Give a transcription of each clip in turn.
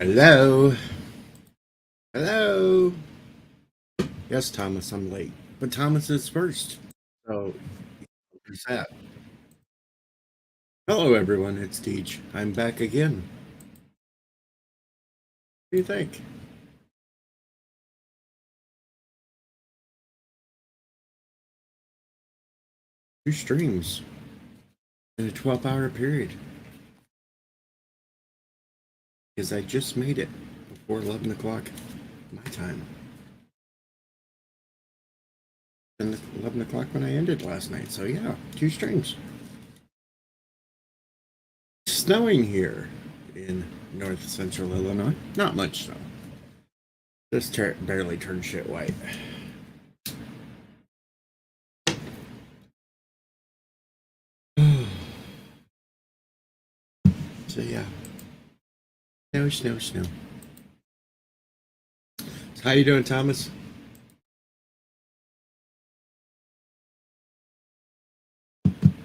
Hello? Hello? Yes, Thomas, I'm late. But Thomas is first. So, there's that. Hello, everyone. It's Deej. I'm back again. What do you think? 2 streams in a 12-hour period. Because I just made it before 11 o'clock my time. And 11 o'clock when I ended last night. So, yeah, 2 streams. Snowing here in north central Illinois. Not much snow. Just barely turned shit white. So, yeah. Snow. How you doing, Thomas?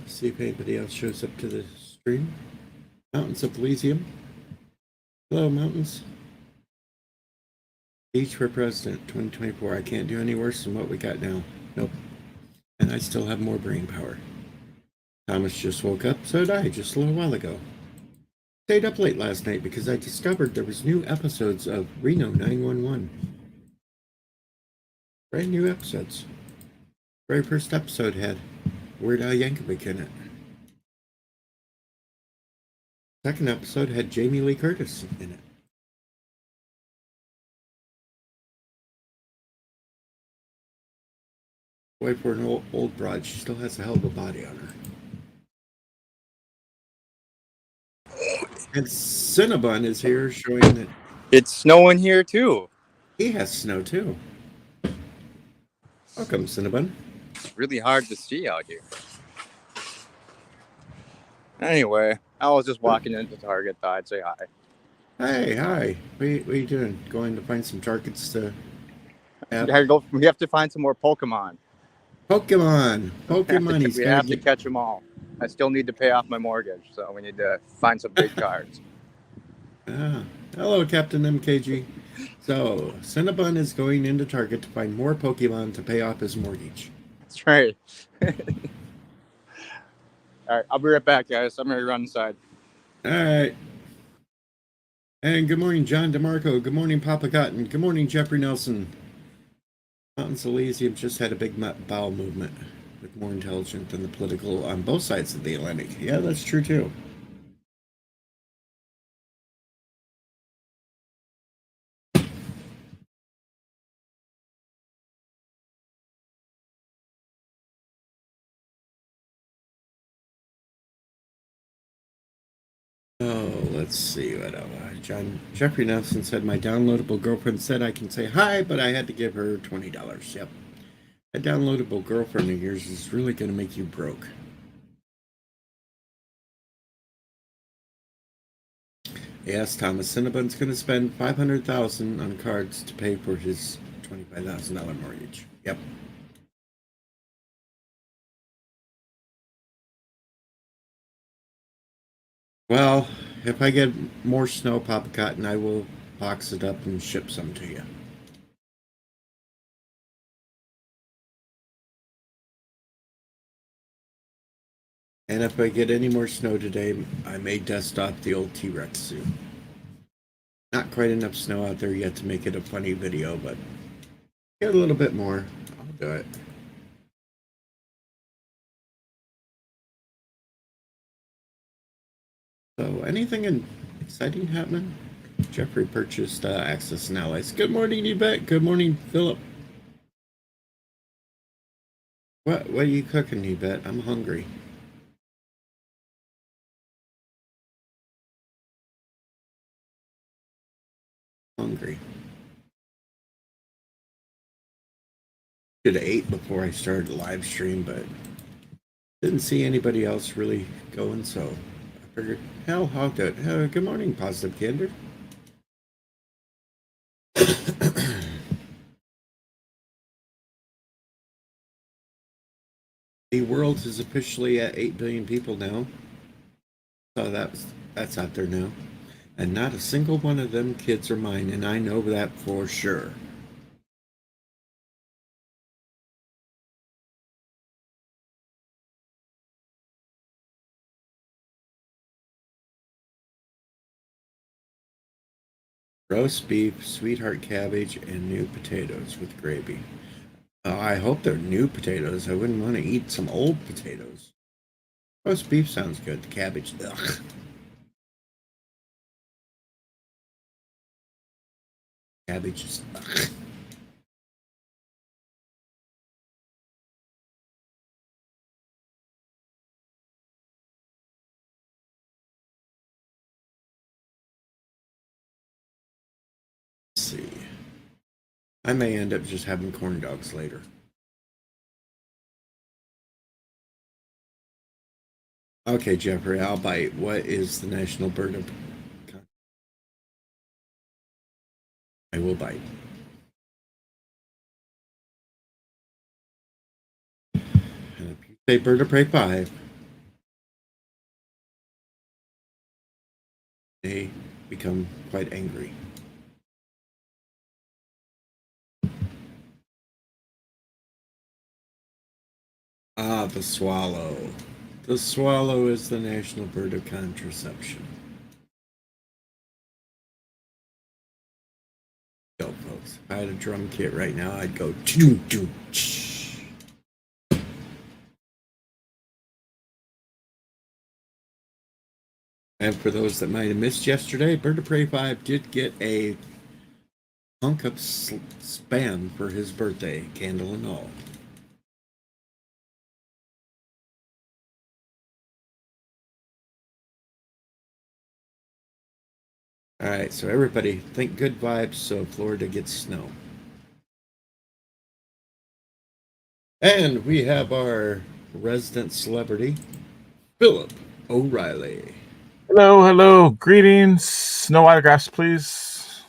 See if anybody else shows up to the stream. Mountains of Elysium. Hello, mountains. Each for president, 2024. I can't do any worse than what we got now. Nope. And I still have more brain power. Thomas just woke up, so did I just a little while ago. Stayed up late last night because I discovered there was new episodes of Reno 911. Brand new episodes. Very first episode had Weird Al Yankovic in it. Second episode had Jamie Lee Curtis in it. Boy, for an old broad, she still has a hell of a body on her. And Cinnabon is here showing that it's snowing here too. He has snow too. Welcome, Cinnabon. It's really hard to see out here. Anyway, I was just walking into Target. Thought I'd say hi. Hey, hi. What are you doing? Going to find some targets to have? We have to find some more Pokemon. Pokemon. We have to catch them all. I still need to pay off my mortgage, so we need to find some big cards. Hello, Captain MKG. So, Cinnabon is going into Target to find more Pokemon to pay off his mortgage. That's right. All right, I'll be right back, guys. I'm going to run inside. All right. And good morning, John DeMarco. Good morning, Papa Cotton. Good morning, Jeffrey Nelson. Mountains Elysium just had a big bowel movement, with more intelligent than the political on both sides of the Atlantic. Yeah, that's true too. Oh, let's see what else. Jeffrey Nelson said my downloadable girlfriend said I can say hi, but I had to give her $20. Yep. A downloadable girlfriend of yours is really going to make you broke. Yes, Thomas Cinnabon's going to spend $500,000 on cards to pay for his $25,000 mortgage. Yep. Well, if I get more snow, Papa Cotton, I will box it up and ship some to you. And if I get any more snow today, I may dust off the old T-Rex suit. Not quite enough snow out there yet to make it a funny video, but get a little bit more. I'll do it. So, anything exciting happening? Jeffrey purchased Access and Allies. Good morning, Yvette. Good morning, Philip. What are you cooking, Yvette? I'm hungry. Should have ate before I started the live stream, but didn't see anybody else really going, so I figured, hell, I'll do it. Good morning, Positive Candor. The world is officially at 8 billion people now, so that's out there now. And not a single one of them kids are mine, and I know that for sure. Roast beef, sweetheart cabbage, and new potatoes with gravy. I hope they're new potatoes. I wouldn't want to eat some old potatoes. Roast beef sounds good. The cabbage, ugh. Cabbage is ugh. Let's see. I may end up just having corn dogs later. Okay, Jeffrey, I'll bite. What is the national bird of... I will bite. And if you say bird of prey 5, they become quite angry. Ah, the swallow. The swallow is the national bird of contraception. Go, folks. If I had a drum kit right now, I'd go choo choo. And for those that might have missed yesterday, Bird of Prey 5 did get a hunk of spam for his birthday, candle and all. All right, so everybody think good vibes so Florida gets snow. And we have our resident celebrity, Philip O'Reilly. Hello, hello. Greetings. No autographs, please.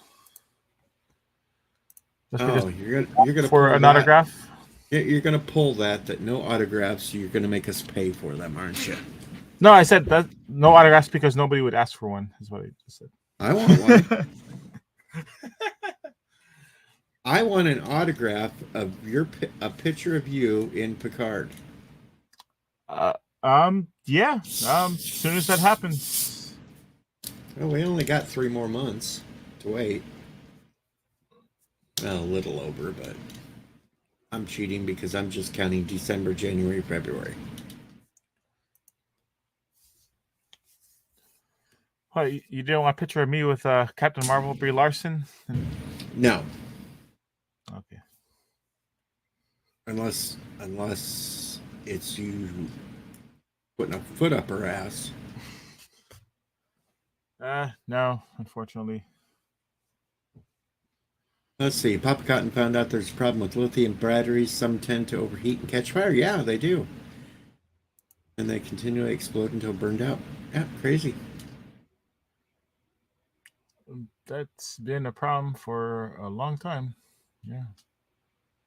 Just you're gonna for pull an that. Autograph. You're gonna pull that no autographs. You're gonna make us pay for them, aren't you? No, I said that no autographs because nobody would ask for one. Is what I just said. I want one. I want an autograph of a picture of you in Picard. Yeah. As soon as that happens. Well, we only got 3 more months to wait. Well, a little over, but I'm cheating because I'm just counting December, January, February. What, you didn't want a picture of me with Captain Marvel, Brie Larson? No. Okay. Unless it's you putting a foot up her ass. No, unfortunately. Let's see. Papa Cotton found out there's a problem with lithium batteries. Some tend to overheat and catch fire. Yeah, they do. And they continually explode until burned out. Yeah, crazy. That's been a problem for a long time. Yeah.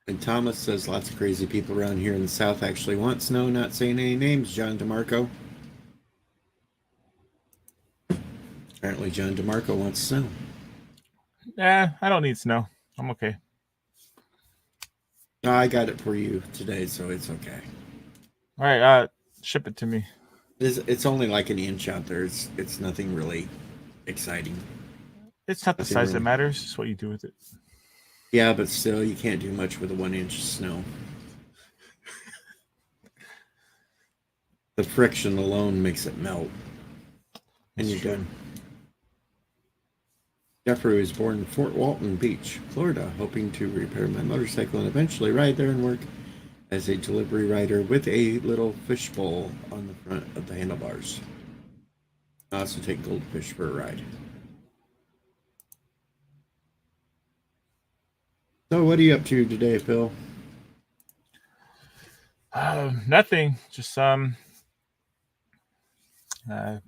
And Thomas says lots of crazy people around here in the South actually want snow. Not saying any names, John DeMarco. Apparently, John DeMarco wants snow. I don't need snow. I'm okay. No, I got it for you today, so it's okay. All right, ship it to me. It's only like an inch out there. It's nothing really exciting. It's not the size that matters. It's what you do with it. Yeah, but still, you can't do much with a 1 inch of snow. The friction alone makes it melt. And you're done. Jeffrey was born in Fort Walton Beach, Florida, hoping to repair my motorcycle and eventually ride there and work as a delivery rider with a little fishbowl on the front of the handlebars. I also take goldfish for a ride. So what are you up to today, Phil? Nothing. Just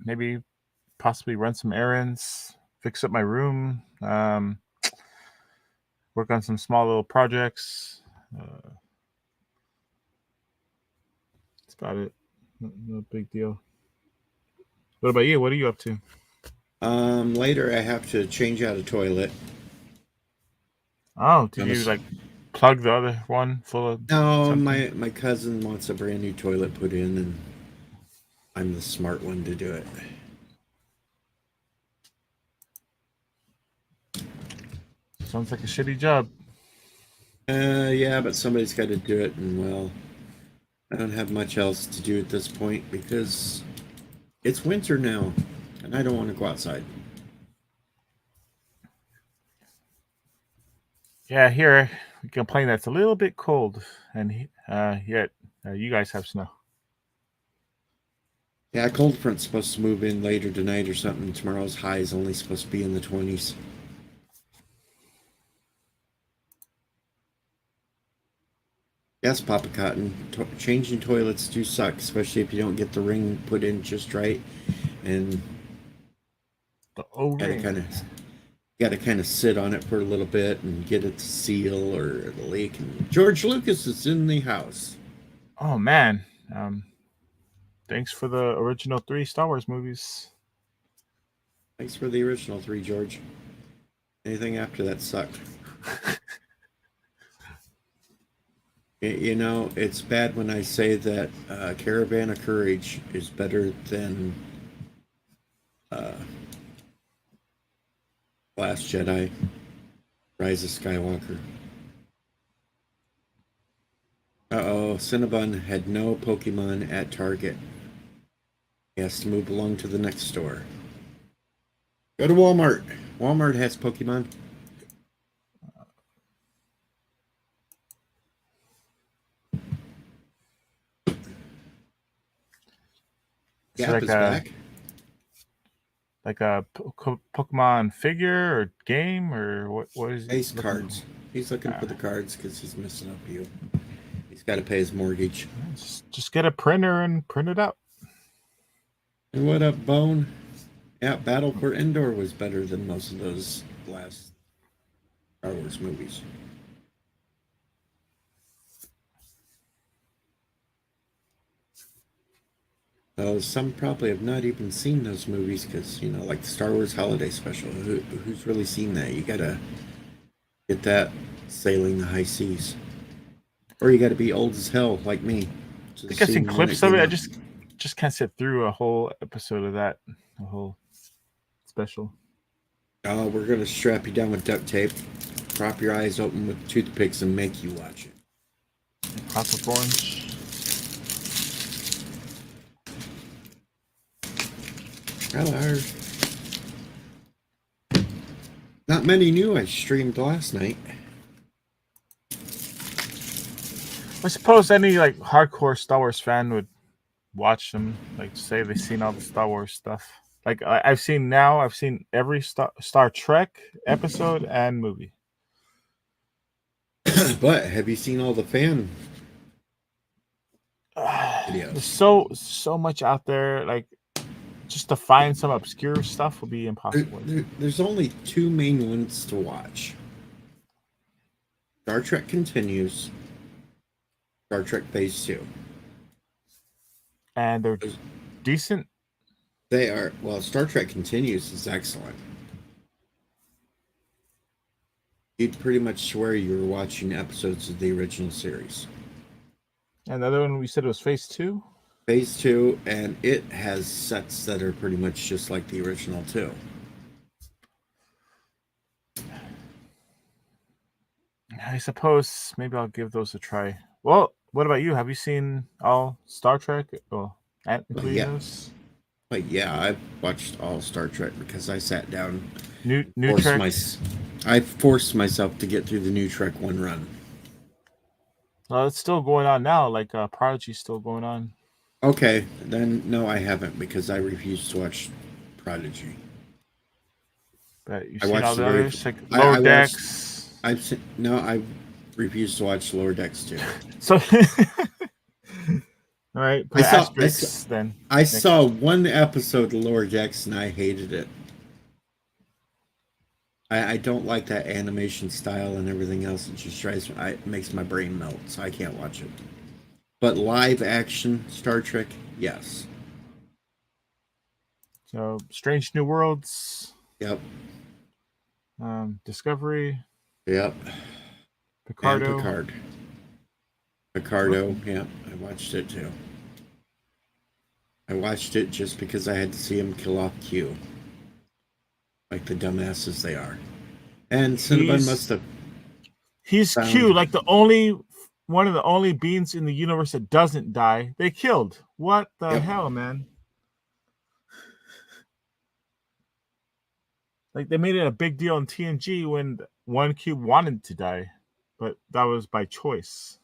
maybe possibly run some errands, fix up my room, work on some small little projects. That's about it. No big deal. What about you? What are you up to? Later I have to change out a toilet. Oh, did you like plug the other one full of No, something? my cousin wants a brand new toilet put in, and I'm the smart one to do it. Sounds like a shitty job. Yeah, but somebody's got to do it, and well, I don't have much else to do at this point because it's winter now, and I don't want to go outside. Yeah, here we complain that it's a little bit cold, and yet you guys have snow. Yeah, cold front's supposed to move in later tonight or something. Tomorrow's high is only supposed to be in the 20s. Yes, Papa Cotton. Changing toilets do suck, especially if you don't get the ring put in just right, and The O-ring. gotta kind of sit on it for a little bit and get it to seal or the leak. And George Lucas is in the house. Oh man, thanks for the original 3 Star Wars movies. Thanks for the original 3, George. Anything after that sucked. You know, it's bad when I say that Caravan of Courage is better than Last Jedi, Rise of Skywalker. Uh-oh, Cinnabon had no Pokemon at Target. He has to move along to the next store. Go to Walmart. Walmart has Pokemon. Gap is back. Like a Pokemon figure or game or what is Base cards. He's looking for the cards because he's missing a few. He's got to pay his mortgage. Just get a printer and print it out. And what up, Bone? Yeah, Battle for Endor was better than most of those last Star Wars movies. Some probably have not even seen those movies because, you know, like the Star Wars Holiday Special. Who's really seen that? You gotta get that sailing the high seas. Or you gotta be old as hell like me. I think I've seen clips of it. I just can't sit through a whole episode of that. A whole special. Oh, we're gonna strap you down with duct tape, prop your eyes open with toothpicks, and make you watch it. Clockwork Orange. Hello. Not many knew I streamed last night. I suppose any like hardcore Star Wars fan would watch them, like say they've seen all the Star Wars stuff. Like I've seen every Star Trek episode and movie. But have you seen all the fan videos? There's so much out there. Like just to find some obscure stuff would be impossible. There's only 2 main ones to watch. Star Trek Continues, Star Trek Phase 2. And they're decent. They are. Well, Star Trek Continues is excellent. You'd pretty much swear you were watching episodes of the original series. And the other one we said was Phase 2? Phase 2, and it has sets that are pretty much just like the original too. I suppose maybe I'll give those a try. Well, what about you? Have you seen all Star Trek? Oh, those? But yeah, I've watched all Star Trek because I sat down. New Trek. I forced myself to get through the new Trek 1 run. Well, it's still going on now. Like Prodigy's still going on. Okay, then no, I haven't because I refuse to watch Prodigy. But you've seen all the others, like Lower Decks. I refuse to watch Lower Decks too. So, all right, I saw one episode of Lower Decks and I hated it. I don't like that animation style and everything else. It just it makes my brain melt, so I can't watch it. But live action Star Trek, yes. So Strange New Worlds, Yep. Discovery, Yep. And Picardo. Picardo. Yep. I watched it too. I watched it just because I had to see him kill off Q, like the dumbasses they are. And Cinnabon must have. He's found, Q, like one of the only beings in the universe that doesn't die. They killed. What the hell, man? Like they made it a big deal in TNG when one Cube wanted to die, but that was by choice.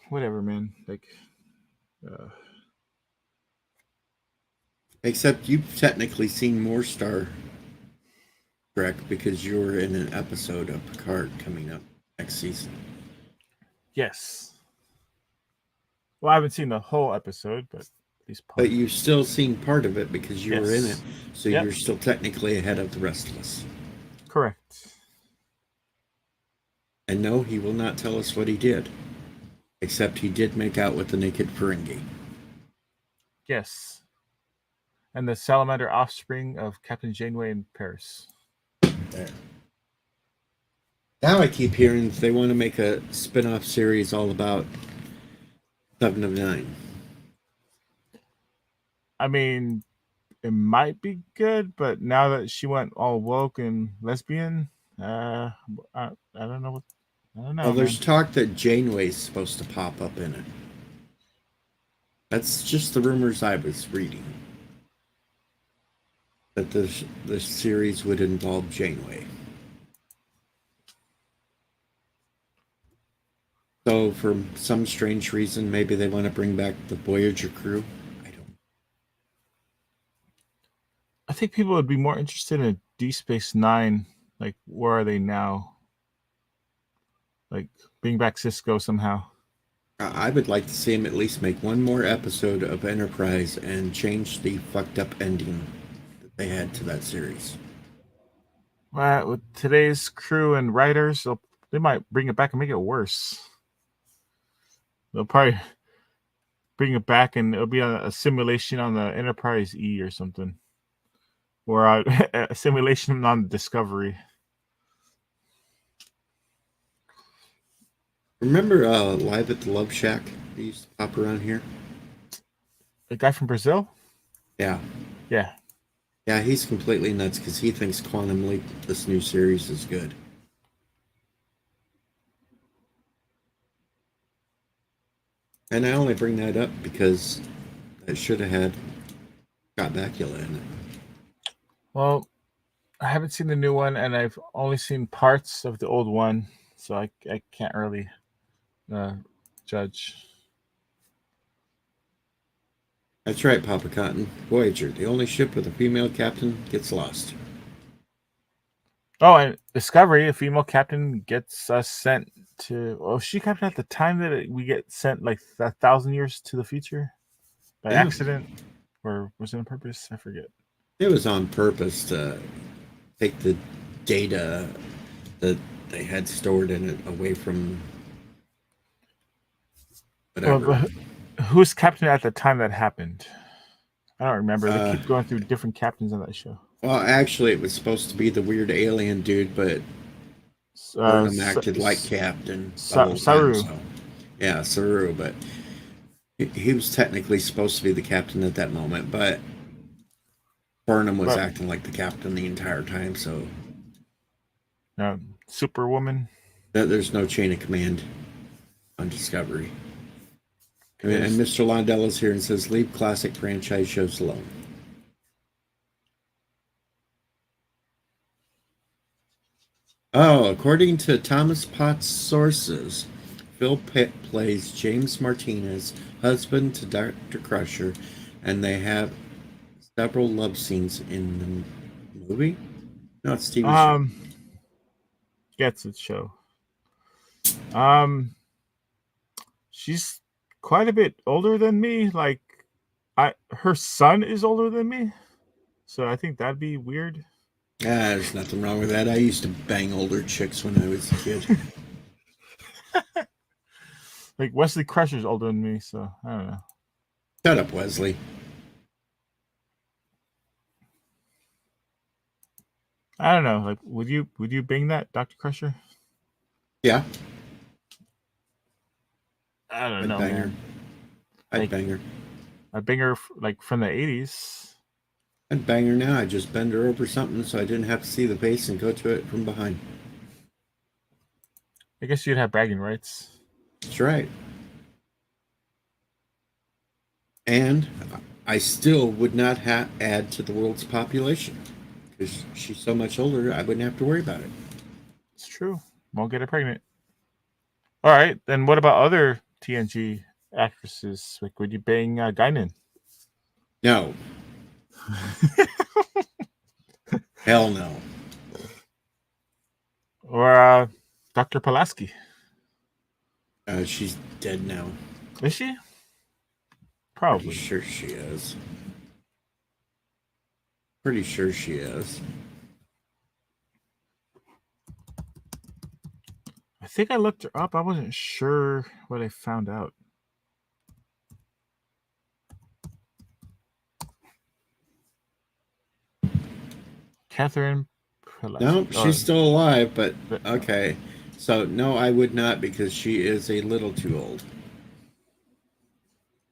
Whatever, man. Like, except you've technically seen more Star Trek because you were in an episode of Picard coming up next season. Yes. Well, I haven't seen the whole episode, but at least part. But you've still seen part of it because you were in it, so you're still technically ahead of the rest of us. Correct. And no, he will not tell us what he did, except he did make out with the naked Ferengi. Yes. And the salamander offspring of Captain Janeway in Paris. There. Now I keep hearing they want to make a spin-off series all about 7 of 9. I mean, it might be good, but now that she went all woke and lesbian, I don't know. I don't know. Well, there's talk that Janeway's supposed to pop up in it. That's just the rumors I was reading. That the series would involve Janeway. So, for some strange reason, maybe they want to bring back the Voyager crew. I think people would be more interested in Deep Space Nine. Like, where are they now? Like, bring back Cisco somehow. I would like to see him at least make one more episode of Enterprise and change the fucked up ending that they had to that series. Well, with today's crew and writers, they might bring it back and make it worse. They'll probably bring it back and it'll be a simulation on the Enterprise E or something. Or a simulation on Discovery. Remember Live at the Love Shack? They used to pop around here. The guy from Brazil? Yeah. Yeah. Yeah, he's completely nuts because he thinks Quantum Leap, this new series, is good. And I only bring that up because I should have had Scott Bakula in it. Well, I haven't seen the new one, and I've only seen parts of the old one, so I can't really judge. That's right, Papa Cotton. Voyager, the only ship with a female captain, gets lost. Oh, and Discovery, a female captain gets us sent to... Oh, she captain at the time that we get sent like 1,000 years to the future? By accident? Or was it on purpose? I forget. It was on purpose to take the data that they had stored in it away from whatever. Well, who's captain at the time that happened? I don't remember. They keep going through different captains on that show. Well, actually, it was supposed to be the weird alien dude, but Burnham acted like captain. Saru. So. Yeah, Saru, but he was technically supposed to be the captain at that moment, but Burnham was acting like the captain the entire time, so... Superwoman? There's no chain of command on Discovery. And Mr. Londell is here and says, leave classic franchise shows alone. Oh, according to Thomas Potts' sources, Phil Pitt plays James Martinez, husband to Dr. Crusher, and they have several love scenes in the movie. No, it's TV show. Gets it show. She's quite a bit older than me. Like, her son is older than me, so I think that'd be weird. There's nothing wrong with that. I used to bang older chicks when I was a kid. Like Wesley Crusher's older than me, so I don't know. Shut up, Wesley. I don't know. Like, would you bing that, Dr. Crusher? Yeah, I don't I'd know, bang her. man. I'd Like, bang her. I bing her like from the 80s. I'd bang her now. I'd just bend her over something so I didn't have to see the face and go to it from behind. I guess you'd have bragging rights. That's right. And I still would not add to the world's population because she's so much older. I wouldn't have to worry about it. It's true. Won't get her pregnant. All right, then what about other TNG actresses? Like, would you bang Guinan? No, hell no. Or Dr. Pulaski? She's dead now. Is she? Pretty Probably. sure she is. Pretty sure she is. I think I looked her up. I wasn't sure what I found out. Catherine Pulaski. No, she's still alive, but but- okay. So, no, I would not because she is a little too old.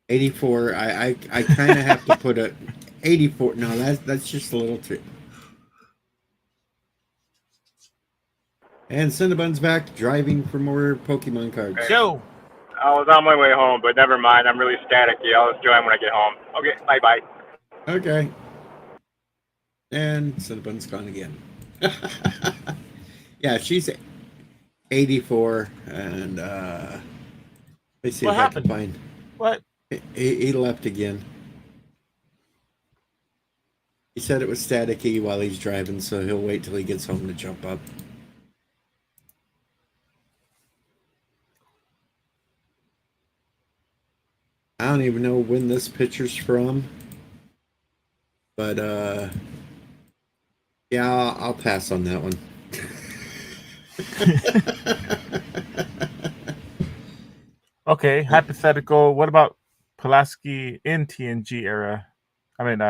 84, I kind of have to put a 84. No, that's just a little too. And Cinnabon's back driving for more Pokemon cards. Yo! I was on my way home, but never mind. I'm really staticky. I'll just join when I get home. Okay, bye-bye. Okay. And Cinnabon's gone again. Yeah, she's 84, and let me see What if happened? I can find. What? He left again. He said it was staticky while he's driving, so he'll wait till he gets home to jump up. I don't even know when this picture's from, but yeah, I'll pass on that one. Okay, hypothetical. What about Pulaski in TNG era? I mean,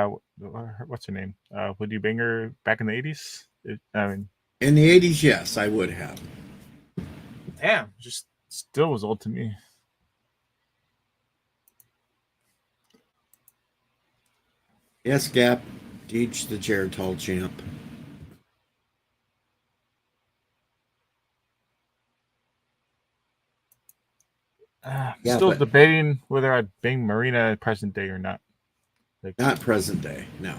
what's her name? Would you bang her back in the 80s? I mean, In the 80s, yes, I would have. damn, just still was old to me. Yes, Gap. Deej the Geritol champ. Yeah, Still but- debating whether I'd bang Marina in present day or not. Like, Not present day, no.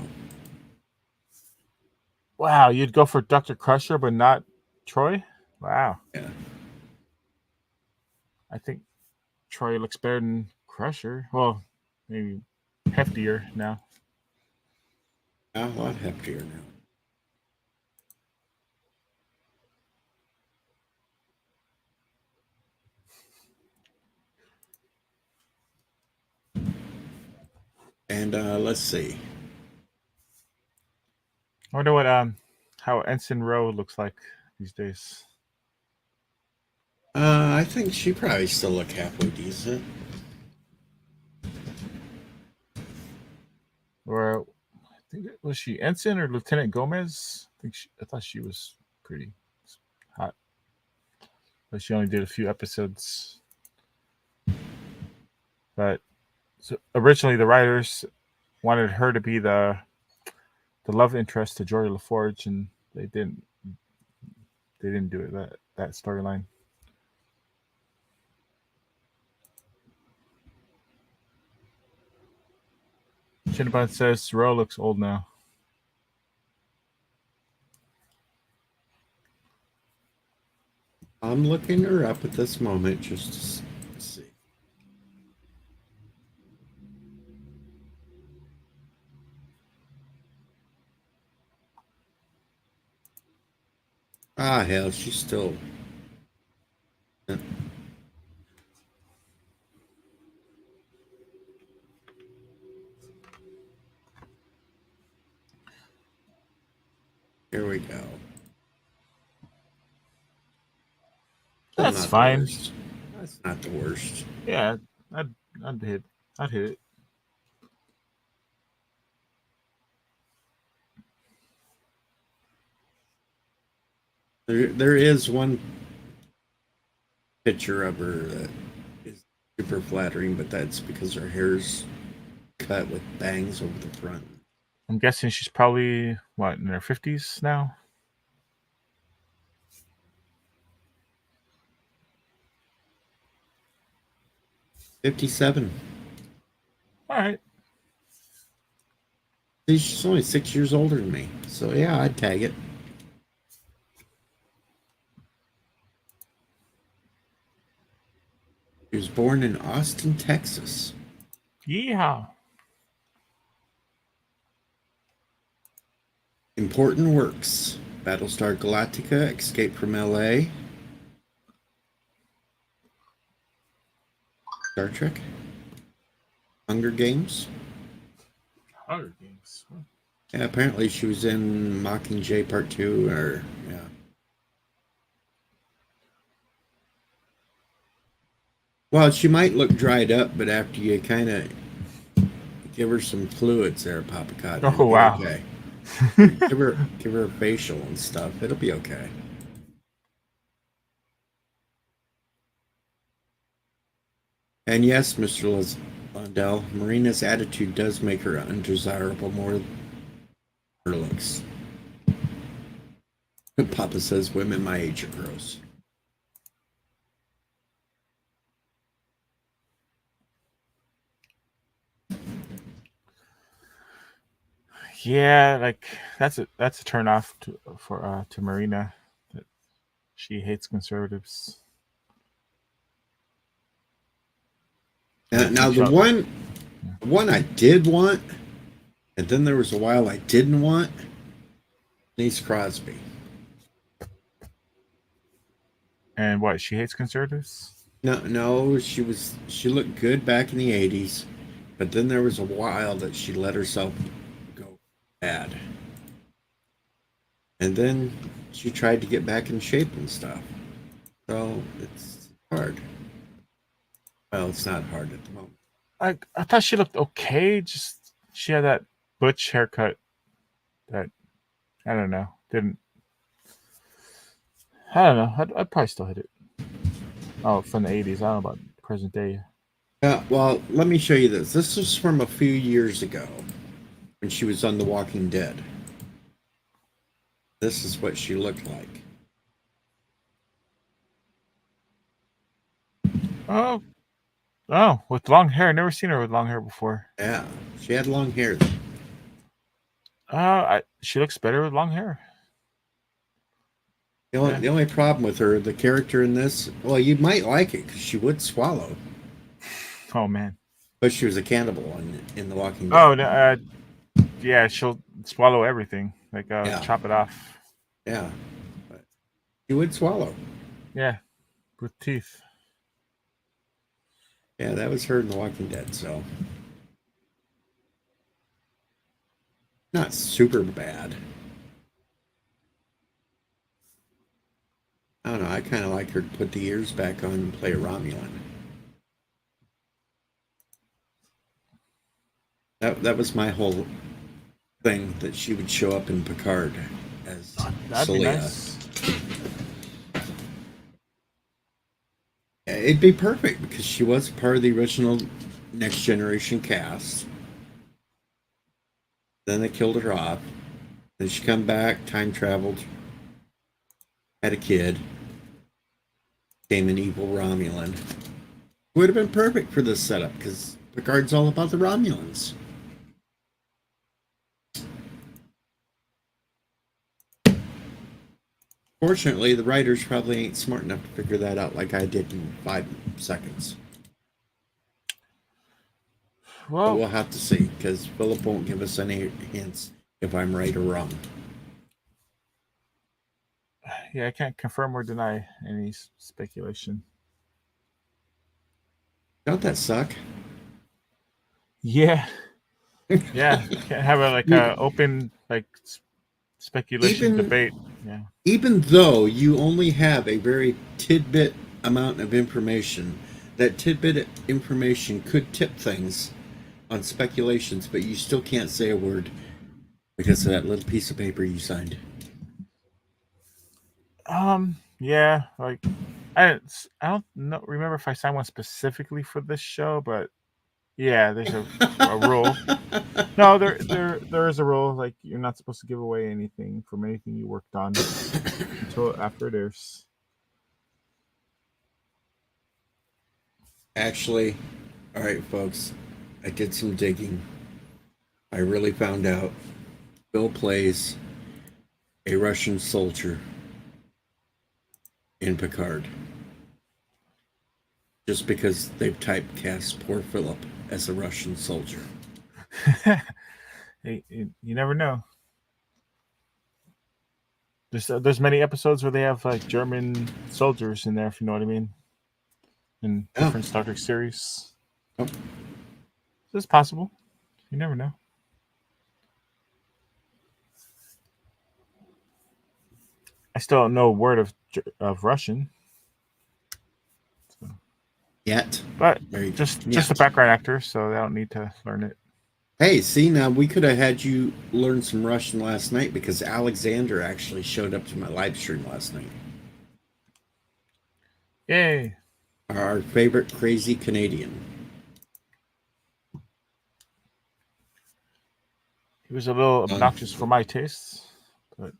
wow, you'd go for Dr. Crusher, but not Troy? Wow. Yeah. I think Troy looks better than Crusher. Well, maybe heftier now. A lot heftier now. And let's see. I wonder what how Ensign Rowe looks like these days. I think she probably still look halfway decent. Or I think was she Ensign or Lieutenant Gomez? I thought she was pretty hot, but she only did a few episodes. But so originally, the writers wanted her to be the love interest to Geordi LaForge, and they didn't do it that storyline. Cinnabon says Rowe looks old now. I'm looking her up at this moment just to see. Ah, hell, she's still. Here we go. That's Not the fine. worst. That's not the worst. Yeah, I'd hit it. There is one picture of her that is super flattering, but that's because her hair's cut with bangs over the front. I'm guessing she's probably what, in her 50s now. 57. All right. See, she's only 6 years older than me, so yeah, I'd tag it. She was born in Austin, Texas. Yeah. Important works: Battlestar Galactica, Escape from L.A., Star Trek, Hunger Games. Hunger Games. Yeah, apparently she was in Mockingjay Part 2, or, yeah. Well, she might look dried up, but after you kind of give her some fluids there, Papa Cotton, Oh, it'll be wow. okay. give her a facial and stuff. It'll be okay. And yes, Mr. Lundell, Marina's attitude does make her undesirable more than her looks. Papa says women my age are gross. Yeah, like that's a turn off to Marina, that she hates conservatives. Now the one I did want, and then there was a while I didn't want, Denise Crosby. And what, she hates conservatives? No, she looked good back in the 80s, but then there was a while that she let herself go bad. And then she tried to get back in shape and stuff. So it's hard. Well, it's not hard at the moment. I thought she looked okay. Just she had that butch haircut that I don't know. I don't know. I'd probably still hit it. Oh, from the 80s. I don't know about present day. Yeah, well, let me show you this. This is from a few years ago when she was on The Walking Dead. This is what she looked like. Oh, with long hair. Never seen her with long hair before. Yeah, she had long hair. She looks better with long hair. The only problem with her, the character in this, well, you might like it because she would swallow. Oh man. But she was a cannibal in The Walking Dead. Oh no, yeah, she'll swallow everything. Like Yeah. chop it off. Yeah, but she would swallow. Yeah, with teeth. Yeah, that was her in The Walking Dead, so not super bad. I don't know. I kind of like her to put the ears back on and play a Romulan. That was my whole thing, that she would show up in Picard as That'd be Celia. nice. It'd be perfect because she was part of the original Next Generation cast. Then they killed her off. Then she come back, time traveled, had a kid, became an evil Romulan. Would have been perfect for this setup because Picard's all about the Romulans. Fortunately, the writers probably ain't smart enough to figure that out like I did in 5 seconds. But Well, we'll have to see, because Philip won't give us any hints if I'm right or wrong. yeah, I can't confirm or deny any speculation. Don't that suck? Yeah, yeah, can't have a open speculation debate. Yeah, Even though you only have a very tidbit amount of information, that tidbit information could tip things on speculations, but you still can't say a word because of that little piece of paper you signed. Yeah, like I don't remember if I signed one specifically for this show, but yeah, there's a rule. No, there is a rule. Like you're not supposed to give away anything from anything you worked on until after it airs. Actually, all right, folks, I did some digging. I really found out Bill plays a Russian soldier in Picard. Just because they've typecast poor Philip as a Russian soldier. You never know. There's many episodes where they have like German soldiers in there, if you know what I mean, in different Star Trek series. Oh. So it's possible. You never know. I still don't know a word of Russian. So. Yet. But just a background actor, so I don't need to learn it. Hey, see, now we could have had you learn some Russian last night because Alexander actually showed up to my live stream last night. Yay. Our favorite crazy Canadian. He was a little obnoxious for my tastes, but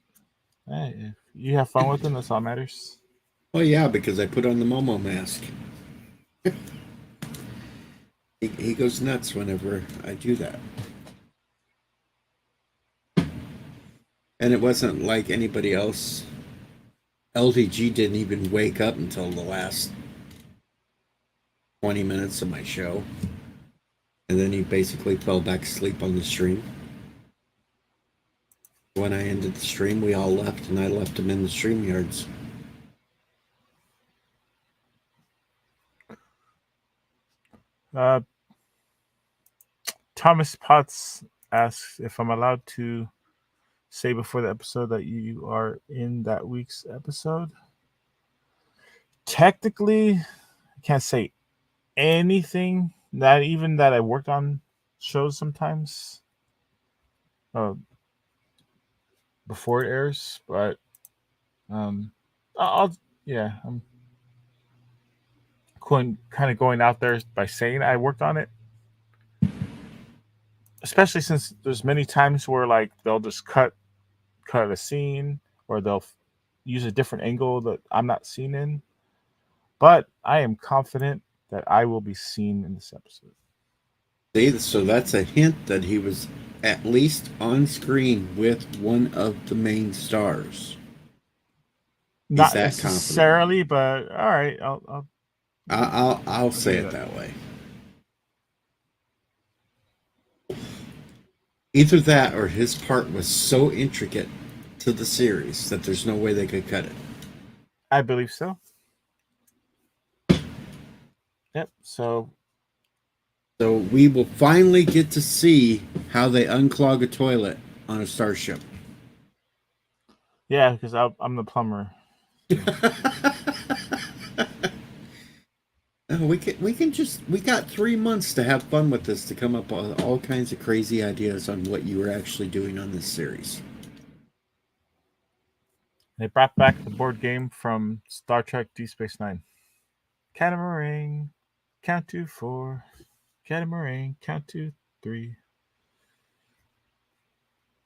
hey, if you have fun with him, that's all that matters. Oh, yeah, because I put on the Momo mask. He goes nuts whenever I do that. And it wasn't like anybody else. LDG didn't even wake up until the last 20 minutes of my show. And then he basically fell back asleep on the stream. When I ended the stream, we all left, and I left him in the stream yards. Thomas Potts asks if I'm allowed to say before the episode that you are in that week's episode. Technically, I can't say anything, not even that I worked on shows sometimes before it airs, but I'm kind of going out there by saying I worked on it, especially since there's many times where like they'll just cut a scene or they'll use a different angle that I'm not seen in. But I am confident that I will be seen in this episode. See, so that's a hint that he was at least on screen with one of the main stars. Not necessarily, but all right, I'll say it that way. Either that or his part was so intricate to the series that there's no way they could cut it. I believe so. Yep. So we will finally get to see how they unclog a toilet on a starship. Yeah, because I'm the plumber. We got 3 months to have fun with this, to come up with all kinds of crazy ideas on what you were actually doing on this series. They brought back the board game from Star Trek Deep Space Nine. Catamaran, count to 4. Catamaran, count to 3.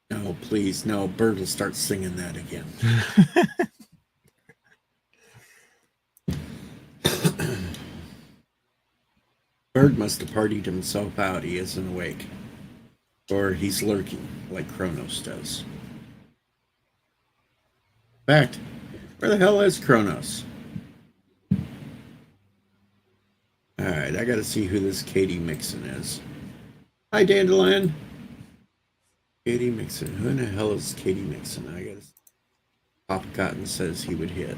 No, please, no. Bird will start singing that again. Bird must have partied himself out. He isn't awake. Or he's lurking, like Kronos does. In fact, where the hell is Kronos? Alright, I gotta see who this Katie Mixon is. Hi, Dandelion. Katie Mixon. Who in the hell is Katie Mixon? I guess Pop Cotton says he would hit.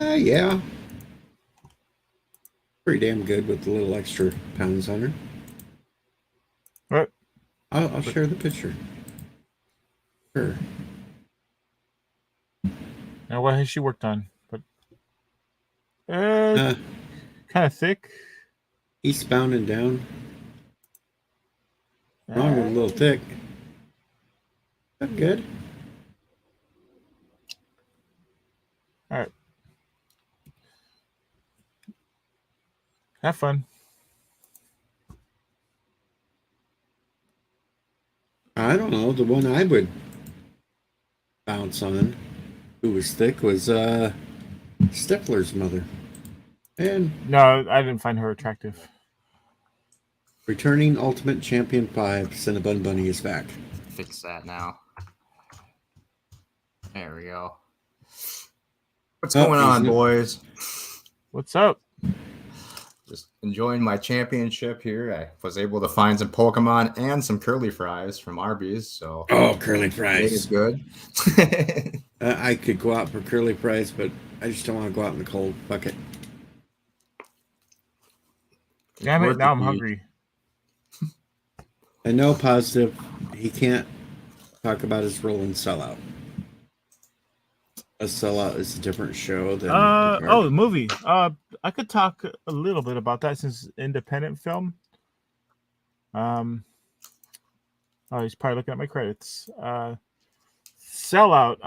Yeah. Pretty damn good with the little extra pounds on her. What? I'll share the picture. Sure. Now, what has she worked on? But kind of thick. Eastbound and down. Wrong with a little thick. Not good. All right. Have fun. I don't know. The one I would bounce on, who was thick, was Stifler's mother. And No, I didn't find her attractive. returning Ultimate Champion 5, Cinnabon Bunny is back. Fix that now. There we go. What's going on, boys? What's up? Just enjoying my championship here. I was able to find some Pokemon and some curly fries from Arby's. So curly fries is good. I could go out for curly fries, but I just don't want to go out in the cold. Fuck it. Damn it! Now I'm hungry. I know positive he can't talk about his role in Sellout. A Sellout is a different show than the movie. I could talk a little bit about that since it's independent film. Oh, he's probably looking at my credits. Sellout.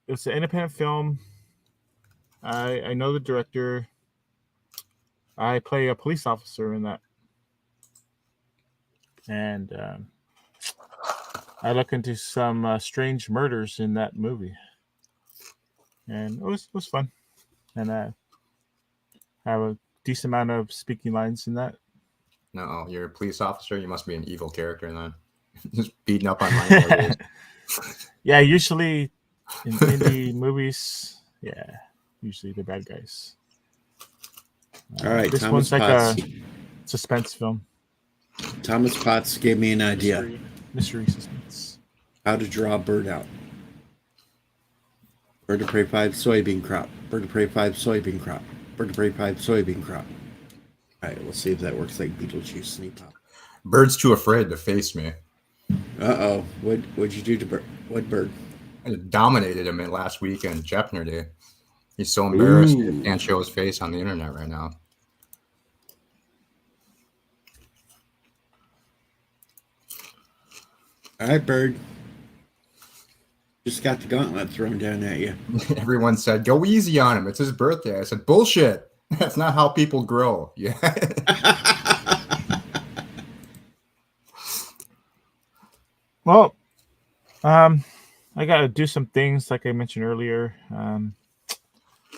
It's an independent film. I know the director. I play a police officer in that. And I look into some strange murders in that movie. And it was fun. And I have a decent amount of speaking lines in that. No, you're a police officer. You must be an evil character then. Just beating up on minorities. Yeah, usually in indie movies, usually the bad guys. All right, this Thomas one's like Potts. a suspense film. Thomas Potts gave me an idea. Mystery suspense. How to draw a bird out. Bird of Prey 5 soybean crop. Bird of Prey 5 soybean crop. Bird of Prey 5 soybean crop. All right, we'll see if that works like Beetlejuice Sneak Pop. Bird's too afraid to face me. Uh-oh. What'd you do to Bird? What bird? I dominated him last week in Jeopardy. He's so embarrassed he can't show his face on the internet right now. All right, Bird. Just got the gauntlet thrown down at you. Everyone said, go easy on him. It's his birthday. I said, bullshit. That's not how people grow. Yeah. Well, I got to do some things like I mentioned earlier. I'm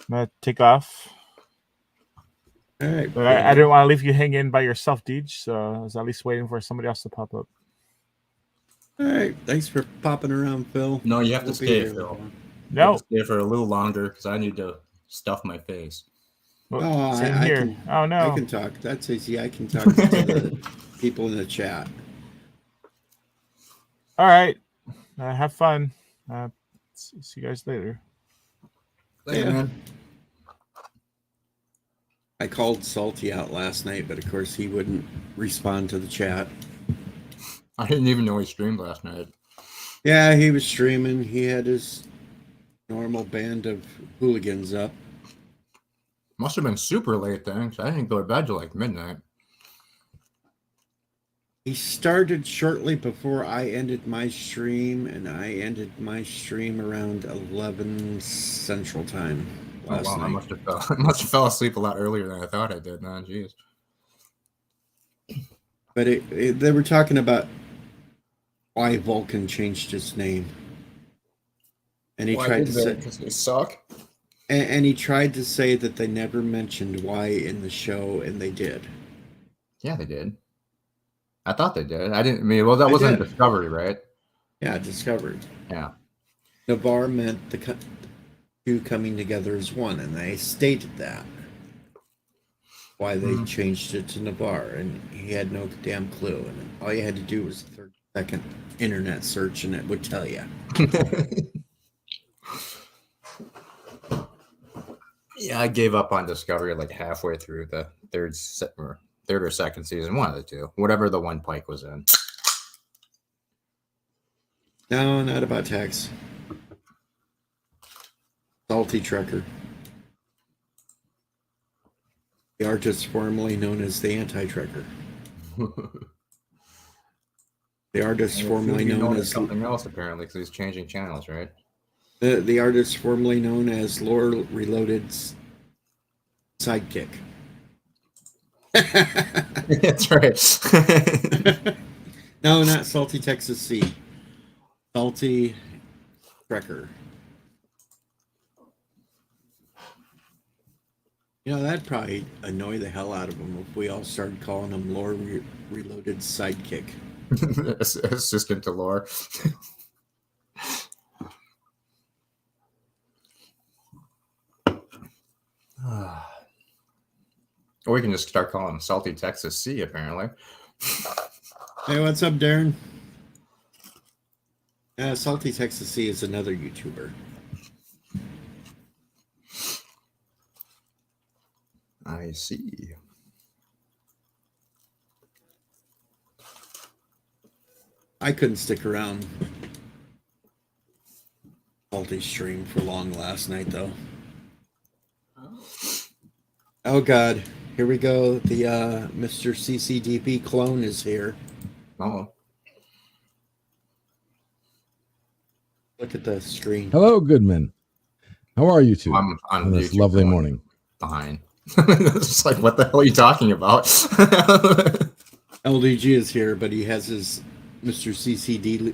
going to take off. All right. But I didn't want to leave you hanging by yourself, Deej, so I was at least waiting for somebody else to pop up. All right. Thanks for popping around, Phil. No, you have to We'll be stay, here Phil. later. You have No. to stay for a little longer because I need to stuff my face. Well, Oh, same I here. can, Oh, no. I can talk. That's easy. I can talk to the people in the chat. All right. Have fun. See you guys later. Later, man. I called Salty out last night, but of course he wouldn't respond to the chat. I didn't even know he streamed last night. Yeah, he was streaming. He had his normal band of hooligans up. Must have been super late then, because I didn't go to bed till like midnight. He started shortly before I ended my stream, and I ended my stream around 11 Central Time last I night. must have fell asleep a lot earlier than I thought I did, man. Jeez. But they were talking about why Vulcan changed its name. And he tried to say, because they suck. and he tried to say that they never mentioned why in the show, and they did. Yeah, they did. I thought they did. I didn't. I mean, well, that wasn't Discovery, right? Yeah, Discovery. Yeah. Navarre meant the two coming together as one, and they stated that. Why they changed it to Navarre, and he had no damn clue. And all you had to do was a 30-second internet search, and it would tell you. Yeah, I gave up on Discovery like halfway through the third or second season, one of the two, whatever the one Pike was in. No, not about tax. Salty trucker. The artist formerly known as the Anti-Trekker. The artist formerly known as something else apparently because he's changing channels, right? the artist formerly known as Lore Reloaded's sidekick. That's right. No, not Salty Texas Sea. Salty Trekker. You know, that'd probably annoy the hell out of him if we all started calling him Lore Reloaded sidekick. Assistant to lore. Or we can just start calling him Salty Texas Sea, apparently. Hey, what's up, Darren? Salty Texas Sea is another YouTuber. I see. I couldn't stick around Salty stream for long last night, though. Oh, God. Here we go. The Mr. CCDP clone is here. Oh. Look at the screen. Hello, Goodman. How are you two I'm on this YouTube lovely going morning? Fine. It's just like, what the hell are you talking about? LDG is here, but he has his Mr. CCDP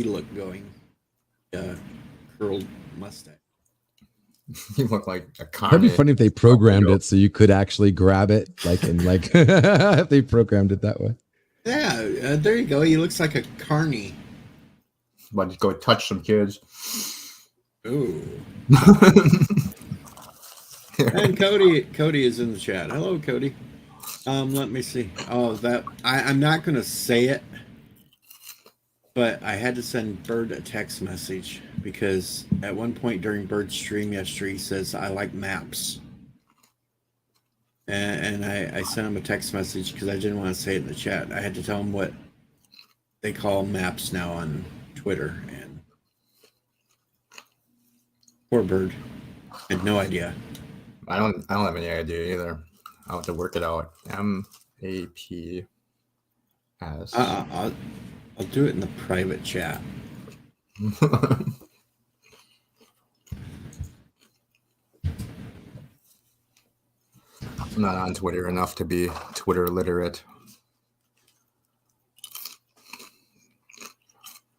look going. Curled mustache. You look like a con. That'd be funny if they programmed it so you could actually grab it, if they programmed it that way. Yeah, there you go. He looks like a carny. But just go touch some kids. Ooh. And Cody is in the chat. Hello, Cody. Let me see. Oh, that I'm not gonna say it, but I had to send Bird a text message because at one point during Bird's stream yesterday, he says, "I like maps," and I sent him a text message because I didn't want to say it in the chat. I had to tell him what they call maps now on Twitter, and poor Bird had no idea. I don't have any idea either. I'll have to work it out. MAPS. I'll do it in the private chat. I'm not on Twitter enough to be Twitter literate.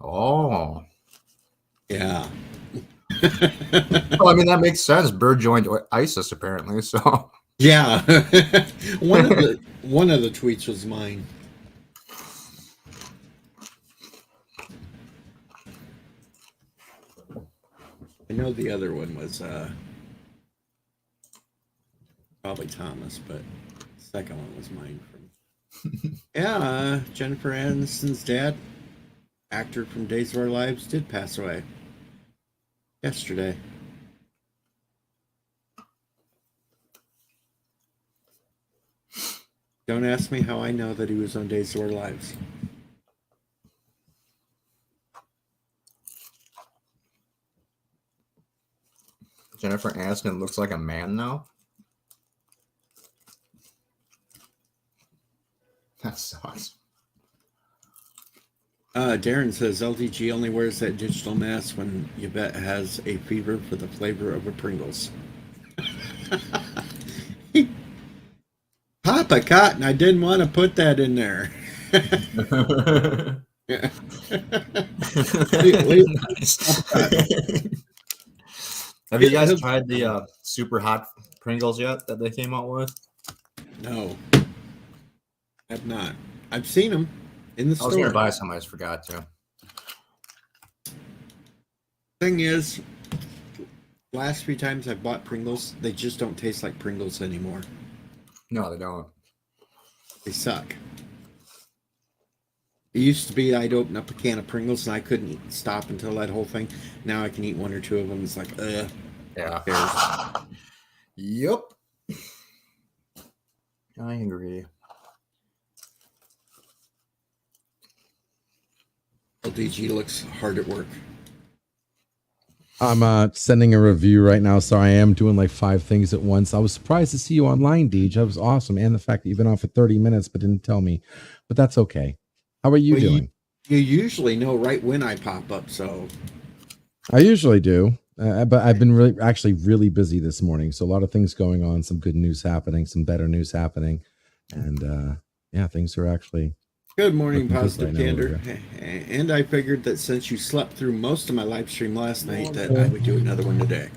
Oh. Yeah. Well, I mean, that makes sense. Bird joined ISIS, apparently, so. Yeah. one of the tweets was mine. I know the other one was probably Thomas, but the second one was mine. Jennifer Aniston's dad, actor from Days of Our Lives, did pass away yesterday. Don't ask me how I know that he was on Days of Our Lives. Jennifer Aniston looks like a man now? That sucks. Darren says LDG only wears that digital mask when Yvette has a fever for the flavor of a Pringles. Papa Cotton, I didn't want to put that in there. Have you guys tried the super hot Pringles yet that they came out with? No, I've not. I've seen them in the store. I was going to buy some. I just forgot to. Thing is, last few times I've bought Pringles, they just don't taste like Pringles anymore. No, they don't. They suck. It used to be I'd open up a can of Pringles and I couldn't stop until that whole thing. Now I can eat one or two of them. It's like, yeah. Yep. I agree. LDG looks hard at work. I'm sending a review right now. Sorry, I am doing like 5 things at once. I was surprised to see you online, Deej. That was awesome. And the fact that you've been on for 30 minutes but didn't tell me. But that's okay. How are you Well, doing? You usually know right when I pop up, so I usually do. But I've been really busy this morning. So a lot of things going on, some good news happening, some better news happening. And yeah, things are actually good morning, looking good Positive right now over Candor. here. And I figured that since you slept through most of my live stream last night, that I would do another one today.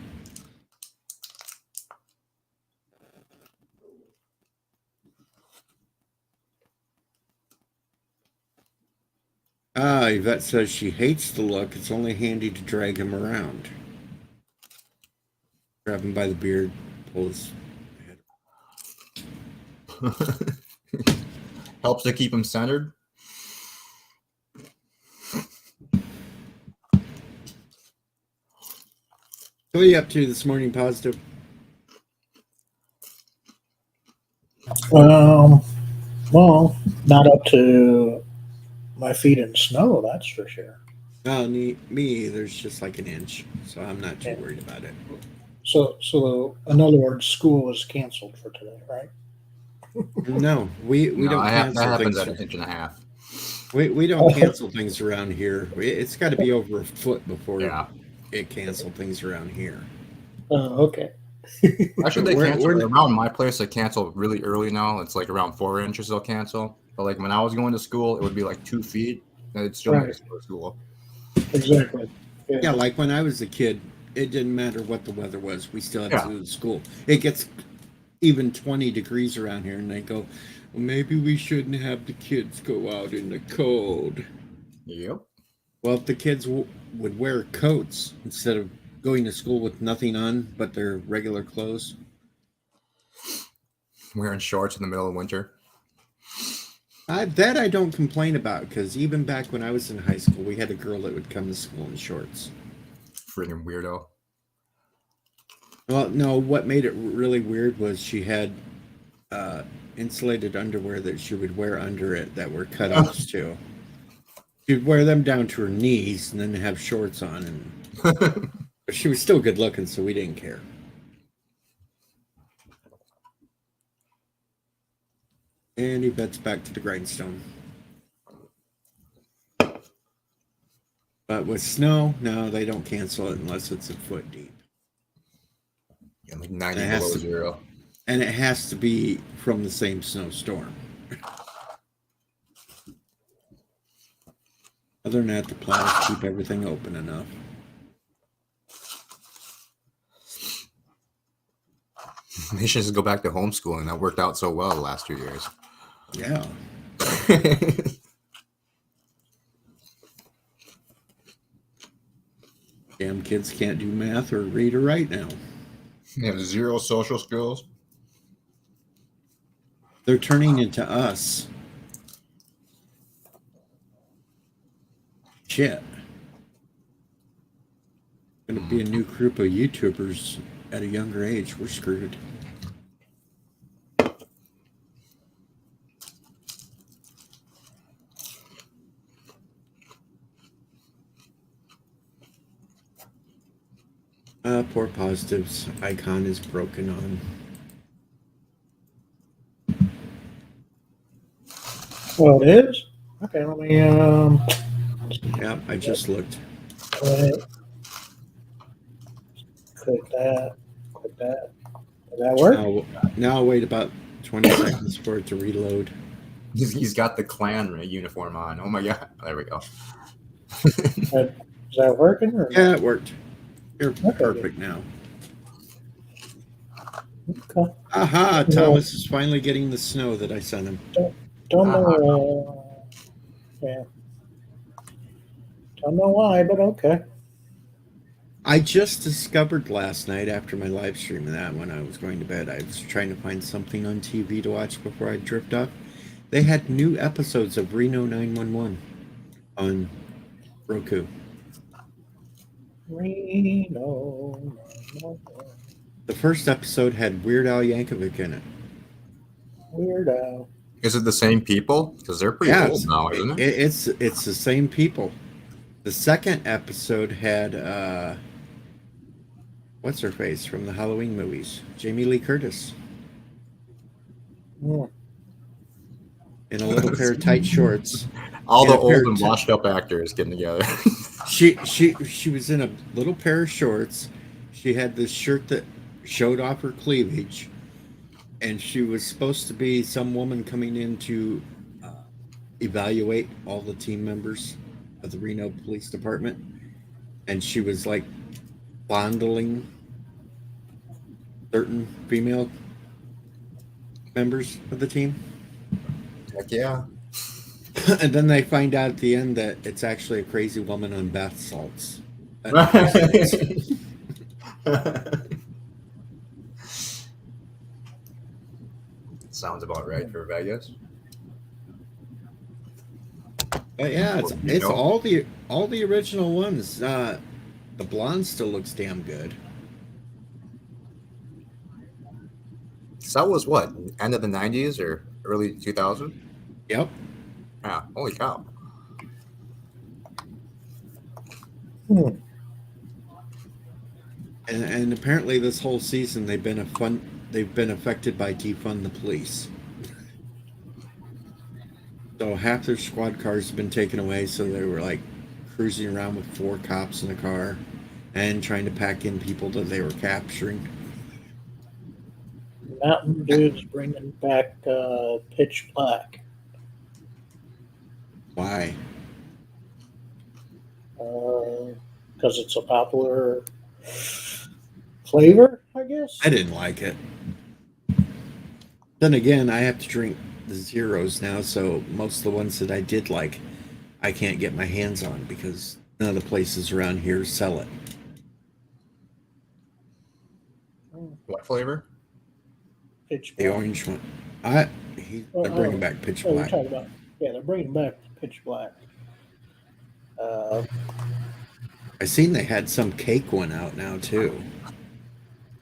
Yvette says she hates the look. It's only handy to drag him around. Grab him by the beard, pull his head. Helps to keep him centered. What are you up to this morning, Positive? Well, not up to my feet in snow, that's for sure. No, me either. It's just like an inch, so I'm not too worried about it. So in other words, school is canceled for today, right? No, we don't cancel that happens things. at an inch and a half. We don't cancel things around here. It's got to be over a foot before it cancel things around here. Oh, okay. Actually, around my place. They cancel really early now. It's like around 4 inches they'll cancel. But like when I was going to school, it would be like 2 feet, and it's still not school. Exactly. Yeah, like when I was a kid, it didn't matter what the weather was. We still had to go to school. It gets even 20 degrees around here, and they go, well, maybe we shouldn't have the kids go out in the cold. Yep. Well, if the kids would wear coats instead of going to school with nothing on but their regular clothes. Wearing shorts in the middle of winter. That I don't complain about, because even back when I was in high school, we had a girl that would come to school in shorts. Freaking weirdo. Well, no, what made it really weird was she had insulated underwear that she would wear under it that were cutoffs too. She'd wear them down to her knees and then have shorts on, and but she was still good looking, so we didn't care. And he bets back to the grindstone. But with snow, no, they don't cancel it unless it's a foot deep. Yeah, like 90 below zero. And it has to be from the same snowstorm. Other than that, the plows keep everything open enough. They should just go back to homeschooling. That worked out so well the last 2 years. Yeah. Damn kids can't do math or read or write now. They have zero social skills. They're turning into us. Shit. Going to be a new group of YouTubers at a younger age. We're screwed. Poor Positive's icon is broken on. Oh, it is? Okay, let me Yeah, I just looked. click that. Click that. Does that work? Now I'll wait about 20 seconds for it to reload. He's got the clan uniform on. Oh my god. There we go. Is that working? Or? Yeah, it worked. You're perfect now. Okay. Aha, Thomas is finally getting the snow that I sent him. Don't know. Yeah. Don't know why, but okay. I just discovered last night after my live stream of that when I was going to bed, I was trying to find something on TV to watch before I drift off. They had new episodes of Reno 911 on Roku. Reno. The first episode had Weird Al Yankovic in it. Weird Al. Is it the same people? Because they're pretty old now, isn't it? It's the same people. The second episode had what's her face from the Halloween movies? Jamie Lee Curtis Hmm. in a little pair of tight shorts. All In the a pair old of and t- washed up actors getting together. She was in a little pair of shorts. She had this shirt that showed off her cleavage, and she was supposed to be some woman coming in to evaluate all the team members of the Reno Police Department, and she was like fondling certain female members of the team. Heck yeah. And then they find out at the end that it's actually a crazy woman on bath salts. But Sounds about right for Vegas. yeah, Well, you it's know. all the original ones. The blonde still looks damn good. So that was what, end of the 90s or early 2000? Yep. Yeah, holy cow. Hmm. And apparently this whole season they've been affected by defund the police. So half their squad cars have been taken away, so they were like cruising around with 4 cops in a car and trying to pack in people that they were capturing. Mountain Dude's bringing back Pitch Black. Why? Because it's a popular flavor, I guess. I didn't like it. Then again, I have to drink the zeros now, so most of the ones that I did like, I can't get my hands on because none of the places around here sell it. What flavor? Pitch The Black. orange one. They're bringing back Pitch Oh, you're Black. talking about, yeah, they're bringing back Pitch Black. I seen they had some cake one out now too.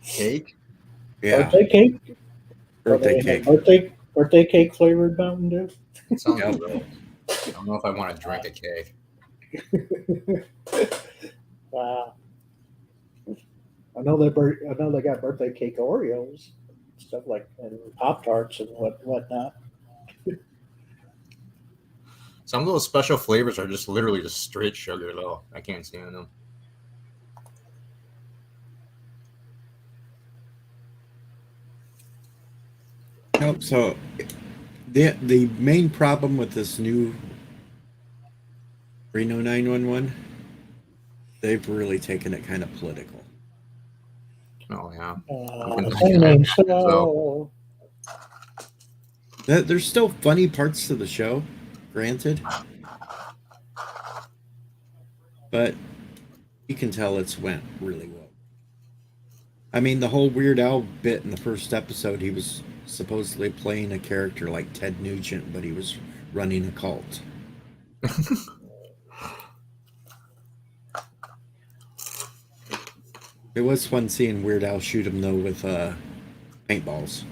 Cake? Yeah, Birthday cake? birthday Or they cake. have birthday cake flavored Mountain Dew? It sounds Yep. gross. I don't know if I want to drink a cake. Wow. I know they got birthday cake Oreos, stuff like, and Pop Tarts and whatnot. Some of those special flavors are just literally just straight sugar, though. I can't stand them. Nope. So the main problem with this new Reno 911, they've really taken it kind of political. Oh, yeah. Singing so. There's still funny parts to the show, granted, but you can tell it's went really well. I mean, the whole Weird Al bit in the first episode, he was supposedly playing a character like Ted Nugent, but he was running a cult. It was fun seeing Weird Al shoot him though with paintballs.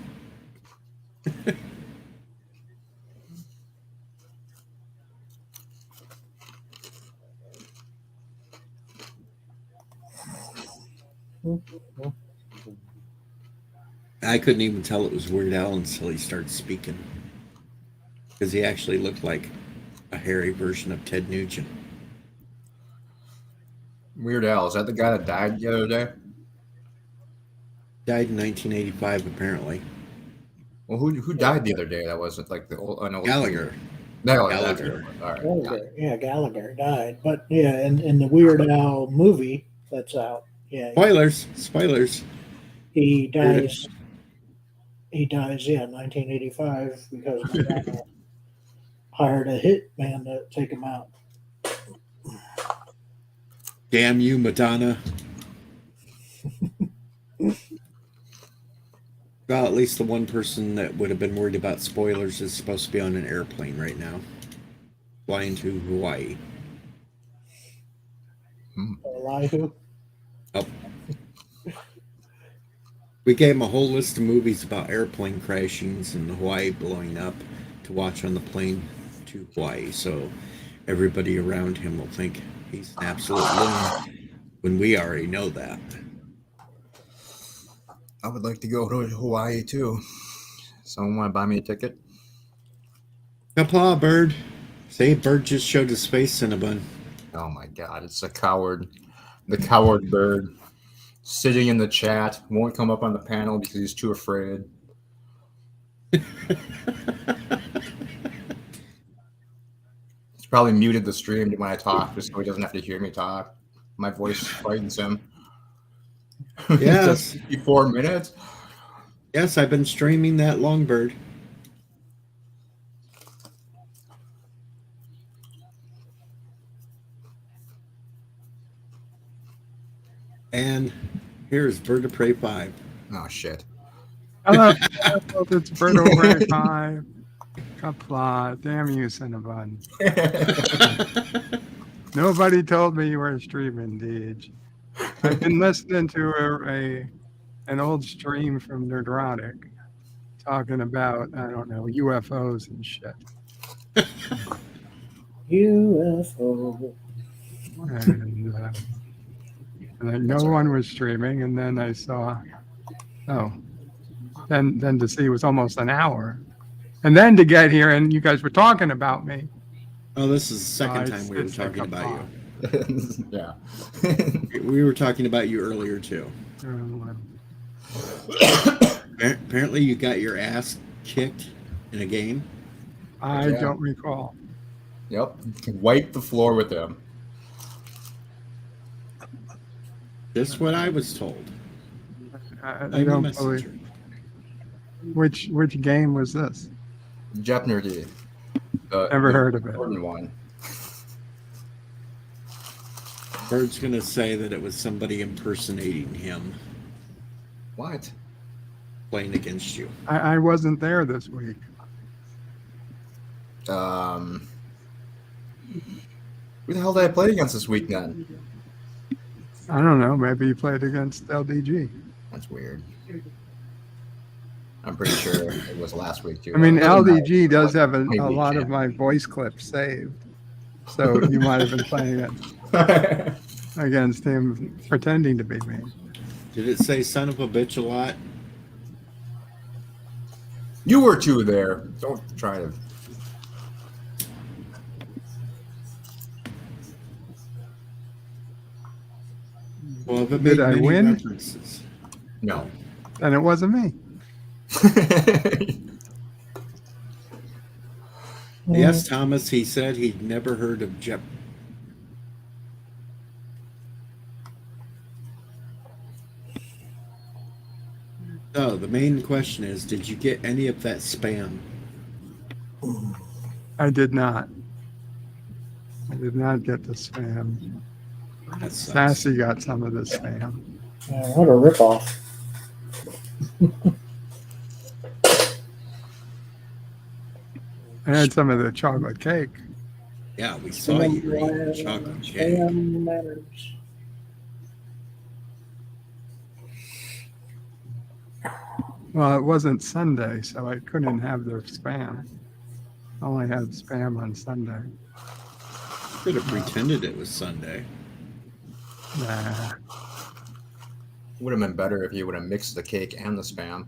I couldn't even tell it was Weird Al until he started speaking, because he actually looked like a hairy version of Ted Nugent. Weird Al, is that the guy that died the other day? Died in 1985, apparently. Well, who died the other day? That wasn't like the old. Gallagher. No, Gallagher. All right. Gallagher, yeah, Gallagher died, but yeah, in the Weird Al movie that's out, yeah, Spoilers. he dies. He dies, yeah, in 1985 because Madonna hired a hit man to take him out. Damn you, Madonna. Well, at least the one person that would have been worried about spoilers is supposed to be on an airplane right now, flying to Hawaii. Elihu. Oh. We gave him a whole list of movies about airplane crashings and Hawaii blowing up to watch on the plane to Hawaii, so everybody around him will think he's an absolute loon when we already know that. I would like to go to Hawaii too. Someone want to buy me a ticket? Kapla, Bird. Say, Bird just showed his face in a bun. Oh my God, it's a coward. The coward bird sitting in the chat won't come up on the panel because he's too afraid. He's probably muted the stream when I talk just so he doesn't have to hear me talk. My voice frightens him. Yes. 54 minutes. Yes, I've been streaming that long, Bird. And here's Bird of Prey 5. Oh shit. Hello, it's Bird over 5. Kapla, damn you, Cinnabon. Nobody told me you were streaming, Deej. I've been listening to an old stream from Nerdrotic talking about, I don't know, UFOs and shit. UFO. And then no one was streaming, and then I saw, then to see it was almost an hour. And then to get here, and you guys were talking about me. Oh, this is the second time we were talking about you. Yeah. We were talking about you earlier, too. Apparently, you got your ass kicked in a game. I don't recall. Yep. Wipe the floor with them. That's what I was told. I don't believe. Which game was this? GETTR. Never heard of it. One. Bird's gonna say that it was somebody impersonating him. What? Playing against you. I wasn't there this week. Who the hell did I play against this week then? I don't know. Maybe you played against LDG. That's weird. I'm pretty sure it was last week too. I mean, LDG does have a lot of my voice clips saved, so you might have been playing it against him, pretending to be me. Did it say "son of a bitch" a lot? You were too there. Don't try to. Well, if it Did made I many win? references. No. And it wasn't me. Yes, Thomas. He said he'd never heard of Jep. So the main question is, did you get any of that spam? I did not. I did not get the spam. That sucks. Sassy got some of the spam. What a ripoff. I had some of the chocolate cake. Yeah, we saw you eat chocolate cake. Spam matters. Well, it wasn't Sunday, so I couldn't have their spam. I only had spam on Sunday. Could have pretended it was Sunday. Nah. Would have been better if you would have mixed the cake and the spam.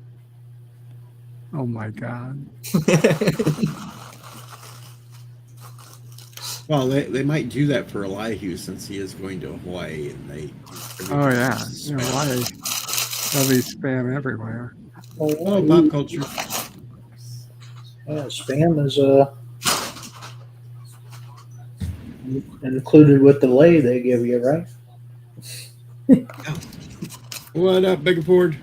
Oh my God. Well, they might do that for Elihu since he is going to Hawaii, and they. Oh yeah. You know why? There'll be spam everywhere. Oh, pop culture. Yeah, spam is included with the lay they give you, right? What up, Big Ford?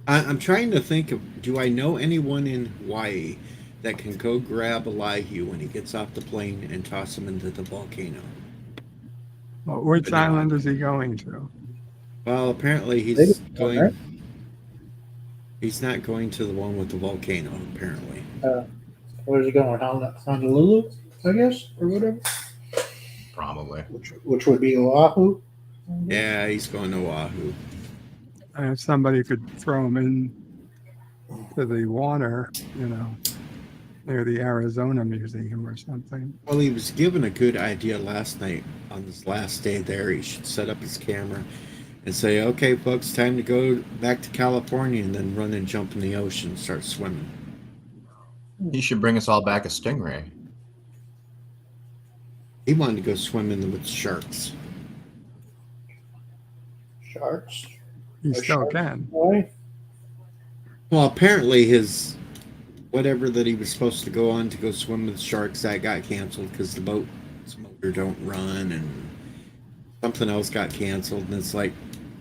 I'm trying to think of, do I know anyone in Hawaii that can go grab Elihu when he gets off the plane and toss him into the volcano? Well, which island is he going to? Well, apparently he's going. Right? He's not going to the one with the volcano. Apparently. Where's he going? Honolulu, I guess, or whatever. Probably. Which would be Oahu. Yeah, he's going to Oahu. If somebody could throw him in to the water, you know, near the Arizona Museum or something. Well, he was given a good idea last night on his last day there. He should set up his camera and say, okay, folks, time to go back to California, and then run and jump in the ocean and start swimming. He should bring us all back a stingray. He wanted to go swimming with sharks. Sharks. You A still shark can. boy? Well, apparently his whatever that he was supposed to go on to go swim with sharks, that got canceled because the boat's motor don't run, and something else got canceled. And it's like,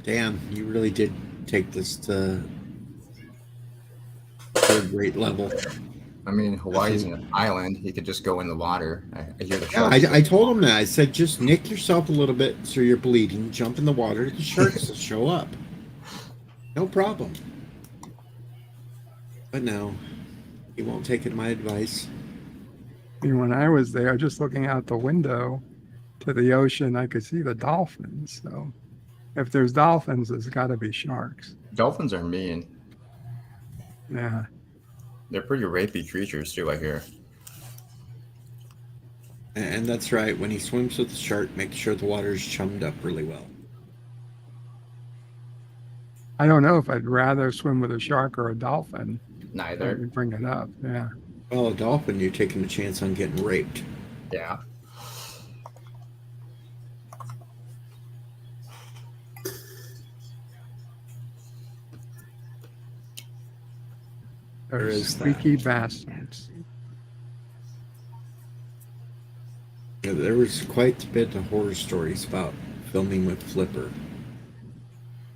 damn, you really did take this to third rate level. I mean, Hawaii's an island. He could just go in the water. I hear the Yeah, sharks. I told him that. I said, just nick yourself a little bit so you're bleeding, jump in the water, the sharks will show up. No problem. But no, he won't take my advice. I mean, when I was there, just looking out the window to the ocean, I could see the dolphins. So if there's dolphins, there's got to be sharks. Dolphins are mean. Yeah. They're pretty rapey creatures too, I hear. And that's right. When he swims with the shark, make sure the water's chummed up really well. I don't know if I'd rather swim with a shark or a dolphin. Neither. Let me bring it up. Yeah. Well, a dolphin, you're taking a chance on getting raped. Yeah. There Those is that. squeaky bastards. Yeah, there was quite a bit of horror stories about filming with Flipper.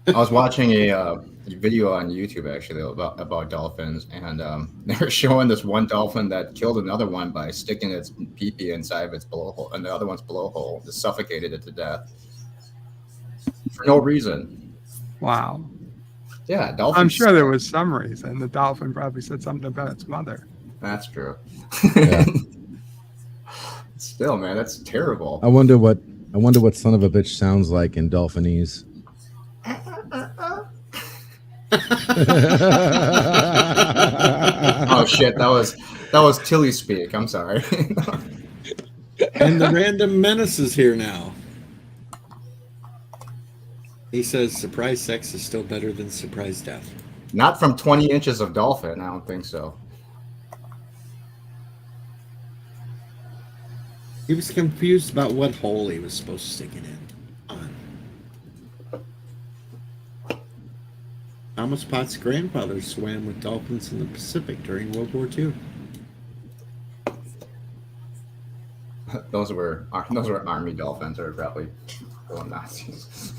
I was watching a video on YouTube actually about dolphins, and they were showing this one dolphin that killed another one by sticking its pee-pee inside of its blowhole, and the other one's blowhole, just suffocated it to death for no reason. Wow. Yeah, dolphins. I'm sure there was some reason. The dolphin probably said something about its mother. That's true. Yeah. Still, man, that's terrible. I wonder what son of a bitch sounds like in Dolphinese. Oh shit, that was Tilly speak. I'm sorry. And the random menace is here now. He says surprise sex is still better than surprise death. Not from 20 inches of dolphin. I don't think so. He was confused about what hole he was supposed to stick it in. Thomas Potts' grandfather swam with dolphins in the Pacific during World War II. Those were army dolphins, or probably going Nazis.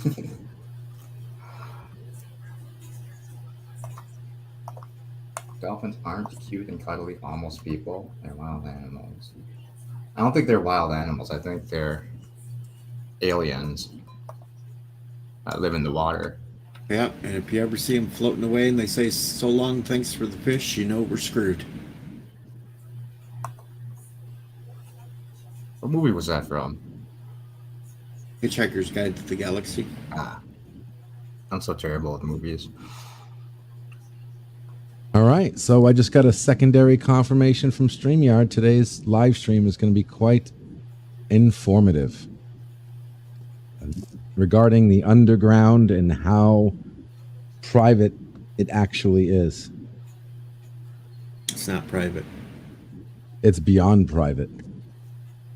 Dolphins aren't cute and cuddly, almost people. They're wild animals. I don't think they're wild animals. I think they're aliens that live in the water. Yeah, and if you ever see them floating away and they say, so long, thanks for the fish, you know we're screwed. What movie was that from? Hitchhiker's Guide to the Galaxy. I'm so terrible at movies. All right, so I just got a secondary confirmation from StreamYard. Today's live stream is going to be quite informative regarding the underground and how private it actually is. It's not private. It's beyond private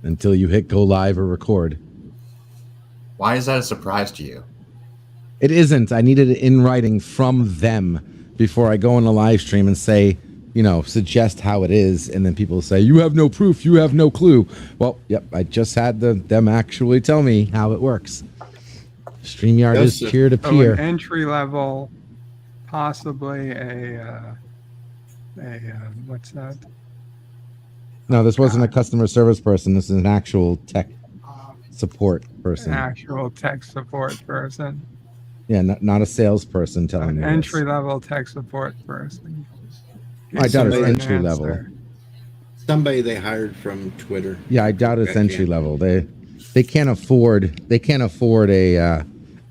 until you hit go live or record. Why is that a surprise to you? It isn't. I needed it in writing from them before I go on a live stream and say, suggest how it is. And then people say, you have no proof. You have no clue. Well, yep. I just had them actually tell me how it works. StreamYard is peer to So peer. an entry level, possibly a what's that? No, this wasn't a customer service person. This is an actual tech support person. An actual tech support person. Yeah, not a salesperson telling An me entry this. level tech support person. I doubt it's An entry level. answer. Somebody they hired from Twitter. Yeah, I doubt it's Okay, entry yeah. level. They can't afford a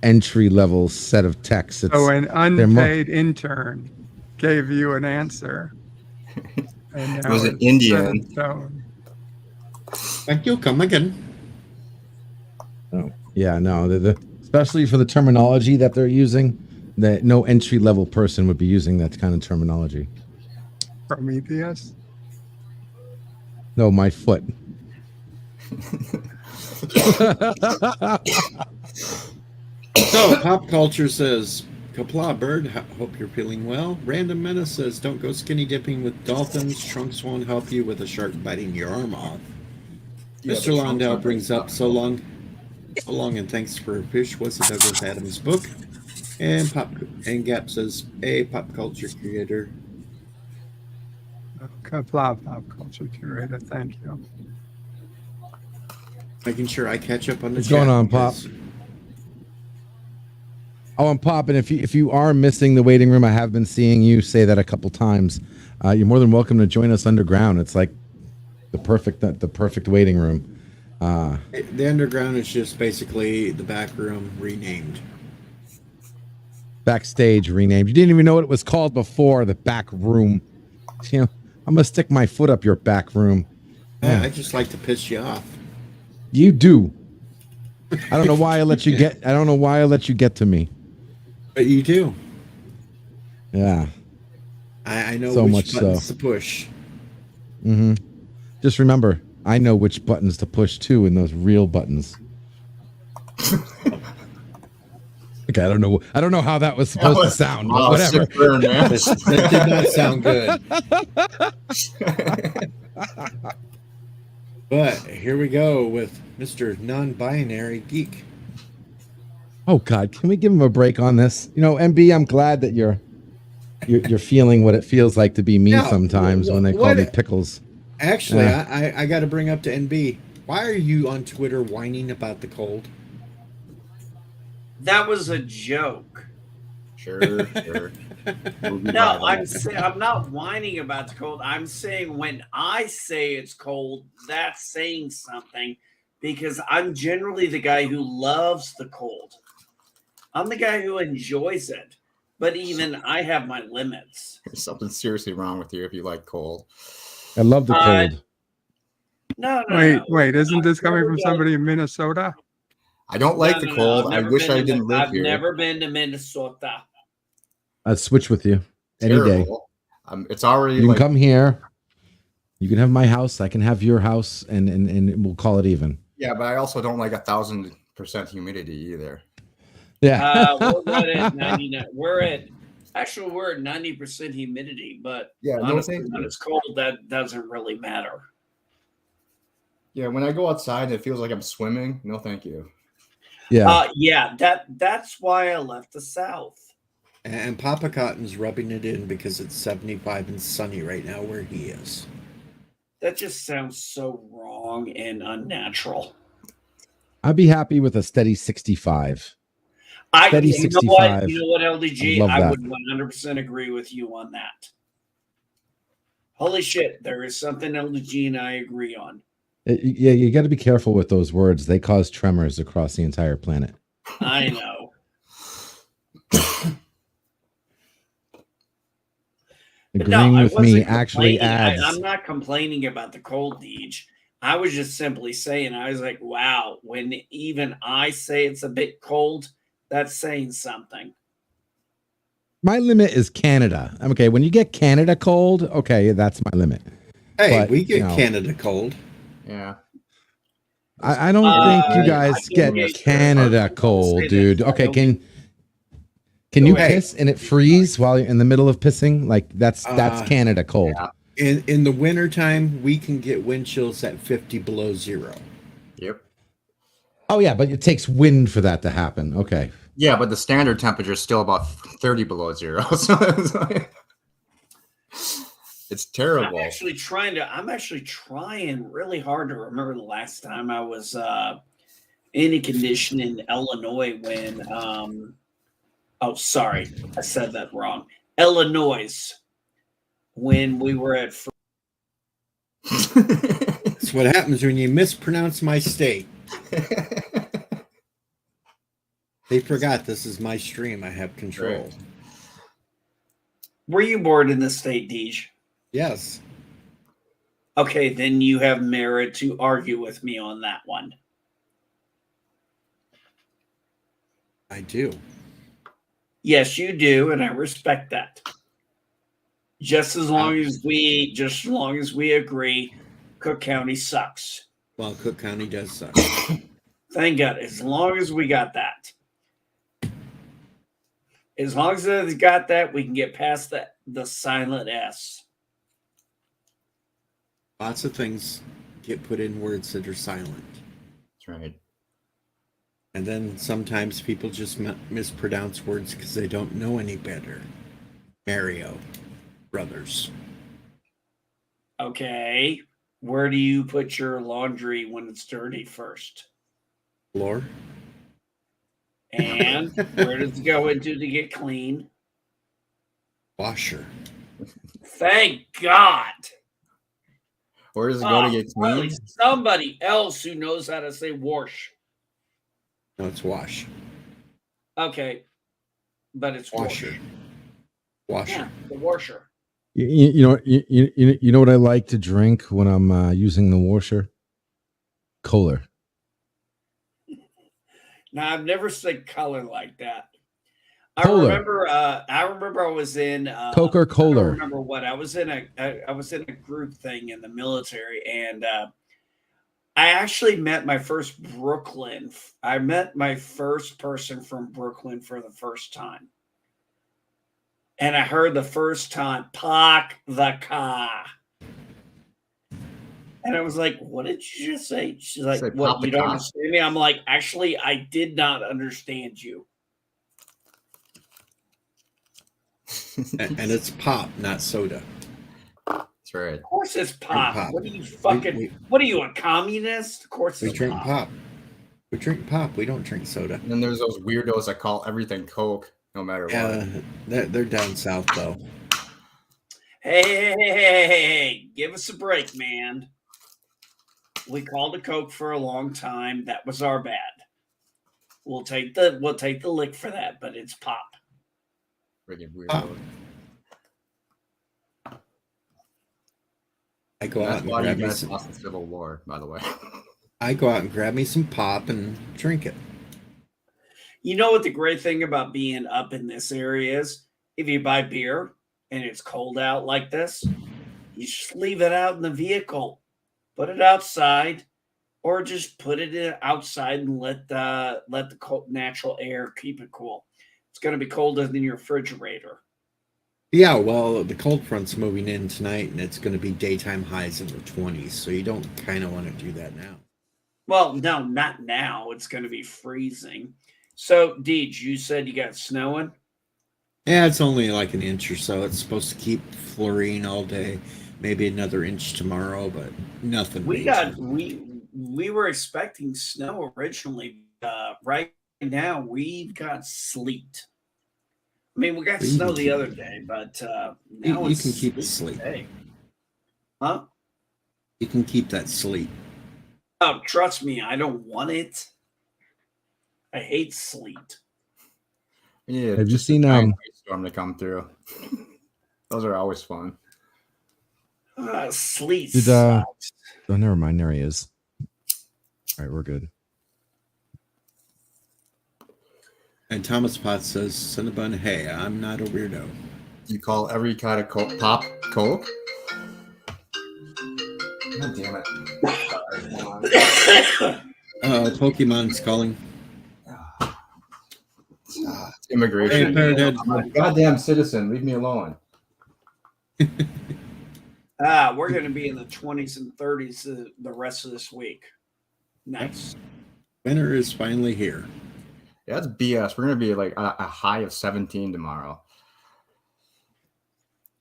entry level set of techs. So an unpaid intern gave you an answer. And It now was an it's Indian. set in stone. Thank you. Come again. Oh, yeah, no. especially for the terminology that they're using. That no entry level person would be using that kind of terminology. Prometheus. No, my foot. So, Pop Culture says, Kapla Bird, hope you're feeling well. Random Menace says, don't go skinny dipping with dolphins. Trunks won't help you with a shark biting your arm off. Yeah, Mr. but Londell Trunks brings aren't up, so long, and thanks for a fish. Was a Douglas Adams book. And Gap says, a pop culture creator. Kapla pop culture curator. Thank you. Making sure I catch up on the What's chat going on, Pop? because- Oh, I'm Pop, and if you are missing the waiting room, I have been seeing you say that a couple times. You're more than welcome to join us underground. It's like the perfect waiting room. The underground is just basically the back room renamed. Backstage renamed. You didn't even know what it was called before, the back room. You know, I'm gonna stick my foot up your back room. I just like to piss you off. You do. I don't know why I let you get. I don't know why I let you get to me. But you do. Yeah. I know So which much buttons so. to push. Mm-hmm. Just remember, I know which buttons to push too, and those real buttons. Okay, I don't know. I don't know how that was supposed to sound, but whatever. Sick burn, man. That did not sound good. But here we go with Mr. Non-Binary Geek. Oh God, can we give him a break on this? You know, MB, I'm glad that you're feeling what it feels like to be me Yeah, sometimes when they call what- me pickles. Actually, Yeah. I got to bring up to NB. Why are you on Twitter whining about the cold? That was a joke. Sure. No, I'm not whining about the cold. I'm saying when I say it's cold, that's saying something because I'm generally the guy who loves the cold. I'm the guy who enjoys it. But even I have my limits. There's something seriously wrong with you if you like cold. I love the cold. No. Wait, isn't this coming from somebody in Minnesota? I don't like the cold. I wish I didn't live I've here. never been to Minnesota. I'd switch with you any day. Terrible. It's already You can like come here. You can have my house. I can have your house, and we'll call it even. yeah, but I also don't like 1,000% humidity either. Yeah. We're at 99. We're at 90% humidity, but Yeah, honestly, when it's cold, that doesn't really matter. Yeah, when I go outside, it feels like I'm swimming. No, thank you. Yeah. That's why I left the South. And Papa Cotton's rubbing it in because it's 75 and sunny right now where he is. That just sounds so wrong and unnatural. I'd be happy with a steady 65. Steady You know 65. what, LDG? love I that. would 100% agree with you on that. Holy shit, there is something LDG and I agree on. Yeah, you got to be careful with those words. They cause tremors across the entire planet. I know. Agreeing with me wasn't actually complaining. adds. I'm not complaining about the cold, Deej. I was just simply saying, I was like, wow, when even I say it's a bit cold, that's saying something. My limit is Canada. Okay, when you get Canada cold, okay, that's my limit. Hey, But, we get you know, Canada cold. Yeah. I don't think you guys get Canada cold, dude. Okay, can you piss and it freeze while you're in the middle of pissing? Like that's Canada cold. Yeah. In the wintertime, we can get wind chills at 50 below zero. Yep. Oh yeah, but it takes wind for that to happen. Okay. Yeah, but the standard temperature is still about 30 below zero. So it's like, it's terrible. I'm actually trying really hard to remember the last time I was in a condition in Illinois when oh sorry, I said that wrong. Illinois when we were at That's what happens when you mispronounce my state. They forgot this is my stream. I have control. Right. Were you born in the state, Deej? Yes. Okay, then you have merit to argue with me on that one. I do. Yes, you do, and I respect that. Just as long as we agree, Cook County sucks. Well, Cook County does suck. Thank God. As long as we got that. As long as it's got that, we can get past the silent S. Lots of things get put in words that are silent. That's right. And then sometimes people just mispronounce words because they don't know any better. Mario Brothers. Okay. Where do you put your laundry when it's dirty first? Floor. And where does it go into to get clean? Washer. Thank God. Where does it go to get Finally, clean? somebody else who knows how to say wash. No, it's wash. Okay. But it's Washer. Wash. Washer. Yeah, the washer. You know what I like to drink when I'm using the washer? Kohler. Now I've never said color like that. Kohler. I remember I was in Coke or Kohler. I don't remember what. I was in a group thing in the military, and I actually met my first Brooklyn. I met my first person from Brooklyn for the first time. And I heard the first time, "Park the car." And I was like, "What did you just say?" She's like, "What, you don't understand me?" I'm like, "Actually, I did not understand you." And it's pop, not soda. That's right. Of course it's pop. Pop. What are you fucking, what are you, a communist? Of course We it's drink pop. pop. We drink pop. We don't drink soda. And then there's those weirdos that call everything Coke, no matter what. They're down south, though. Hey, give us a break, man. We called it Coke for a long time. That was our bad. We'll take the lick for that, but it's pop. Freaking Pop. weirdos. I go out That's and why you grab me guys some. lost the Civil War, by the way. I go out and grab me some pop and drink it. You know what the great thing about being up in this area is? If you buy beer and it's cold out like this, you just leave it out in the vehicle. Put it outside, or just put it outside and let the cold, natural air keep it cool. It's going to be colder than your refrigerator. Yeah, well, the cold front's moving in tonight, and it's going to be daytime highs in the 20s, so you don't kind of want to do that now. Well, no, not now. It's going to be freezing. So, Deej, you said you got snowing? Yeah, it's only like an inch or so. It's supposed to keep flurrying all day. Maybe another inch tomorrow, but nothing. We were expecting snow originally. Right now, we've got sleet. I mean, we got snow the other day, but now you can keep the sleet. Today. Huh? You can keep that sleet. Oh, trust me, I don't want it. I hate sleet. Yeah, Have you just a seen giant ice storm to come through? Those are always fun. Sleet Did, sucks. Oh, never mind. There he is. All right, we're good. And Thomas Potts says, Cinnabon, hey, I'm not a weirdo. You call every kind of pop Coke? God damn it. Pokemon's calling. It's immigration. Hey, I'm a goddamn citizen. Leave me alone. We're going to be in the 20s and 30s the rest of this week. Nice. Winter is finally here. Yeah, that's BS. We're going to be like a high of 17 tomorrow.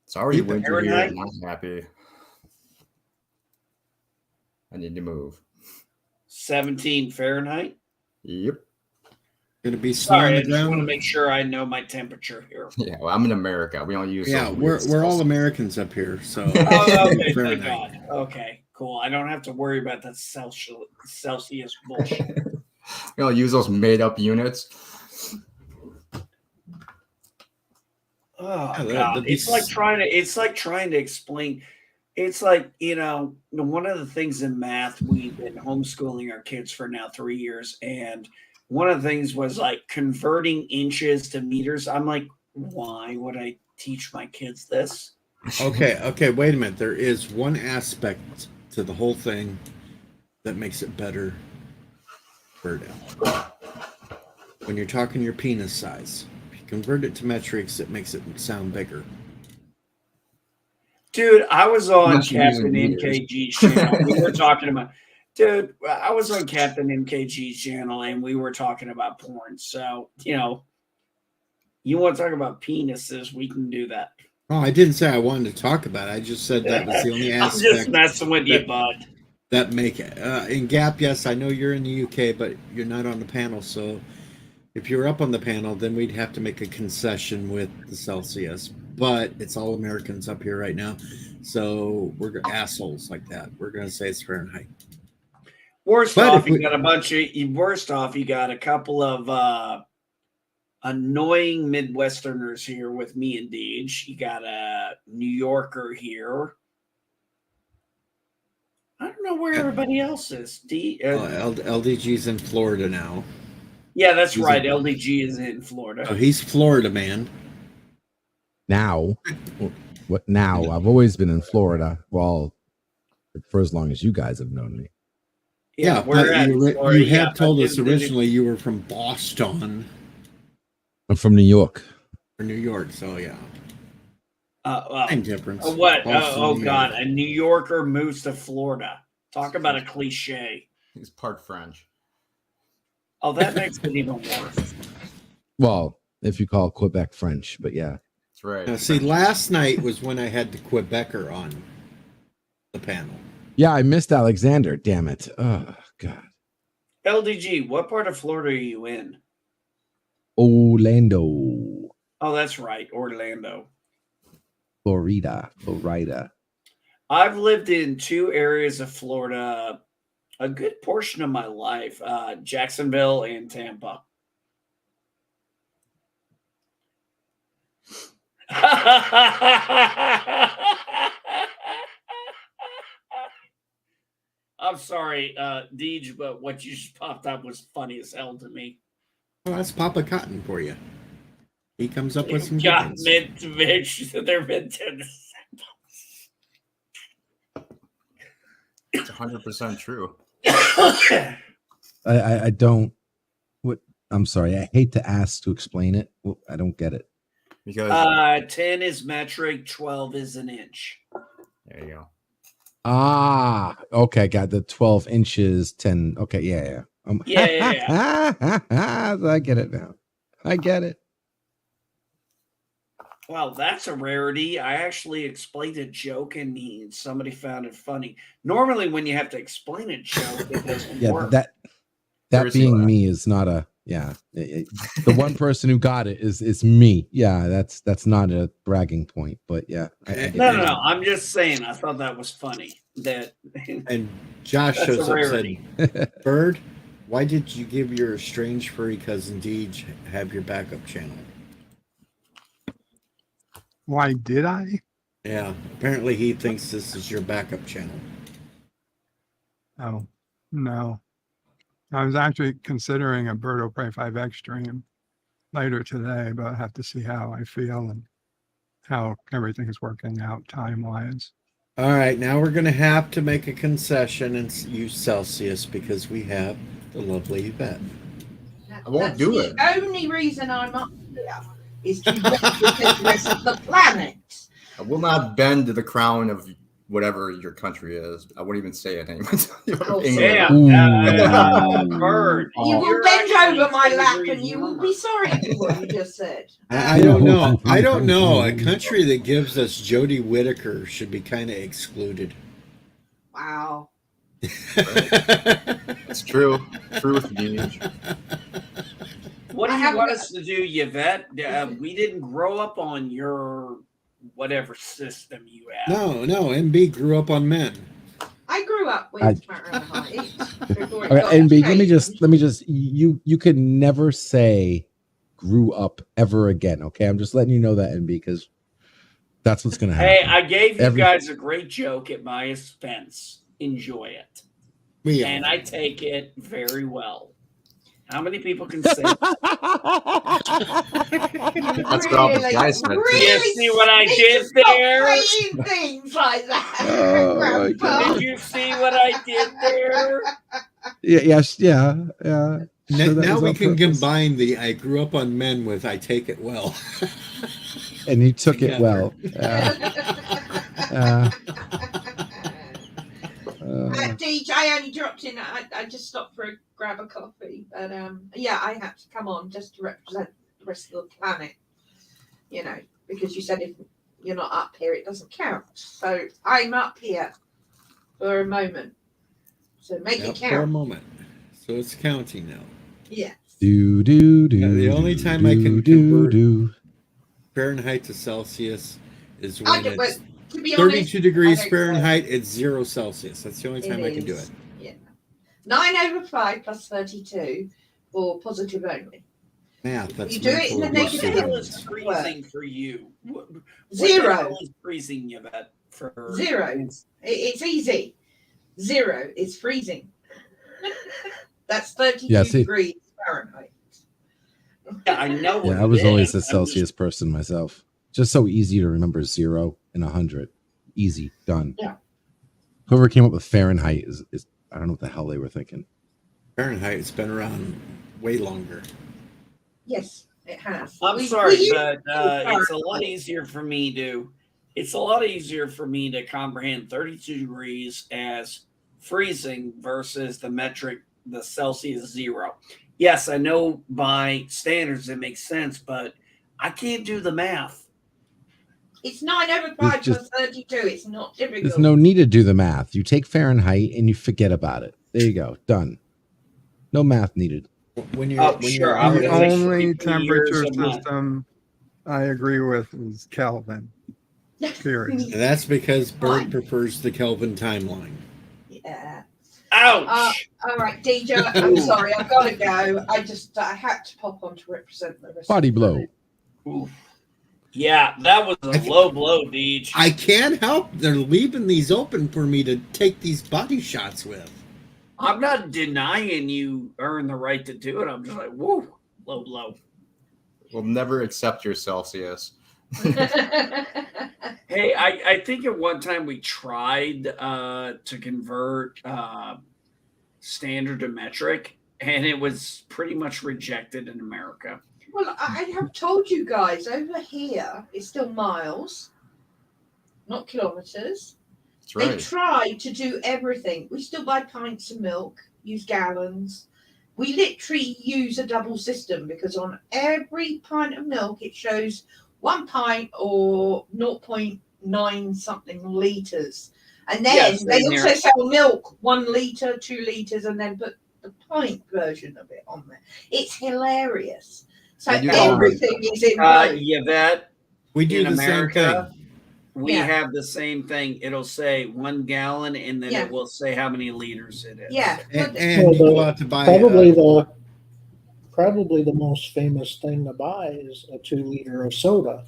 It's already winter here. I'm not happy. I need to move. 17 Fahrenheit? Yep. Going to be snow on Sorry, the I just want to ground. make sure I know my temperature here. Yeah, well, I'm in America. We don't use. Yeah, we're all Americans up here, so. Oh, okay, thank Fahrenheit. God. Okay, cool. I don't have to worry about that Celsius bullshit. We don't use those made-up units. Oh Yeah, God, it's like trying to explain. It's like, one of the things in math, we've been homeschooling our kids for now 3 years, and one of the things was like converting inches to meters. I'm like, why would I teach my kids this? Okay, wait a minute. There is one aspect to the whole thing that makes it better. When you're talking your penis size, if you convert it to metrics, it makes it sound bigger. Dude, I was on Unless you're Captain using meters. MKG's channel. We were talking about, dude, I was on Captain MKG's channel and we were talking about porn. So, you know, you want to talk about penises, we can do that. Oh, I didn't say I wanted to talk about it. I just said that was the only I'm aspect. just messing with you, bud. That make it. In Gap, yes, I know you're in the UK, but you're not on the panel. So if you're up on the panel, then we'd have to make a concession with the Celsius. But it's all Americans up here right now. So we're assholes like that. We're going to say it's Fahrenheit. Worst But off, if we- you got a couple of annoying Midwesterners here with me and Deej. You got a New Yorker here. I don't know where everybody else is. LDG's in Florida now. Yeah, that's he's right. a- LDG is in Florida. So he's Florida man. Now, what now? I've always been in Florida. Well, for as long as you guys have known me. Yeah, we're but at you Florida, had but told us the- originally you were from Boston I'm from New York. or New York. So yeah, well, same difference. what? Boston, Oh, New God. York. A New Yorker moves to Florida. Talk about a cliche. He's part French. Oh, that makes it even worse. Well, if you call Quebec French, but yeah. That's right. Now, see, last night was when I had the Quebecer on the panel. Yeah, I missed Alexander. Damn it. Oh, God. LDG, what part of Florida are you in? Orlando, Oh, that's right. Orlando. Florida. I've lived in two areas of Florida a good portion of my life, Jacksonville and Tampa. I'm sorry, Deej, but what you just popped up was funny as hell to me. Well, that's Papa Cotton for you. He comes up with some good Got ones. mint to bitch. They're mint to It's 100% true. I don't. What? I'm sorry. I hate to ask to explain it. Well, I don't get it. Because 10 is metric, 12 is an inch. there you go. Ah, okay. Got the 12 inches, 10. Okay, yeah. Yeah. I get it now. I get it. Well, that's a rarity. I actually explained a joke and somebody found it funny. Normally, when you have to explain a joke, it doesn't Yeah, work. that Seriously, being laugh. me is not a the one person who got it is me. Yeah, that's not a bragging point, but yeah. I get No. it. I'm just saying. I thought that was funny. That And Josh That's shows a up and rarity. said, Bird, why did you give your strange furry cousin Deej have your backup channel? Why did I? Yeah, apparently he thinks this is your backup channel. Oh, no. I was actually considering a Birdo Prey 5X stream later today, but I have to see how I feel and how everything is working out time-wise. All right, now we're going to have to make a concession and use Celsius because we have the lovely Yvette. I won't do it. The only reason I'm up here is to represent the rest of the planet. I will not bend to the crown of whatever your country is. I won't even say it anymore. Oh, England. Bird. You will you're bend actually over my 10 lap degrees and you will warmer. be sorry for what you just said. I don't know. I don't know. A country that gives us Jodie Whittaker should be kind of excluded. Wow. It's true. True with Deej. What do I you haven't want got- us to do, Yvette? We didn't grow up on your whatever system you have. No, MB grew up on men. I grew up with Fahrenheit. before it Okay, got NB, changed. let me just you could never say grew up ever again. Okay, I'm just letting you know that, NB, because that's what's gonna happen. Hey, I gave you Every- guys a great joke at my expense. Enjoy it. We And I take it very well. How many people can say that? That's what all the guys said. You see what I did there? Saying things like that. Oh, my Grandpa. Did you see what I did there? Yeah, yes, yeah. Sure, that now was we on can purpose. combine the "I grew up on men" with "I take it well." And you took it Together. well. Deej, I only dropped in. I just stopped for a grab a coffee, but yeah, I had to come on just to represent the rest of the planet. You know, because you said if you're not up here, it doesn't count. So I'm up here for a moment. So make Yep, it for a count. moment. So it's counting now. Yes. The only time I can convert Fahrenheit to Celsius is when it's to be 32 honest, degrees I don't Fahrenheit. It's 0 Celsius. That's the only time I can do it. Yeah. 9/5 plus 32 for positive only. Math. That's You do it in the mental abuse What for the hell humans. is freezing for you? What Zero. the hell is freezing, Yvette? For Zero. It's easy. 0 is freezing. That's 32 degrees Fahrenheit. Yeah, I know. Yeah, I was always a Celsius person myself. Just so easy to remember 0 and 100. Easy, done. Yeah. Whoever came up with Fahrenheit is I don't know what the hell they were thinking. Fahrenheit has been around way longer. Yes, it has. I'm sorry, but it's a lot easier for me to. It's a lot easier for me to comprehend 32 degrees as freezing versus the Celsius 0. Yes, I know by standards it makes sense, but I can't do the math. It's 9/5 plus 32. It's not difficult. There's no need to do the math. You take Fahrenheit and you forget about it. There you go. Done. No math needed. When The only temperature system I agree with is Kelvin. Period. And that's because Bert prefers the Kelvin timeline. Yeah. Ouch. All right, DJ, I'm sorry. I've got to go. I had to pop on to represent the rest. Body blow. Oof. Yeah, that was a low blow, Deej. I can't help. They're leaving these open for me to take these body shots with. I'm not denying you earn the right to do it. I'm just like, whoa, low blow. We'll never accept your Celsius. Hey, I think at one time we tried to convert standard to metric, and it was pretty much rejected in America. Well, I have told you guys over here it's still miles, not kilometers. That's right. They tried to do everything. We still buy pints of milk, use gallons. We literally use a double system because on every pint of milk it shows 1 pint or 0.9 something liters. And then they also sell milk 1 liter, 2 liters, and then put the pint version of it on there. It's hilarious. So everything is in both. Yvette, we do in the America, same thing. We have the same thing. It'll say 1 gallon, and then Yeah. it will say how many liters it is. Yeah. And you go out to buy probably the most famous thing to buy is a 2 liter of soda.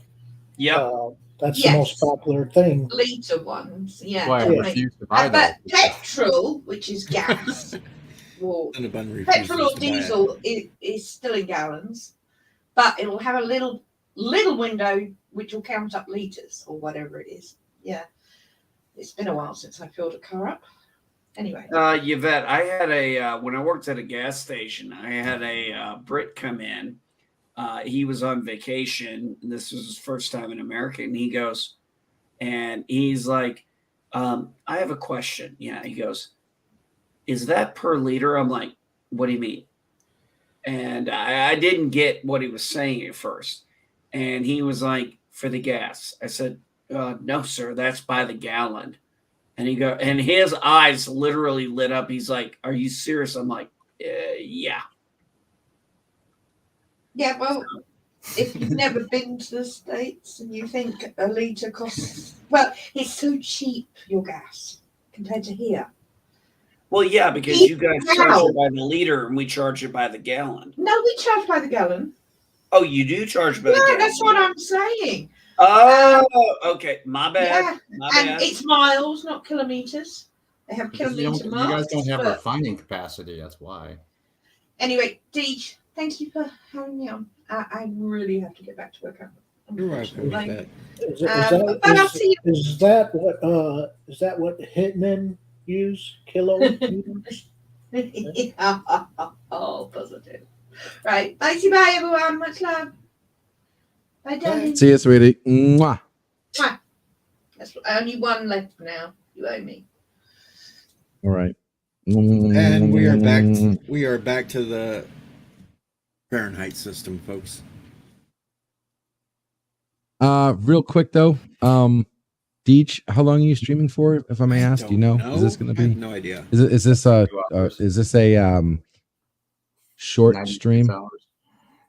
Yeah. That's the most popular thing. Liter ones, yeah. Why I refuse to buy But those. petrol, which is gas, well, petrol or diesel is still in gallons, but it'll have a little window which will count up liters or whatever it is. Yeah, it's been a while since I filled a car up. Anyway, Yvette, I had when I worked at a gas station, I had a Brit come in. He was on vacation. And this was his first time in America. And he goes, and he's like, I have a question. Yeah. He goes, is that per liter? I'm like, what do you mean? And I didn't get what he was saying at first. And he was like, for the gas. I said, no, sir, that's by the gallon. And and his eyes literally lit up. He's like, are you serious? I'm like, yeah. yeah, well, if you've never been to the States and you think a litre costs, well, it's so cheap, your gas, compared to here. Well, yeah, because you guys charge it by the liter and we charge it by the gallon. No, we charge by the gallon. Oh, you do charge by the gallon? Yeah, that's what I'm saying. Oh, okay. My bad. Yeah. My and bad. it's miles, not kilometers. They have Because kilometer you miles. guys don't have but refining capacity. That's why. Anyway, Deej, thank you for having me on. I really have to get back to work. You're welcome. Like, Is that what hitmen use? Kilometers? Oh, positive. Right. Bye, bye, everyone. Much love. Bye, darling. See you, sweetie. Mwah. Mwah. That's only one left now. You owe me. All right. And we are back. We are back to the Fahrenheit system, folks. Real quick though, Deej, how long are you streaming for? If I may ask, do you know? Is this going to be? I have no idea. Is this a short stream?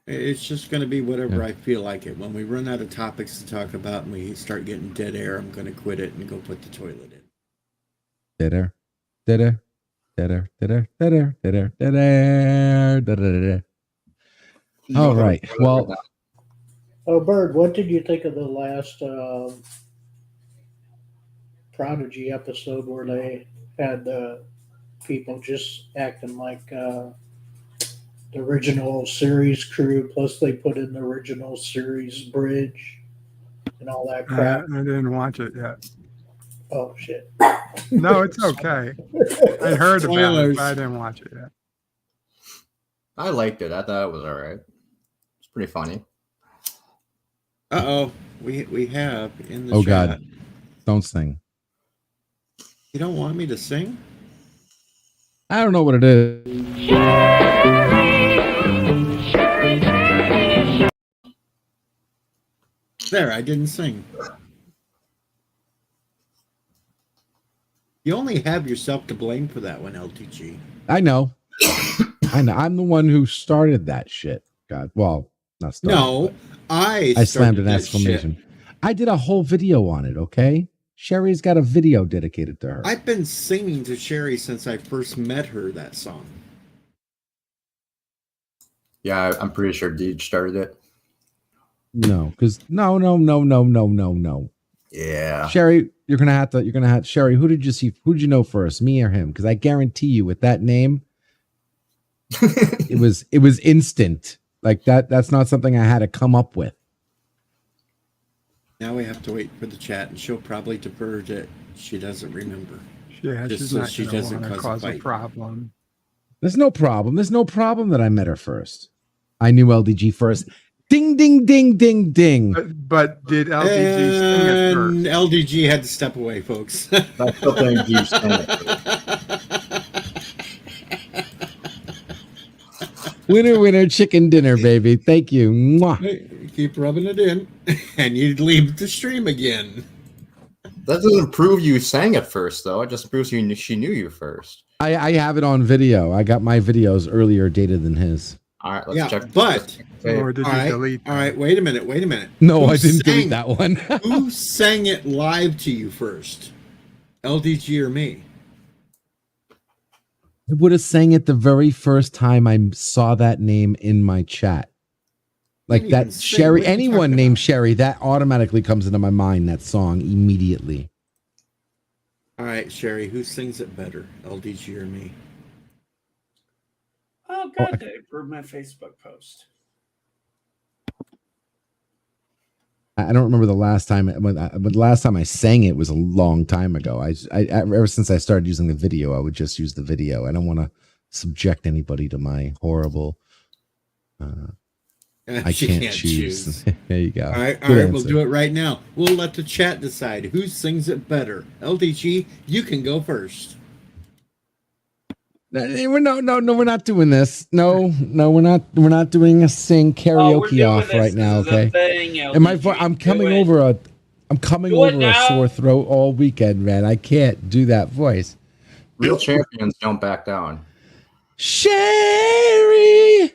It's just going to be whatever I feel like it. When we run out of topics to talk about and we start getting dead air, I'm going to quit it and go put the toilet in. Dead air, dead air, dead air, dead air, dead air, dead air, dead air, dead air. All right. Well. Oh, Bird, what did you think of the last Prodigy episode where they had people just acting like the original series crew, plus they put in the original series bridge and all that crap? I didn't watch it yet. Oh, shit. No, it's okay. I heard about it, but I didn't watch it yet. I liked it. I thought it was all right. It's pretty funny. Uh-oh. We have in the Oh, chat. God. Don't sing. You don't want me to sing? I don't know what it is. There, I didn't sing. You only have yourself to blame for that one, LTG. I know. I know. I'm the one who started that shit. God. Well, not started. No, I slammed an exclamation. Shit. I did a whole video on it, okay? Sherry's got a video dedicated to her. I've been singing to Sherry since I first met her that song. Yeah, I'm pretty sure Deej started it. No, because no. Yeah. Sherry, you're gonna have Sherry, who did you know first? Me or him? Because I guarantee you with that name, it was instant. Like that's not something I had to come up with. Now we have to wait for the chat, and she'll probably defer that she doesn't remember. Yeah, she's not going to cause a problem. There's no problem. There's no problem that I met her first. I knew LDG first. Ding, ding, ding, ding, ding. But did LDG sing it first? LDG had to step away, folks. I still think Deej sang it. Winner, winner, chicken dinner, baby. Thank you. Mwah. Keep rubbing it in, and you leave the stream again. That doesn't prove you sang it first, though. It just proves she knew you first. I have it on video. I got my videos earlier dated than his. All right, let's check. But or did you delete that? All right, wait a minute. No, I didn't delete that one. Who sang it live to you first? LDG or me? I would have sang it the very first time I saw that name in my chat. Like that Sherry, anyone named Sherry, that automatically comes into my mind, that song immediately. All right, Sherry, who sings it better, LDG or me? Oh, God, they approved my Facebook post. I don't remember the last time, but the last time I sang it was a long time ago. I ever since I started using the video, I would just use the video. I don't want to subject anybody to my horrible. I can't choose. There you go. All right, we'll do it right now. We'll let the chat decide who sings it better. LDG, you can go first. No, we're not doing this. No, we're not doing a sing karaoke off right now. Okay. And I'm coming over a sore throat all weekend, man. I can't do that voice. Real champions don't back down. Sherry,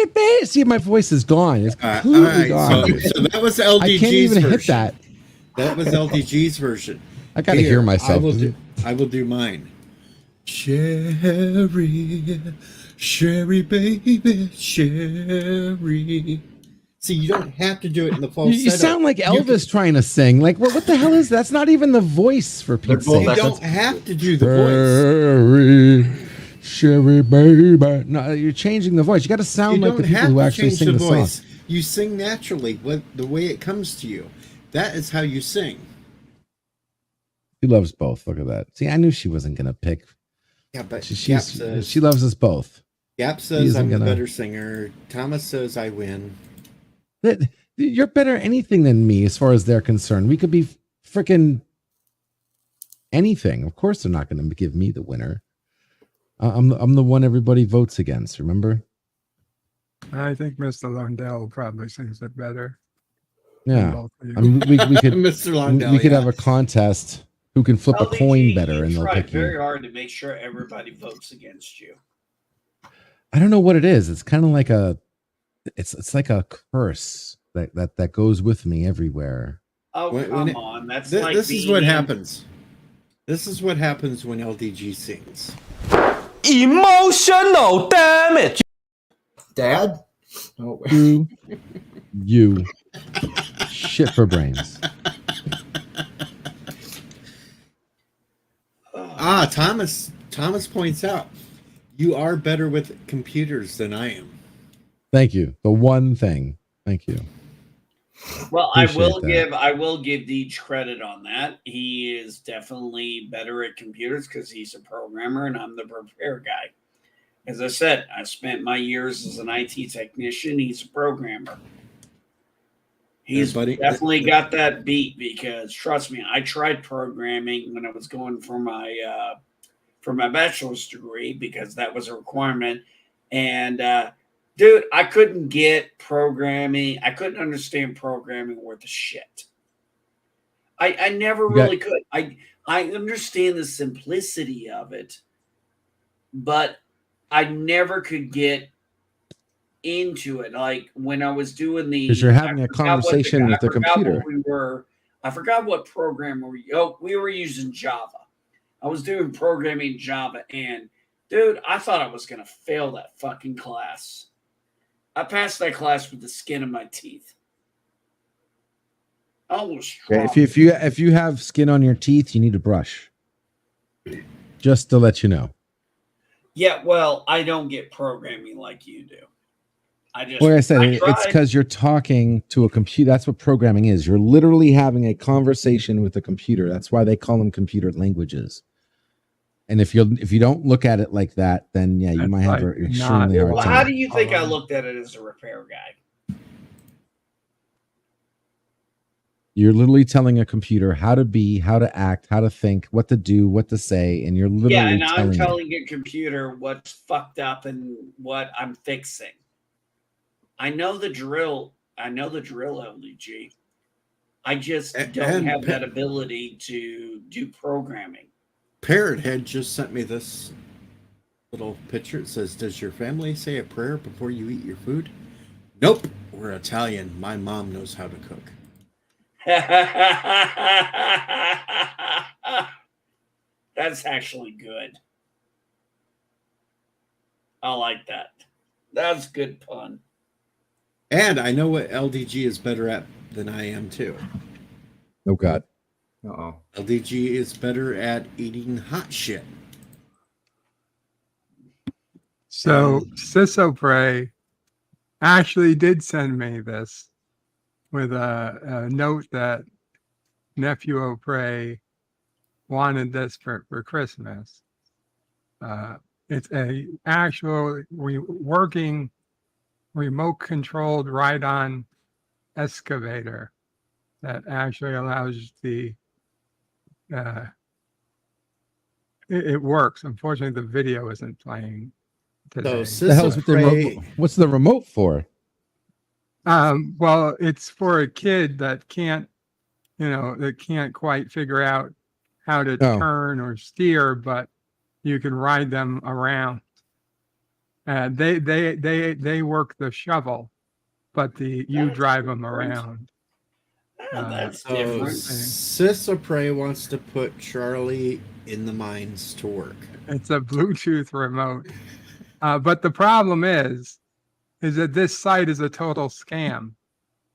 baby. See, my voice is gone. It's completely gone. So that was LDG's I can't even version. hit that. That was LDG's version. I gotta hear myself. I will do mine. Sherry, baby, Sherry. See, you don't have to do it in the falsetto. You sound like Elvis trying to sing. Like, what the hell is that's not even the voice for Pete's sake. You don't have to do the voice. Sherry baby. No, you're changing the voice. You got to sound You like the don't people have who to actually change sing the song. voice. You sing naturally, the way it comes to you. That is how you sing. She loves both. Look at that. See, I knew she wasn't gonna pick. Yeah, but She loves us both. Gap She says isn't I'm the gonna- better singer. Thomas says I win. You're better at anything than me, as far as they're concerned. We could be freaking anything. Of course, they're not going to give me the winner. I'm the one everybody votes against. Remember? I think Mr. Lundell probably sings it better. Yeah. Both of you. I mean, we could Mr. Lundell, we could yeah. have a contest who can flip a LDG, coin better, you and they'll tried pick very you. hard to make sure everybody votes against you. I don't know what it is. It's kind of like it's like a curse that goes with me everywhere. Oh, When come it- on. That's This like is what being- happens. This is what happens when LDG sings. Emotional damage. Dad? Oh, You shit for brains. Thomas points out you are better with computers than I am. Thank you. The one thing. Thank you. Well, Appreciate I will give Deej credit on that. He is definitely better at computers because he's a programmer and I'm the repair guy. As I said, I spent my years as an IT technician. He's a programmer. He's definitely got that beat because trust me, I tried programming when I was going for my bachelor's degree because that was a requirement. And dude, I couldn't get programming. I couldn't understand programming worth a shit. I never really could. I understand the simplicity of it, but I never could get into it. Like when I was doing the, Because you're having a conversation with the computer. I forgot what program we were using Java. I was doing programming in Java, and dude, I thought I was gonna fail that fucking class. I passed that class with the skin of my teeth. Almost. Yeah, if you have skin on your teeth, you need to brush. Just to let you know. Yeah, well, I don't get programming like you do. Like I said, it's because you're talking to a computer. That's what programming is. You're literally having a conversation with a computer. That's why they call them computer languages. And if you don't look at it like that, then yeah, you might have an extremely hard Well, time. how do you think I looked at it as a repair guy? You're literally telling a computer how to be, how to act, how to think, what to do, what to say, and you're literally Yeah, and I'm it. telling a computer what's fucked up and what I'm fixing. I know the drill. I know the drill, LDG. I just don't have that ability to do programming. Parrot Head just sent me this little picture. It says, "Does your family say a prayer before you eat your food?" Nope, we're Italian. My mom knows how to cook. That's actually good. I like that. That's good pun. And I know what LDG is better at than I am too. Oh God. Uh-oh. LDG is better at eating hot shit. So Sisopray actually did send me this with a note that Nephew O'Prey wanted this for Christmas. It's a actual working remote controlled ride-on excavator that actually allows the it works. Unfortunately, the video isn't playing today. The hell's with the remote? What's the remote for? Well, it's for a kid that can't quite figure out how to turn or steer, but you can ride them around. They work the shovel, but you drive them around. That's So different. Sisopray wants to put Charlie in the mines to work. It's a Bluetooth remote. But the problem is that this site is a total scam.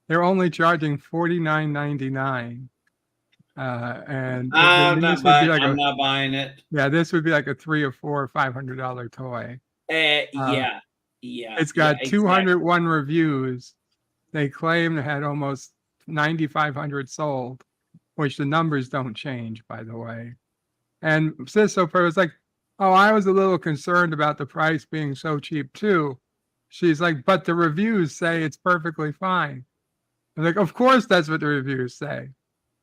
They're only charging $49.99. And I'm not this would be buying. like I'm not buying it. yeah, this would be like a $300 or $500 toy. Yeah. It's got exactly. 201 reviews. They claim it had almost 9,500 sold, which the numbers don't change, by the way. And Sisoper was like, "Oh, I was a little concerned about the price being so cheap too." She's like, "But the reviews say it's perfectly fine." I'm like, "Of course, that's what the reviews say."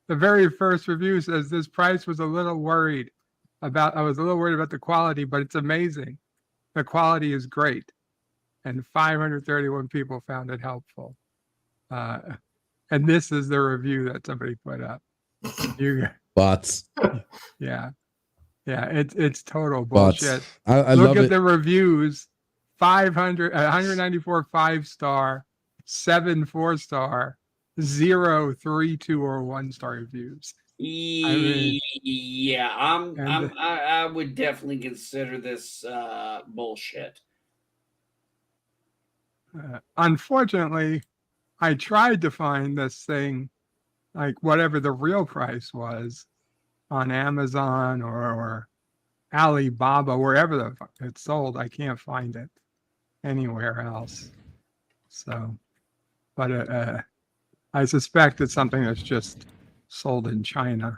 The very first review says this price was a little worried about. I was a little worried about the quality, but it's amazing. The quality is great, and 531 people found it helpful. And this is the review that somebody put up. Bots. Yeah, it's total Bots. bullshit. I Look love at it. the reviews: 194 5-star, 7 4-star, 0 3, 2, or 1-star reviews. Yeah, I would definitely consider this bullshit. Unfortunately, I tried to find this thing, like whatever the real price was, on Amazon or Alibaba, wherever the fuck it's sold. I can't find it anywhere else. So, but I suspect it's something that's just sold in China.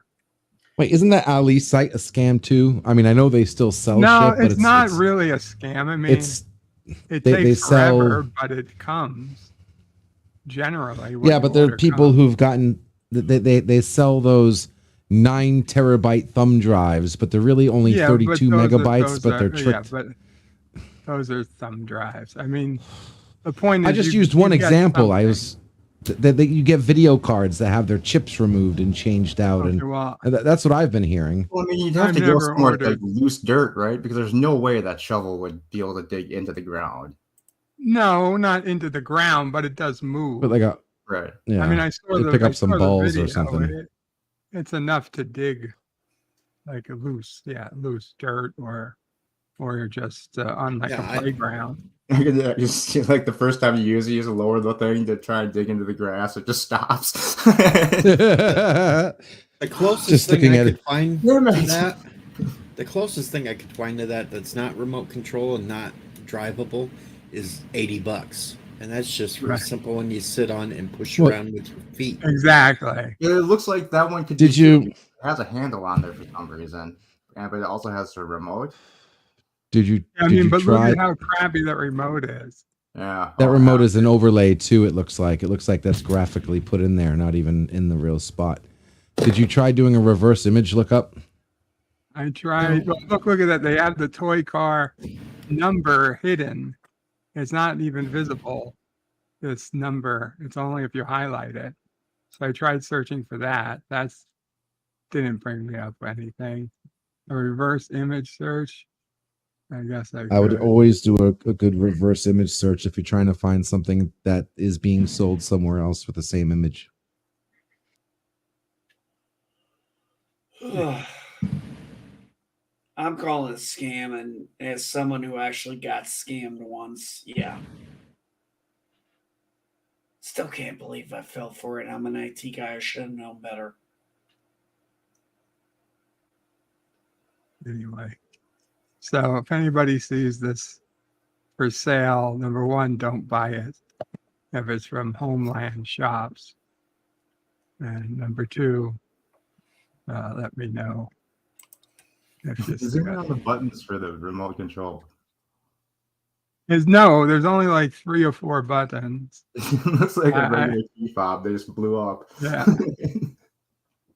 Wait, isn't that Ali site a scam too? I mean, I know they still sell No, shit, but it's not really a scam. I mean, it takes forever, but it comes generally. Yeah, but there are people who've gotten they sell those 9 terabyte thumb drives, but they're really only 32 megabytes, but they're tricked. Yeah, but those are thumb drives. I mean, the point is, I just used one example. I was that you get video cards that have their chips removed and changed out, and that's what I've been hearing. Well, I mean, you'd have to go somewhere like loose dirt, right? Because there's no way that shovel would be able to dig into the ground. No, not into the ground, but it does move. But like a right. Yeah, I mean, I saw the pick up some balls video. or something. It's enough to dig like a loose dirt or just on like a playground. You see, like the first time you use it, you just lower the thing to try and dig into the grass. It just stops. The closest Just thing looking I at could it. find to that, the closest thing I could find to that's not remote control and not drivable is $80, and that's just real simple when you sit on and push around with your feet. Exactly. Yeah, it looks like that one could. Did you? It has a handle on there for some reason, but it also has a remote. Did you? I did mean, you but try? look at how crappy that remote is. Yeah. That remote is an overlay too. It looks like that's graphically put in there, not even in the real spot. Did you try doing a reverse image lookup? I tried. Look at that. They have the toy car number hidden. It's not even visible. This number. It's only if you highlight it. So I tried searching for that. That's didn't bring me up anything. A reverse image search. I guess I would always do a good reverse image search if you're trying to find something that is being sold somewhere else with the same image. I'm calling it a scam, and as someone who actually got scammed once, yeah. Still can't believe I fell for it. I'm an IT guy. I should have known better. Anyway, so if anybody sees this for sale, number one, don't buy it if it's from Homeland Shops. And number two, let me know. Is there other buttons for the remote control? No, there's only like 3 or 4 buttons. Looks like a regular key fob. They just blew up. Yeah.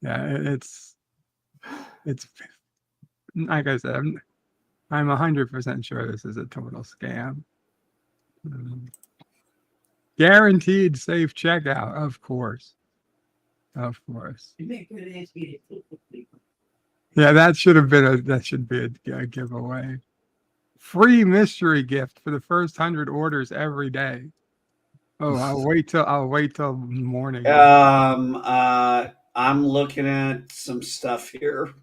Yeah, it's like I said, I'm 100% sure this is a total scam. Guaranteed safe checkout, of course. Of course. Yeah, that should be a giveaway. Free mystery gift for the first 100 orders every day. Oh, I'll wait till morning. I'm looking at some stuff here,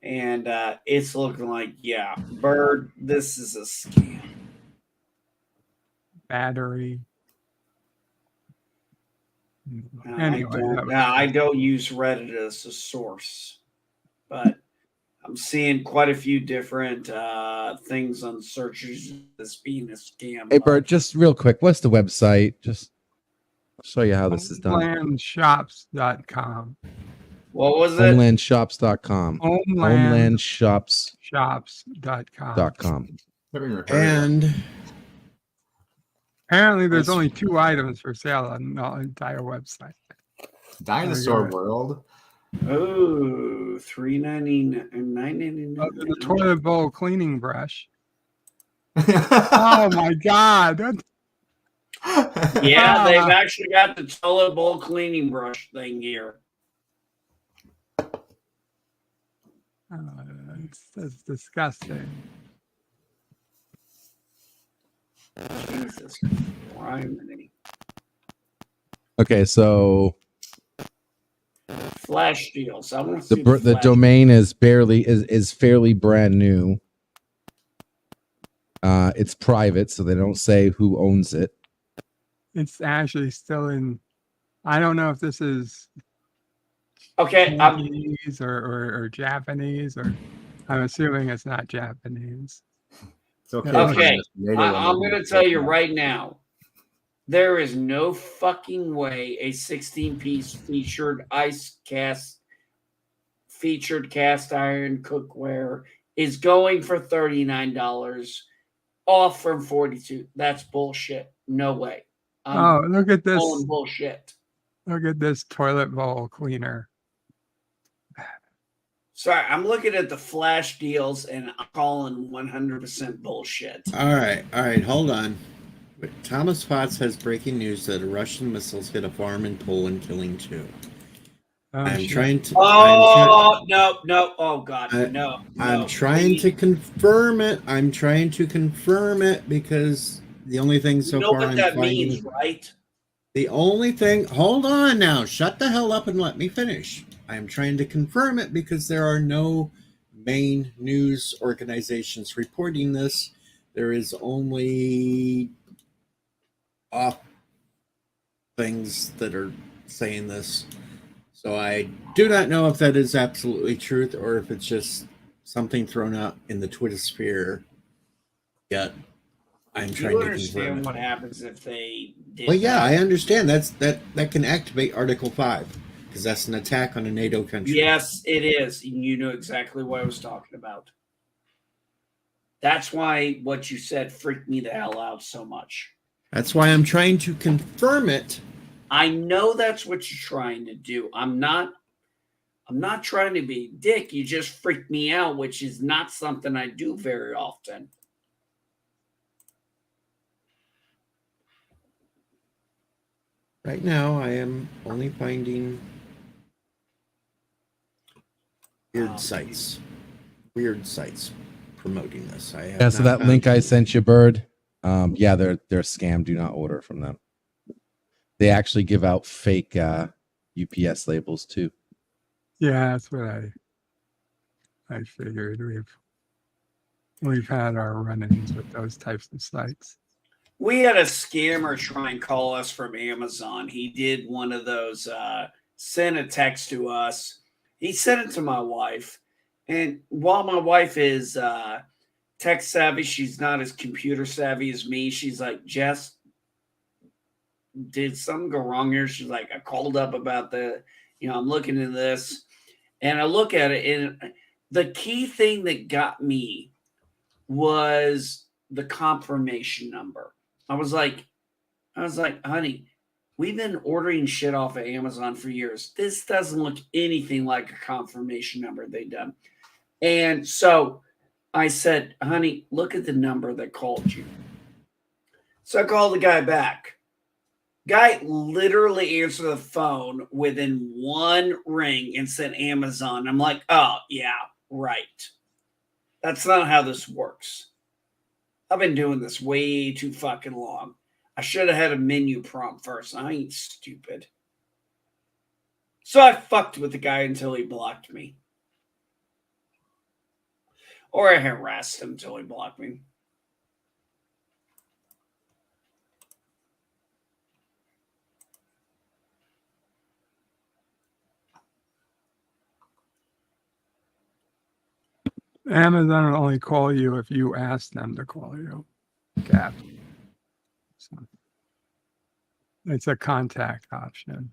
and it's looking like, yeah, Bird, this is a scam. Battery. Anyway, I don't use Reddit as a source, but I'm seeing quite a few different things on searches as being a scam. Hey, Bert, just real quick, what's the website? Just show you how this is done. Homelandshops.com. What was it? Homelandshops.com. Homelandshops.com. And apparently, there's only 2 items for sale on the entire website. Dinosaur World. Oh, $3.99 and $9.99. The toilet bowl cleaning brush. Oh my God! Yeah, they've actually got the toilet bowl cleaning brush thing here. It's disgusting. Jesus Christ. Okay, so Flash deals. I want to see the domain is fairly brand new. It's private, so they don't say who owns it. It's actually still in. I don't know if this is okay Chinese or Japanese, or I'm assuming it's not Japanese. It's okay. Okay, I'm going to tell you right now. There is no fucking way a 16-piece featured cast iron cookware is going for $39 off from $42. That's bullshit. No way. Look at this. Bullshit. Look at this toilet bowl cleaner. Sorry, I'm looking at the flash deals and I'm calling 100% bullshit. all right, hold on. But Thomas Potts has breaking news that a Russian missiles hit a farm in Poland, killing 2. I'm trying to. No! Oh God, no! I'm trying to confirm it. Because the only thing so far what I'm that finding. means, right? The only thing. Hold on now. Shut the hell up and let me finish. I'm trying to confirm it because there are no main news organizations reporting this. There is only off things that are saying this. So I do not know if that is absolutely truth or if it's just something thrown out in the Twitter sphere. Yet I'm trying to confirm what happens if they did well, yeah, I understand. That can activate Article 5 because that's an attack on a NATO country. Yes, it is. You know exactly what I was talking about. That's why what you said freaked me the hell out so much. That's why I'm trying to confirm it. I know that's what you're trying to do. I'm not trying to be a dick. You just freaked me out, which is not something I do very often. Right now, I am only finding weird sites promoting this. So that link I sent you, Bird. Yeah, they're scam. Do not order from them. They actually give out fake UPS labels too. Yeah, that's what I figured. We've had our run-ins with those types of sites. We had a scammer try and call us from Amazon. He did one of those, send a text to us. He sent it to my wife. And while my wife is tech savvy, she's not as computer savvy as me. She's like, Jess, did something go wrong here? She's like, I called up about I'm looking at this. And I look at it, and the key thing that got me was the confirmation number. I was like, honey, we've been ordering shit off of Amazon for years. This doesn't look anything like a confirmation number they done. And so I said, honey, look at the number that called you. So I called the guy back. Guy literally answered the phone within one ring and said Amazon. I'm like, oh, yeah, right. That's not how this works. I've been doing this way too fucking long. I should have had a menu prompt first. I ain't stupid. So I fucked with the guy until he blocked me. Or I harassed him until he blocked me. Amazon will only call you if you ask them to call you, Cap. So it's a contact option.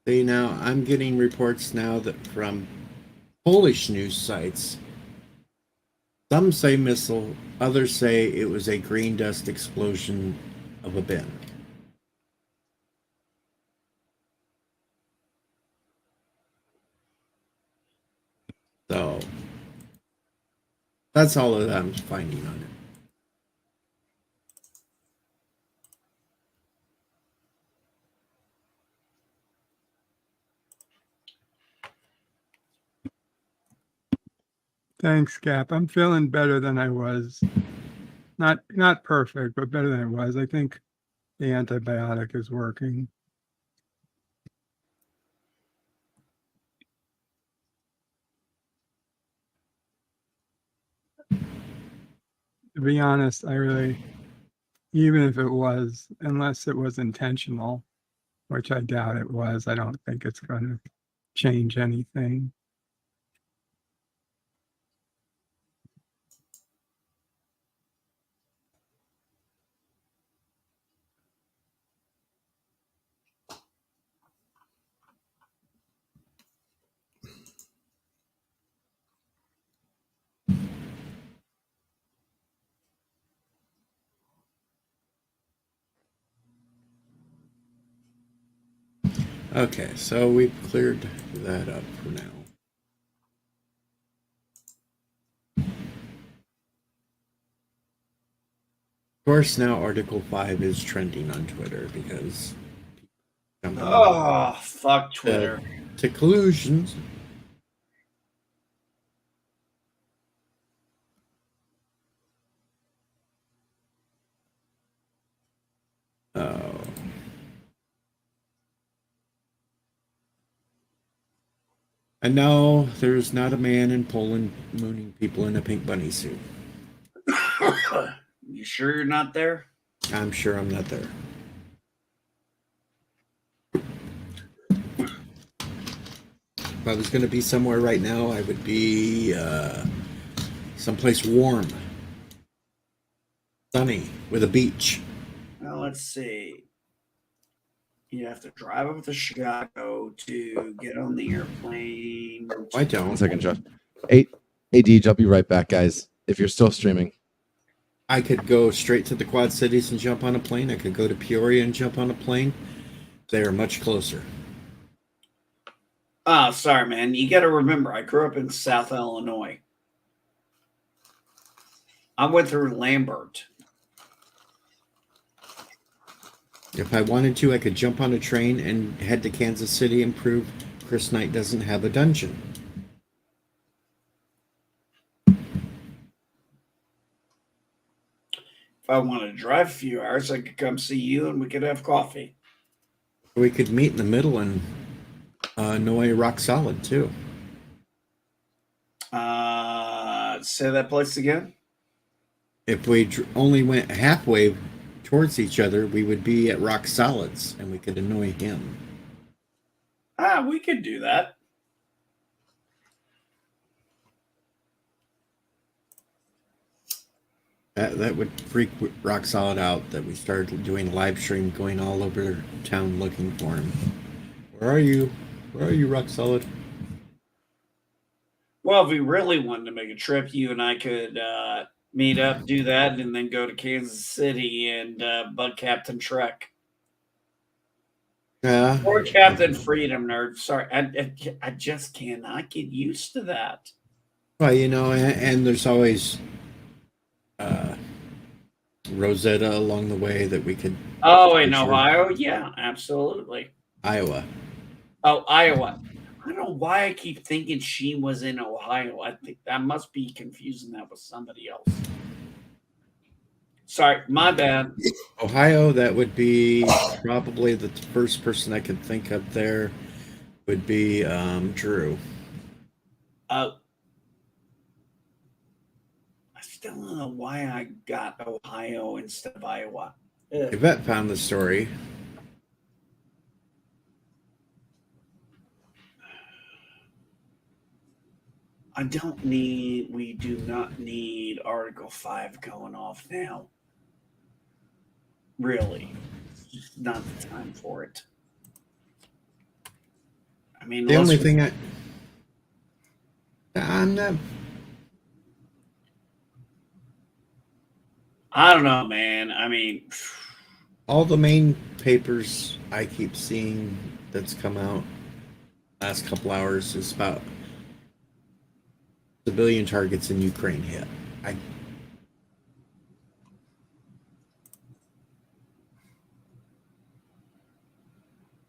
See, now I'm getting reports now that from Polish news sites. Some say missile, others say it was a green dust explosion of a bin. So that's all that I'm finding on it. Thanks, Cap. I'm feeling better than I was. Not perfect, but better than I was. I think the antibiotic is working. To be honest, I really, even if it was, unless it was intentional, which I doubt it was, I don't think it's going to change anything. Okay, so we've cleared that up for now. Of course, now Article 5 is trending on Twitter because Oh, fuck Twitter. To collusions. Oh. And no, there's not a man in Poland mooning people in a pink bunny suit. You sure you're not there? I'm sure I'm not there. If I was going to be somewhere right now, I would be someplace warm, sunny, with a beach. Well, let's see. You have to drive up to Chicago to get on the airplane. I don't. 1 second, Josh. Hey, Deej, I'll be right back, guys. If you're still streaming. I could go straight to the Quad Cities and jump on a plane. I could go to Peoria and jump on a plane. They are much closer. Oh, sorry, man. You got to remember, I grew up in South Illinois. I went through Lambert. If I wanted to, I could jump on a train and head to Kansas City and prove Chris Knight doesn't have a dungeon. If I wanted to drive a few hours, I could come see you and we could have coffee. We could meet in the middle and annoy Rock Solid, too. Say that place again? If we only went halfway towards each other, we would be at Rock Solid's and we could annoy him. We could do that. That would freak Rock Solid out that we started doing a live stream going all over town looking for him. Where are you? Where are you, Rock Solid? Well, if we really wanted to make a trip, you and I could meet up, do that, and then go to Kansas City and bug Captain Trek. Yeah. Or Captain Freedom, nerd. Sorry, I just cannot get used to that. Well, you know, and there's always Rosetta along the way that we could. Oh, in Ohio? Yeah, absolutely. Iowa. Oh, Iowa. I don't know why I keep thinking she was in Ohio. I think that must be confusing that with somebody else. Sorry, my bad. Ohio, that would be probably the first person I could think of there would be Drew. I still don't know why I got Ohio instead of Iowa. Yvette found the story. We do not need Article 5 going off now. Really. It's just not the time for it. I mean, The only thing I'm not. I don't know, man. I mean, All the main papers I keep seeing that's come out last couple hours is about civilian targets in Ukraine hit.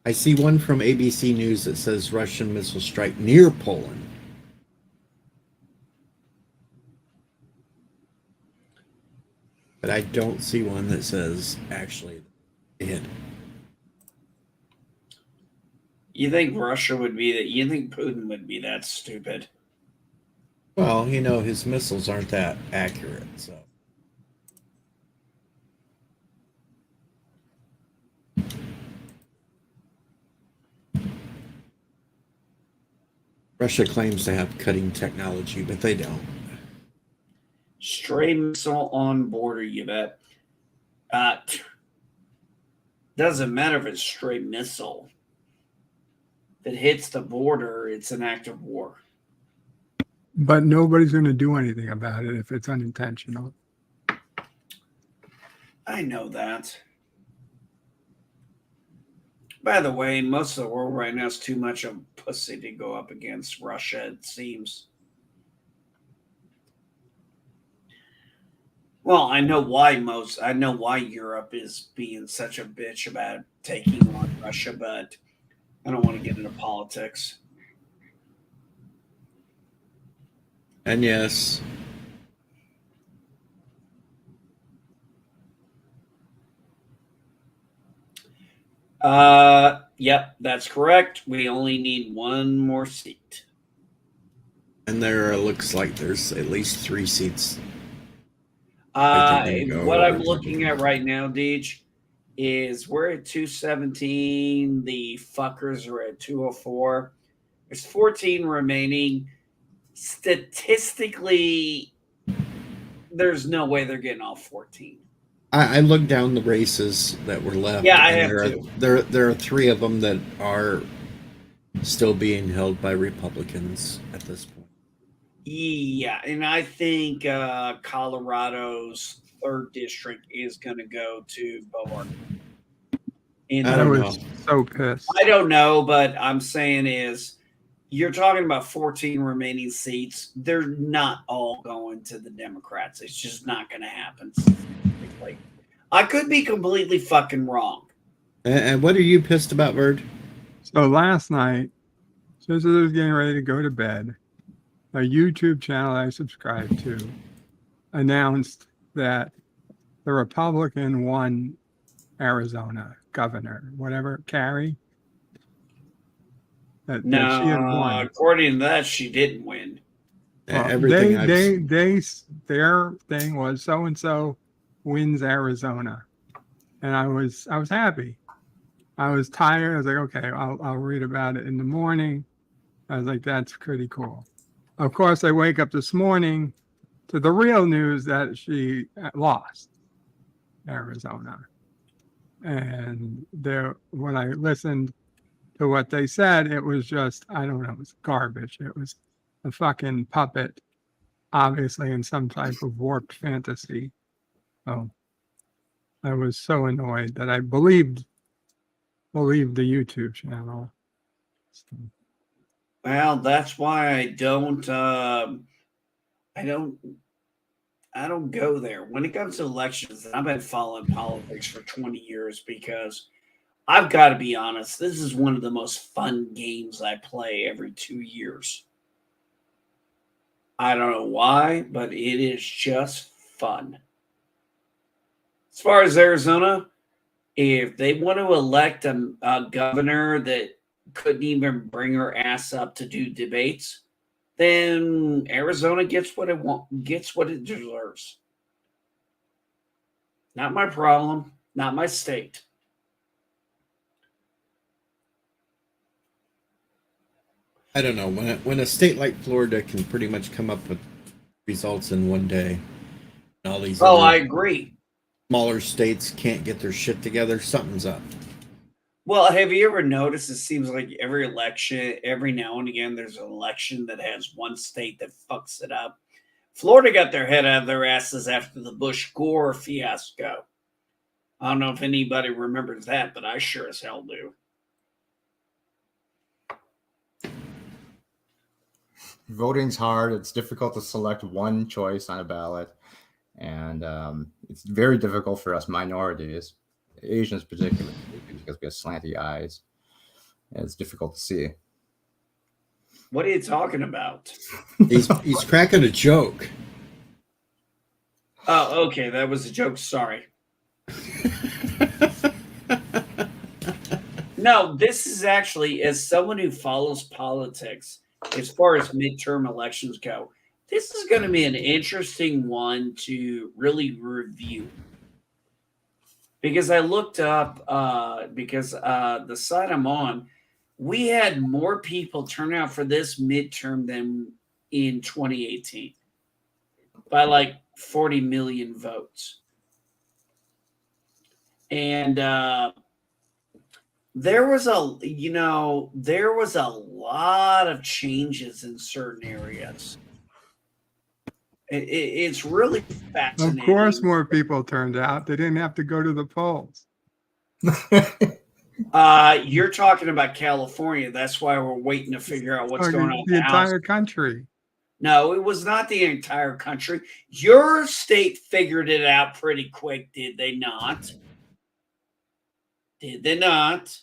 I see one from ABC News that says Russian missile strike near Poland. But I don't see one that says actually it hit. you think Russia would be that? You think Putin would be that stupid? Well, you know, his missiles aren't that accurate, so. Russia claims to have cutting technology, but they don't. Stray missile on border, you bet. Doesn't matter if it's stray missile. If it hits the border, it's an act of war. But nobody's going to do anything about it if it's unintentional. I know that. By the way, most of the world right now is too much of a pussy to go up against Russia, it seems. Well, I know why Europe is being such a bitch about taking on Russia, but I don't want to get into politics. And yes, Yep, that's correct. We only need one more seat. and there looks like there's at least 3 seats. Like What I'm looking at right now, Deej, is we're at 217. The fuckers are at 204. There's 14 remaining. Statistically, there's no way they're getting all 14. I looked down the races that were left. Yeah, I and have too. There are 3 of them that are still being held by Republicans at this point. Yeah, and I think Colorado's 3rd district is going to go to Beaumont. I was so pissed. I don't know, but I'm saying is you're talking about 14 remaining seats. They're not all going to the Democrats. It's just not going to happen. I could be completely fucking wrong. And what are you pissed about, Bird? So last night, just as I was getting ready to go to bed, a YouTube channel I subscribe to announced that the Republican won Arizona governor, whatever, Carrie. That she had won. According to that, she didn't win. Well, their thing was so and so wins Arizona, and I was happy. I was tired. I was like, okay, I'll read about it in the morning. I was like, that's pretty cool. Of course, I wake up this morning to the real news that she lost Arizona, and when I listened to what they said, it was just, I don't know, it was garbage. It was a fucking puppet, obviously in some type of warped fantasy. Oh, I was so annoyed that I believed the YouTube channel. So. Well, that's why I don't go there. When it comes to elections, I've been following politics for 20 years because I've got to be honest, this is one of the most fun games I play every 2 years. I don't know why, but it is just fun. As far as Arizona, if they want to elect a governor that couldn't even bring her ass up to do debates, then Arizona gets what it deserves. Not my problem, not my state. I don't know, when a state like Florida can pretty much come up with results in one day, and all these Oh, I other agree. smaller states can't get their shit together, something's up. Well, have you ever noticed it seems like every election, every now and again, there's an election that has one state that fucks it up? Florida got their head out of their asses after the Bush-Gore fiasco. I don't know if anybody remembers that, but I sure as hell do. Voting's hard. It's difficult to select one choice on a ballot. And it's very difficult for us minorities, Asians particularly, because we have slanty eyes. And it's difficult to see. What are you talking about? He's cracking a joke. Oh, okay. That was a joke. Sorry. No, this is actually, as someone who follows politics, as far as midterm elections go, this is going to be an interesting one to really review. Because I looked up, the site I'm on, we had more people turn out for this midterm than in 2018 by like 40 million votes. And there was a lot of changes in certain areas. It's really fascinating. Of course, more people turned out. They didn't have to go to the polls. You're talking about California. That's why we're waiting to figure out what's going on. The entire country. No, it was not the entire country. Your state figured it out pretty quick, did they not? Did they not?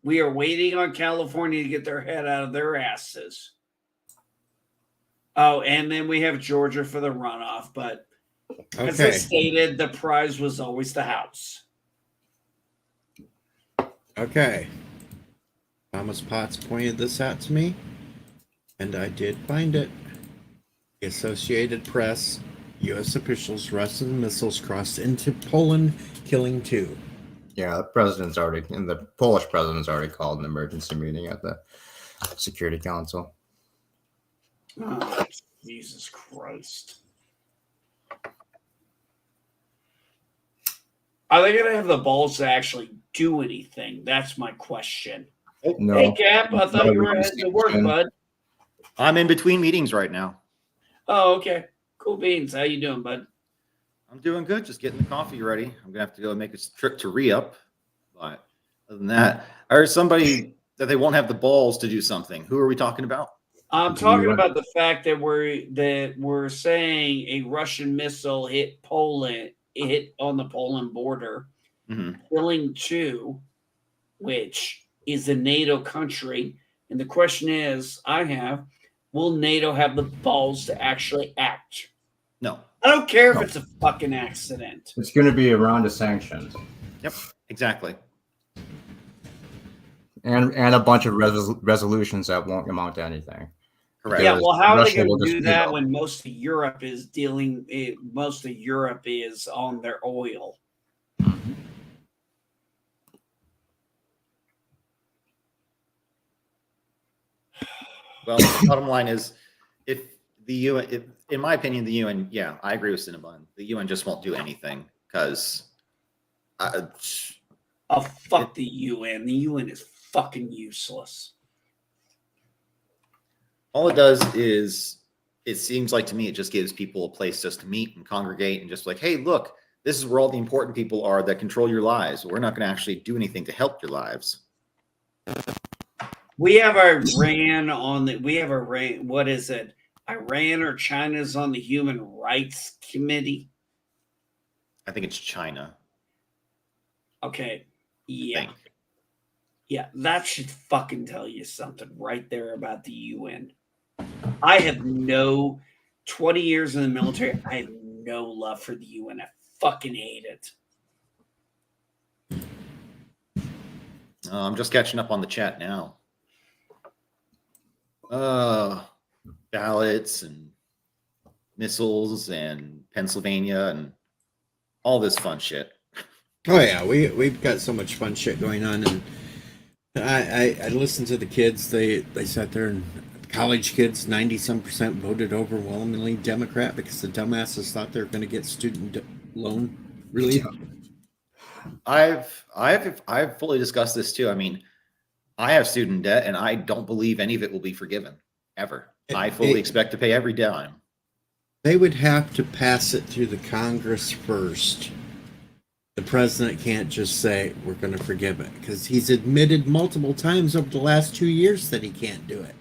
We are waiting on California to get their head out of their asses. Oh, and then we have Georgia for the runoff, but as I stated, the prize was always the House. Okay. Thomas Potts pointed this out to me, and I did find it. The Associated Press, U.S. officials, Russian missiles crossed into Poland, killing 2. Yeah, the Polish president's already called an emergency meeting at the Security Council. Oh, Jesus Christ. Are they going to have the balls to actually do anything? That's my question. No. Hey, Cap, I thought you were heading to work, bud. I'm in between meetings right now. Oh, okay. Cool beans. How you doing, bud? I'm doing good. Just getting the coffee ready. I'm going to have to go make a trip to re-up. But other than that, I heard somebody that they won't have the balls to do something. Who are we talking about? I'm talking about the fact that we're saying a Russian missile hit on the Poland border, killing 2, which is a NATO country. And the question is, will NATO have the balls to actually act? No. I don't care if it's a fucking accident. It's going to be a round of sanctions. Yep, exactly. And a bunch of resolutions that won't amount to anything. Correct. Yeah, well, how are they Russia going will to do just that veto. when most of Europe is on their oil? Well, the bottom line is, if the UN, in my opinion, the UN, yeah, I agree with Cinnabon. The UN just won't do anything because. Fuck the UN. The UN is fucking useless. All it does is, it seems like to me, it just gives people a place just to meet and congregate and just like, hey, look, this is where all the important people are that control your lives. We're not going to actually do anything to help your lives. We have Iran what is it? Iran or China's on the Human Rights Committee? I think it's China. Okay. Yeah. Yeah, that should fucking tell you something right there about the UN. I have 20 years in the military, I have no love for the UN. I fucking hate it. I'm just catching up on the chat now. Ballots and missiles and Pennsylvania and all this fun shit. Oh yeah, we've got so much fun shit going on, and I listened to the kids. They sat there and college kids, 90-some% voted overwhelmingly Democrat because the dumbasses thought they were going to get student loan relief. I've fully discussed this too. I mean, I have student debt, and I don't believe any of it will be forgiven ever. I fully expect to pay every dime. They would have to pass it through the Congress first. The president can't just say, we're going to forgive it, because he's admitted multiple times over the last 2 years that he can't do it.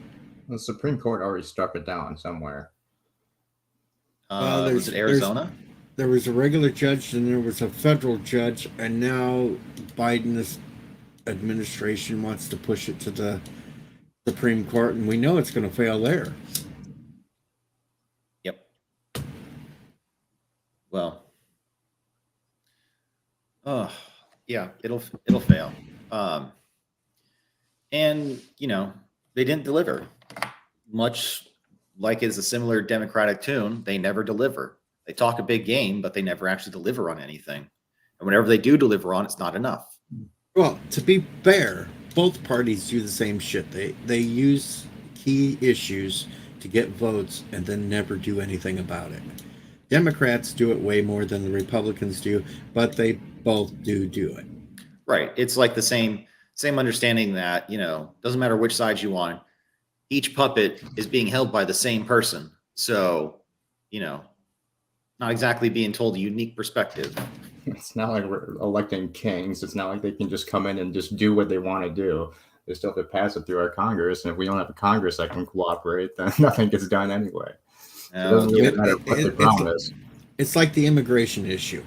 The Supreme Court already struck it down somewhere. Was it Arizona? There was a regular judge, and there was a federal judge, and now Biden's administration wants to push it to the Supreme Court, and we know it's going to fail there. Yep. Well, yeah, it'll fail. And you know, they didn't deliver. Much like is a similar Democratic tune, they never deliver. They talk a big game, but they never actually deliver on anything. And whenever they do deliver on, it's not enough. Well, to be fair, both parties do the same shit. They use key issues to get votes and then never do anything about it. Democrats do it way more than the Republicans do, but they both do it. Right. It's like the same understanding that, you know, doesn't matter which side you want. Each puppet is being held by the same person. So, you know, not exactly being told a unique perspective. It's not like we're electing kings. It's not like they can just come in and just do what they want to do. They still have to pass it through our Congress. And if we don't have a Congress that can cooperate, then nothing gets done anyway. So it doesn't really matter what the problem is. It's like the immigration issue.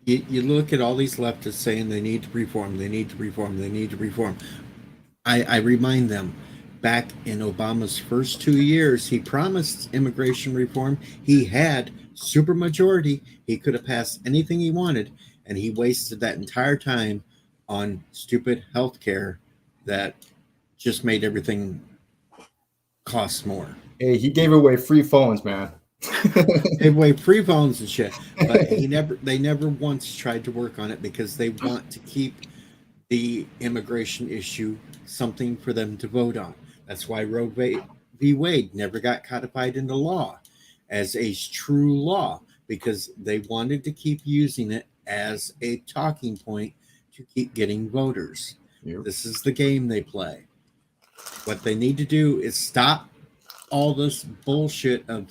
You look at all these leftists saying they need to reform, they need to reform, they need to reform. I remind them, back in Obama's first 2 years, he promised immigration reform. He had supermajority. He could have passed anything he wanted, and he wasted that entire time on stupid health care that just made everything cost more. Hey, he gave away free phones, man. Gave away free phones and shit, but they never once tried to work on it because they want to keep the immigration issue something for them to vote on. That's why Roe v. Wade never got codified into law as a true law, because they wanted to keep using it as a talking point to keep getting voters. Yep. This is the game they play. What they need to do is stop all this bullshit of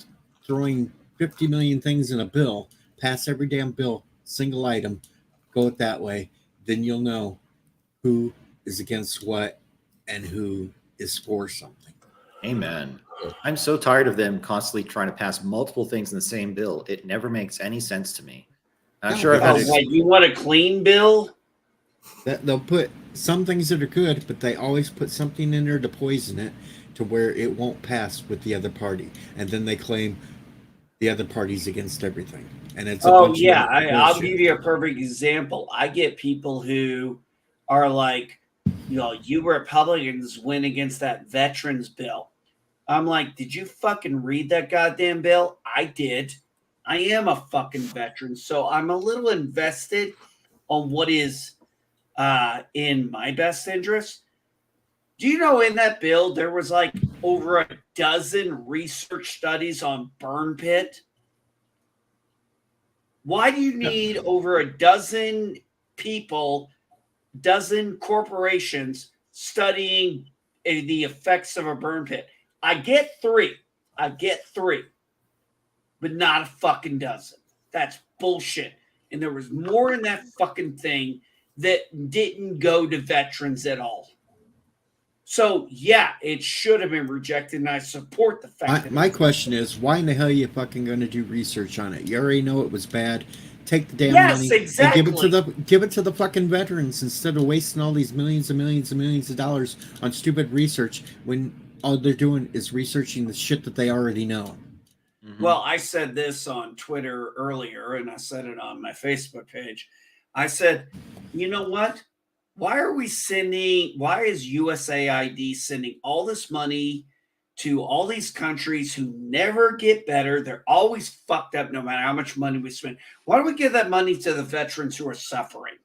throwing 50 million things in a bill, pass every damn bill, single item, go it that way. Then you'll know who is against what and who is for something. Amen. I'm so tired of them constantly trying to pass multiple things in the same bill. It never makes any sense to me. I'm sure I've had like you want a clean bill? That they'll put some things that are good, but they always put something in there to poison it to where it won't pass with the other party. And then they claim the other party's against everything. And it's I'll give you a perfect example. I get people who are like, you know, you Republicans went against that veterans bill. I'm like, did you fucking read that goddamn bill? I did. I am a fucking veteran, so I'm a little invested on what is in my best interest. Do you know in that bill there was like over a dozen research studies on burn pit? Why do you need over a dozen people, dozen corporations studying the effects of a burn pit? I get three, but not a fucking dozen. That's bullshit. And there was more in that fucking thing that didn't go to veterans at all. So, yeah, it should have been rejected, and I support the fact my question is, why in the hell are you fucking going to do research on it? You already know it was bad. Take the damn money exactly. and give it to the fucking veterans instead of wasting all these millions and millions and millions of dollars on stupid research when all they're doing is researching the shit that they already know. Mm-hmm. Well, I said this on Twitter earlier, and I said it on my Facebook page. I said, you know what? Why is USAID sending all this money to all these countries who never get better? They're always fucked up no matter how much money we spend. Why don't we give that money to the veterans who are suffering?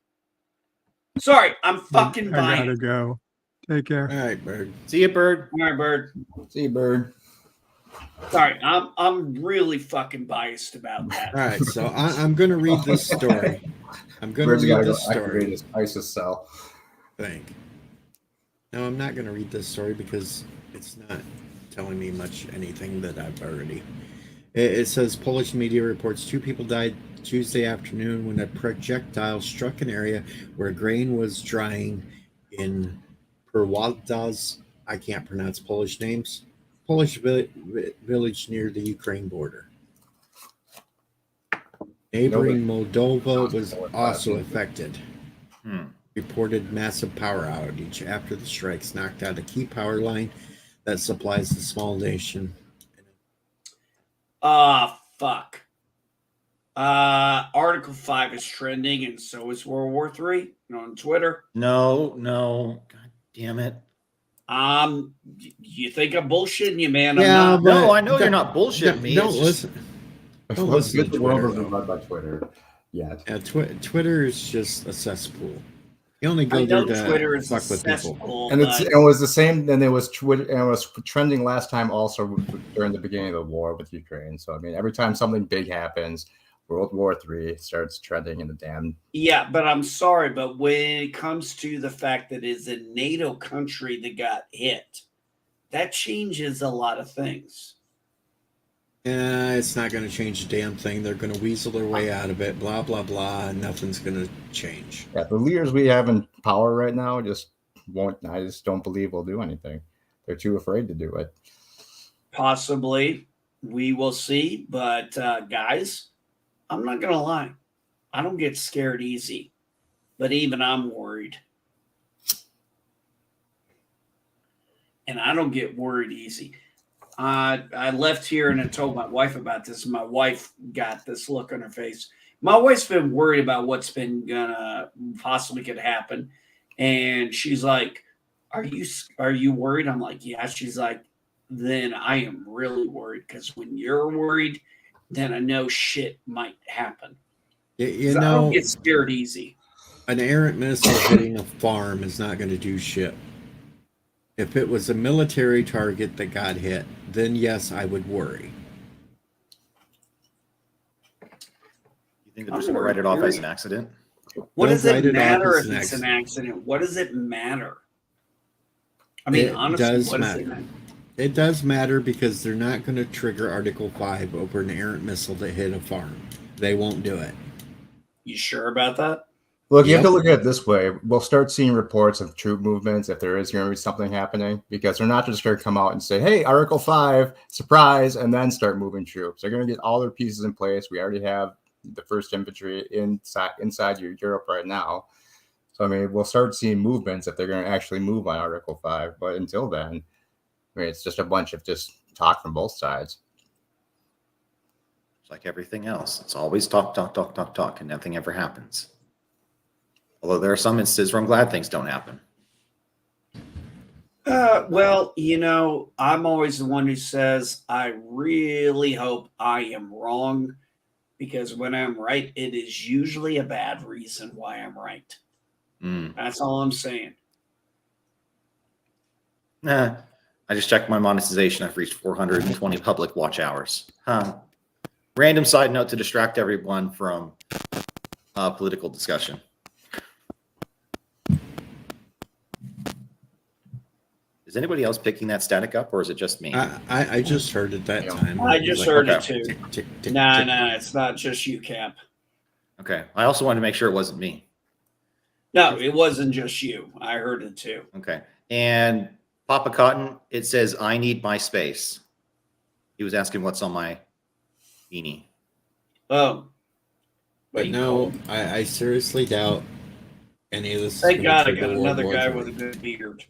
Sorry, I'm fucking buying. I gotta go. Take care. All right, Bird. See you, Bird. All right, Bird. See you, Bird. Sorry, I'm really fucking biased about that. All right, so I'm going to read this story. I'm going to Bird's got read to go this activate story. his ISIS cell. No, I'm not going to read this story because it's not telling me much anything that I've already. It says Polish media reports 2 people died Tuesday afternoon when a projectile struck an area where grain was drying in Perwada's, I can't pronounce Polish names, Polish village near the Ukraine border. Neighboring Moldova was also affected. Reported massive power outage after the strikes knocked out a key power line that supplies the small nation. Fuck. Article 5 is trending, and so is World War III on Twitter. No. God damn it. You think I'm bullshitting you, man? Yeah, I'm not. No, I know you're not bullshitting me. Don't It's just- listen. Don't listen to The world Twitter, isn't though. led by Twitter yet. Yeah, Twitter is just a cesspool. You only go I know there to Twitter is a fuck with people. cesspool, And but it was the same. And it was Twitter, and it was trending last time also during the beginning of the war with Ukraine. So I mean, every time something big happens, World War III starts trending in the damn. yeah, but I'm sorry, but when it comes to the fact that it's a NATO country that got hit, that changes a lot of things. It's not going to change a damn thing. They're going to weasel their way out of it, blah, blah, blah, and nothing's going to change. Yeah, the leaders we have in power right now just won't. I just don't believe will do anything. They're too afraid to do it. Possibly, we will see. But guys, I'm not gonna lie, I don't get scared easy. But even I'm worried, and I don't get worried easy. I left here and I told my wife about this, and my wife got this look on her face. My wife's been worried about what's been gonna possibly could happen, and she's like, "Are you worried?" I'm like, "Yeah." She's like, "Then I am really worried because when you're worried, then I know shit might happen." You 'Cause I don't know, get scared easy. an errant missile hitting a farm is not going to do shit. If it was a military target that got hit, then yes, I would worry. You think they're just going to write it off as an accident? What Don't does it write it off matter as if an it's an accident? What does it matter? I mean, It honestly, does what does matter. it matter? It does matter because they're not going to trigger Article 5 over an errant missile that hit a farm. They won't do it. You sure about that? Look, you have to Yep. look at it this way. We'll start seeing reports of troop movements if there is going to be something happening, because they're not just going to come out and say, "Hey, Article 5, surprise," and then start moving troops. They're going to get all their pieces in place. We already have the 1st Infantry inside Europe right now. So, I mean, we'll start seeing movements if they're going to actually move on Article 5. But until then, I mean, it's just a bunch of just talk from both sides. It's like everything else. It's always talk, and nothing ever happens. Although there are some instances where I'm glad things don't happen. Well, you know, I'm always the one who says, I really hope I am wrong, because when I'm right, it is usually a bad reason why I'm right. That's all I'm saying. Nah, I just checked my monetization. I've reached 420 public watch hours. Random side note to distract everyone from political discussion. Is anybody else picking that static up, or is it just me? I just heard it that time. I just heard it okay. too. Tick, tick, tick, Nah, tick. it's not just you, Cap. Okay. I also wanted to make sure it wasn't me. No, it wasn't just you. I heard it too. Okay. And Papa Cotton, it says, "I need my space." He was asking what's on my beanie. Oh. But no, I seriously doubt any of this. Thank is gonna God I trigger got World another War guy III. with a good beard.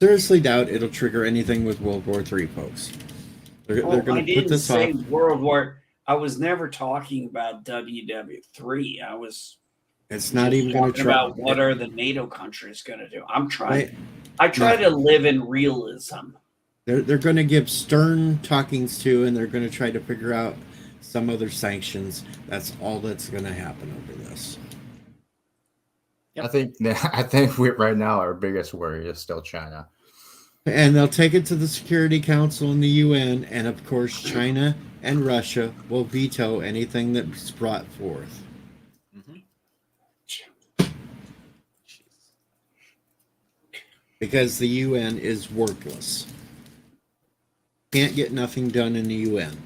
Seriously doubt it'll trigger anything with World War III, folks. They're I going to didn't put this say off. World War. I was never talking about WW3. I was It's not just even going to talking try. about what are the NATO countries going to do. I'm trying. Right. I try No. to live in realism. They're going to give stern talkings to, and they're going to try to figure out some other sanctions. That's all that's going to happen over this. I think we right now our biggest worry is still China. And they'll take it to the Security Council and the UN, and of course, China and Russia will veto anything that's brought forth. Because the UN is worthless. Can't get nothing done in the UN.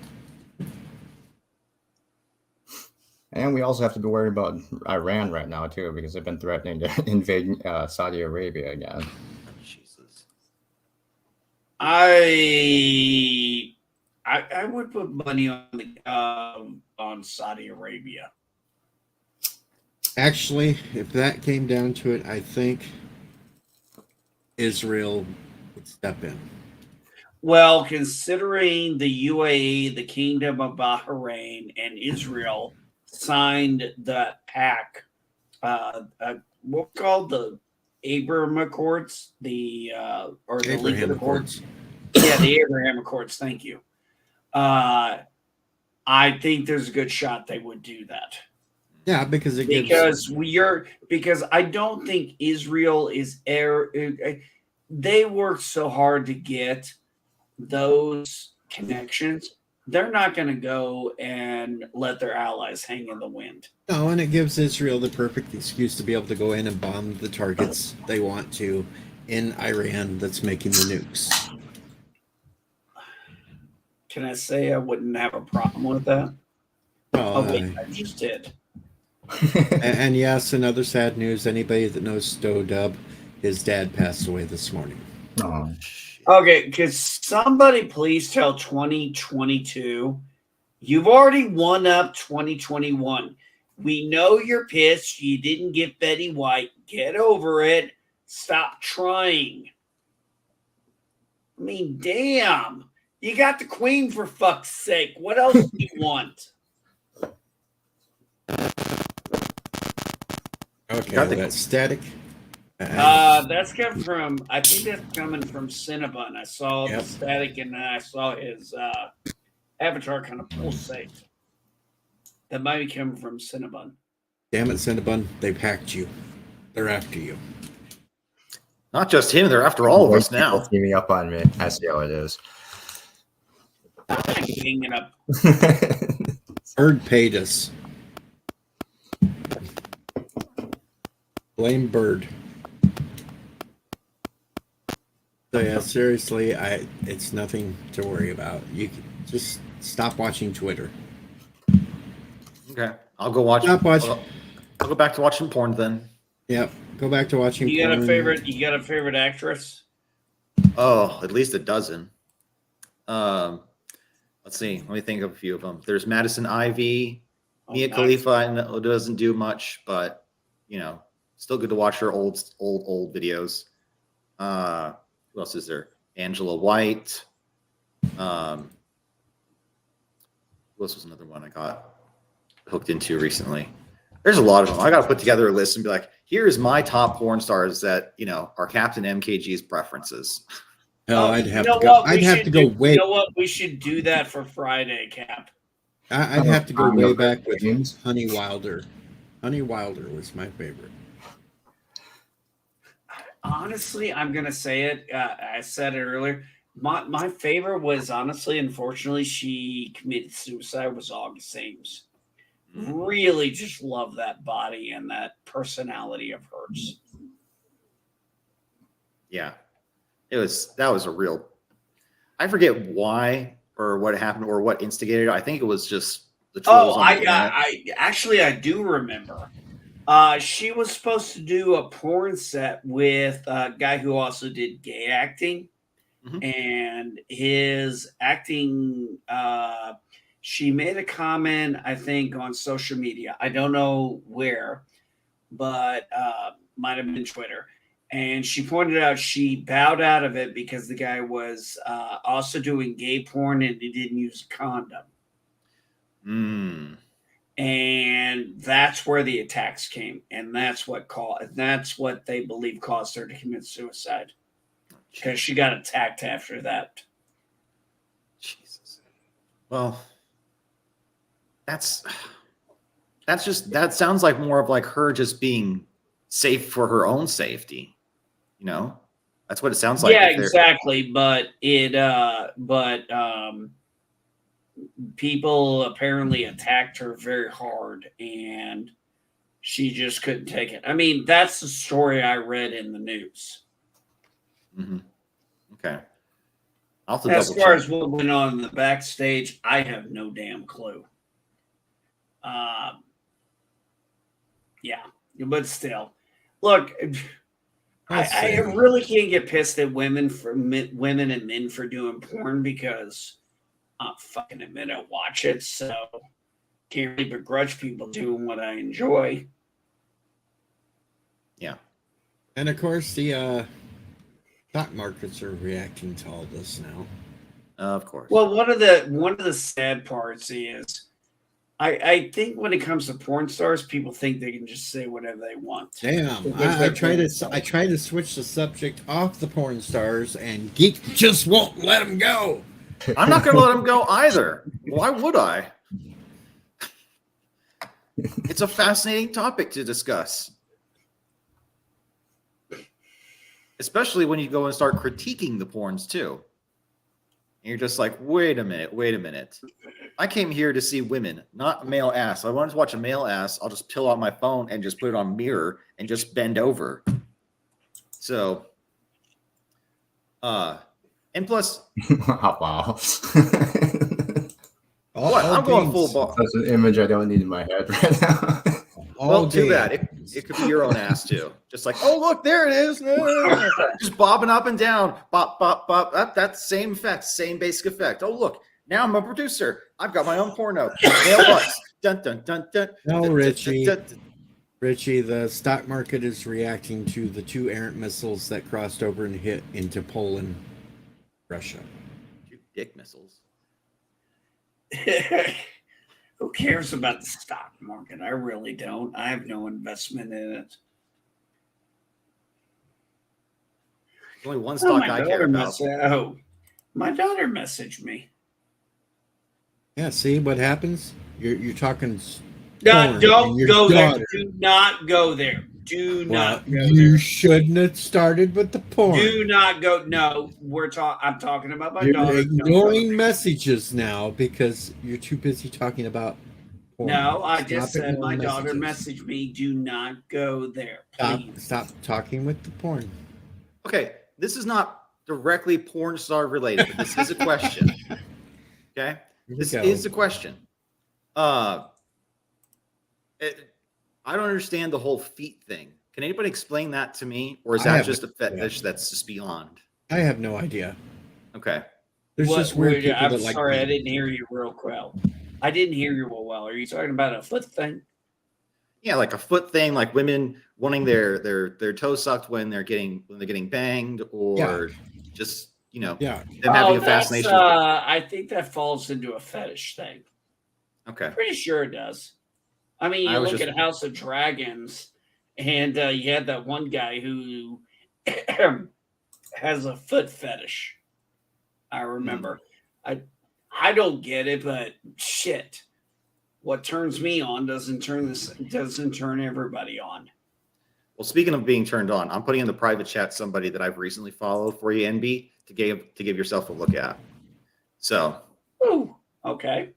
And we also have to be worried about Iran right now too, because they've been threatening to invade Saudi Arabia again. Jesus. I would put money on Saudi Arabia. Actually, if that came down to it, I think Israel would step in. Well, considering the UAE, the Kingdom of Bahrain, and Israel signed the pact, what's called the Abraham Accords, or the Abraham Lincoln Accords. Accords. Yeah, the Abraham Accords. Thank you. I think there's a good shot they would do that. Yeah, because it gives. Because I don't think Israel is they worked so hard to get those connections. They're not going to go and let their allies hang in the wind. No, and it gives Israel the perfect excuse to be able to go in and bomb the targets they want to in Iran that's making the nukes. Can I say I wouldn't have a problem with that? Oh, wait, I just did. and yes, another sad news. Anybody that knows Stowe Dub, his dad passed away this morning. Oh. Okay, could somebody please tell 2022 you've already won up 2021. We know you're pissed. You didn't get Betty White. Get over it. Stop trying. I mean, damn. You got the queen for fuck's sake. What else do you want? Okay, that's static. That's coming from. I think that's coming from Cinnabon. I saw the static, and then I saw his avatar kind of pulsate. That might be coming from Cinnabon. Damn it, Cinnabon! They've hacked you. They're after you. Not just him; they're after all of us now. Teaming up on me. I see how it is. I'm hanging up. Bird paid us. Blame Bird. So yeah, seriously, it's nothing to worry about. You can just stop watching Twitter. Okay, I'll go watch. Stop watching. I'll go back to watching porn then. Yep, go back to watching. You porn. got a favorite actress? Oh, at least a dozen. Let's see. Let me think of a few of them. There's Madison Ivy, Mia Khalifa. I know doesn't do much, but you know, still good to watch her old videos. Who else is there? Angela White. Who else was another one I got hooked into recently? There's a lot of them. I got to put together a list and be like, here's my top porn stars that, you know, are Captain MKG's preferences. Hell, I'd have to go. I'd have to go way. You know what? We should do that for Friday, Cap. I'd have to go way back with Honey Wilder. Honey Wilder was my favorite. Honestly, I'm gonna say it. I said it earlier. My favorite was honestly, unfortunately, she committed suicide. Was August Ames. Really, just love that body and that personality of hers. Yeah, that was a real. I forget why or what happened or what instigated it. I think it was just the trolls. I do remember. She was supposed to do a porn set with a guy who also did gay acting, and his acting. She made a comment, I think, on social media. I don't know where, but might have been Twitter. And she pointed out she bowed out of it because the guy was also doing gay porn and he didn't use a condom. And that's where the attacks came, and that's what they believe caused her to commit suicide, because she got attacked after that. Jesus. Well, that sounds like more of like her just being safe for her own safety. You know, that's what it sounds like. Yeah, exactly. But people apparently attacked her very hard, and she just couldn't take it. I mean, that's the story I read in the news. Mm-hmm. Okay. I'll have to As double far check. as what went on in the backstage, I have no damn clue. Yeah, but still, look, I really can't get pissed at women and men for doing porn because I'm fucking admit I watch it, so can't really begrudge people doing what I enjoy. Yeah, and of course the stock markets are reacting to all this now. Of course. Well, one of the sad parts is, I think when it comes to porn stars, people think they can just say whatever they want. Damn, I try to switch the subject off the porn stars, and Geek just won't let them go. I'm not going to let them go either. Why would I? It's a fascinating topic to discuss, especially when you go and start critiquing the porns too. And you're just like, wait a minute. I came here to see women, not a male ass. If I wanted to watch a male ass, I'll just pull out my phone and just put it on mirror and just bend over. So, and plus, wow. What? I'm going full ball. That's an image I don't need in my head right now. Well, too bad. It could be your own ass too. Just like, oh look, there it is. Just bobbing up and down, bop, bop, bop. That's same effect, same basic effect. Oh look, now I'm a producer. I've got my own porno. Nail butts. Dun dun dun dun. No, dun, Richie. dun, dun, dun. Richie, the stock market is reacting to the 2 errant missiles that crossed over and hit into Poland, Russia. 2 dick missiles. Who cares about the stock market? I really don't. I have no investment in it. There's only one stock I care about. My daughter messaged me. Yeah, see what happens? You're talking. No, don't go there. Do not go there. Do not go you there. shouldn't have started with the porn. Do not go. No, I'm talking about my You're daughter. ignoring messages now because you're too busy talking about porn. No, I just Stop said my ignoring daughter messages. messaged me. Do not go there. Please. Stop talking with the porn. Okay, this is not directly porn star related, but this is a question. Okay, this is a question. I don't understand the whole feet thing. Can anybody explain that to me, or is that just a fetish that's just beyond? I have no idea. Okay, there's just weird people I'm that like. sorry, I didn't hear you real well. I didn't hear you real well. Are you talking about a foot thing? Yeah, like a foot thing, like women wanting their toes sucked when they're getting banged, or just them having a fascination. I think that falls into a fetish thing. Okay, pretty sure it does. I mean, you look at House of Dragons, and you had that one guy who has a foot fetish. I remember. I don't get it, but shit. What turns me on doesn't turn everybody on. Well, speaking of being turned on, I'm putting in the private chat somebody that I've recently followed for you, NB, to give yourself a look at. So. Ooh, okay.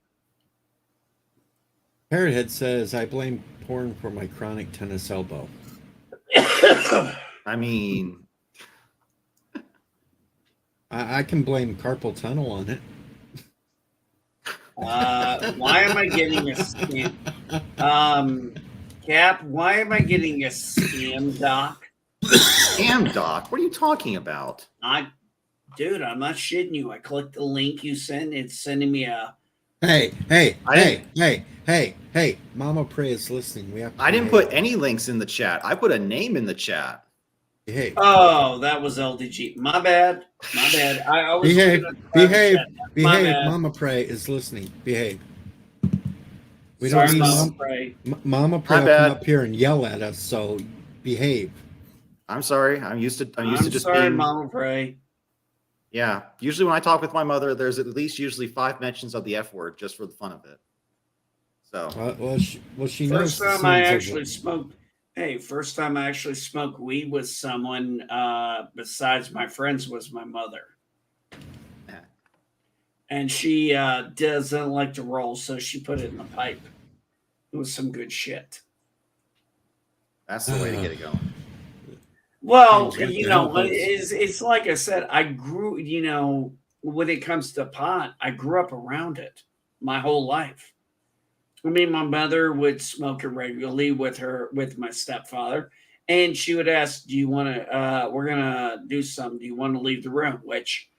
Parrothead says, I blame porn for my chronic tennis elbow. I mean, I can blame carpal tunnel on it. Why am I getting a scam? Cap, why am I getting a scam doc? Scam doc? What are you talking about? Dude, I'm not shitting you. I clicked the link you sent. It's sending me a. Hey! Mama Prey is listening. I didn't put any links in the chat. I put a name in the chat. Hey. Oh, that was LDG. My bad. I was behave. Mama Prey is listening. Behave. We don't need Mama Prey. Mama Prey will come up here and yell at us. So behave. I'm sorry. I'm used to just sorry, being Mama Prey. Yeah. Usually when I talk with my mother, there's at least usually 5 mentions of the F word just for the fun of it. So well, she knows. First time I actually smoked Hey, first time I actually smoked weed with someone besides my friends was my mother. And she doesn't like to roll, so she put it in the pipe. It was some good shit. That's the way to get it going. Well, Sounds you good. know, That helps. it's like I said, I grew, you know, when it comes to pot, I grew up around it my whole life. I mean, my mother would smoke it regularly with my stepfather, and she would ask, "Do you want to? We're gonna do something. Do you want to leave the room?" Which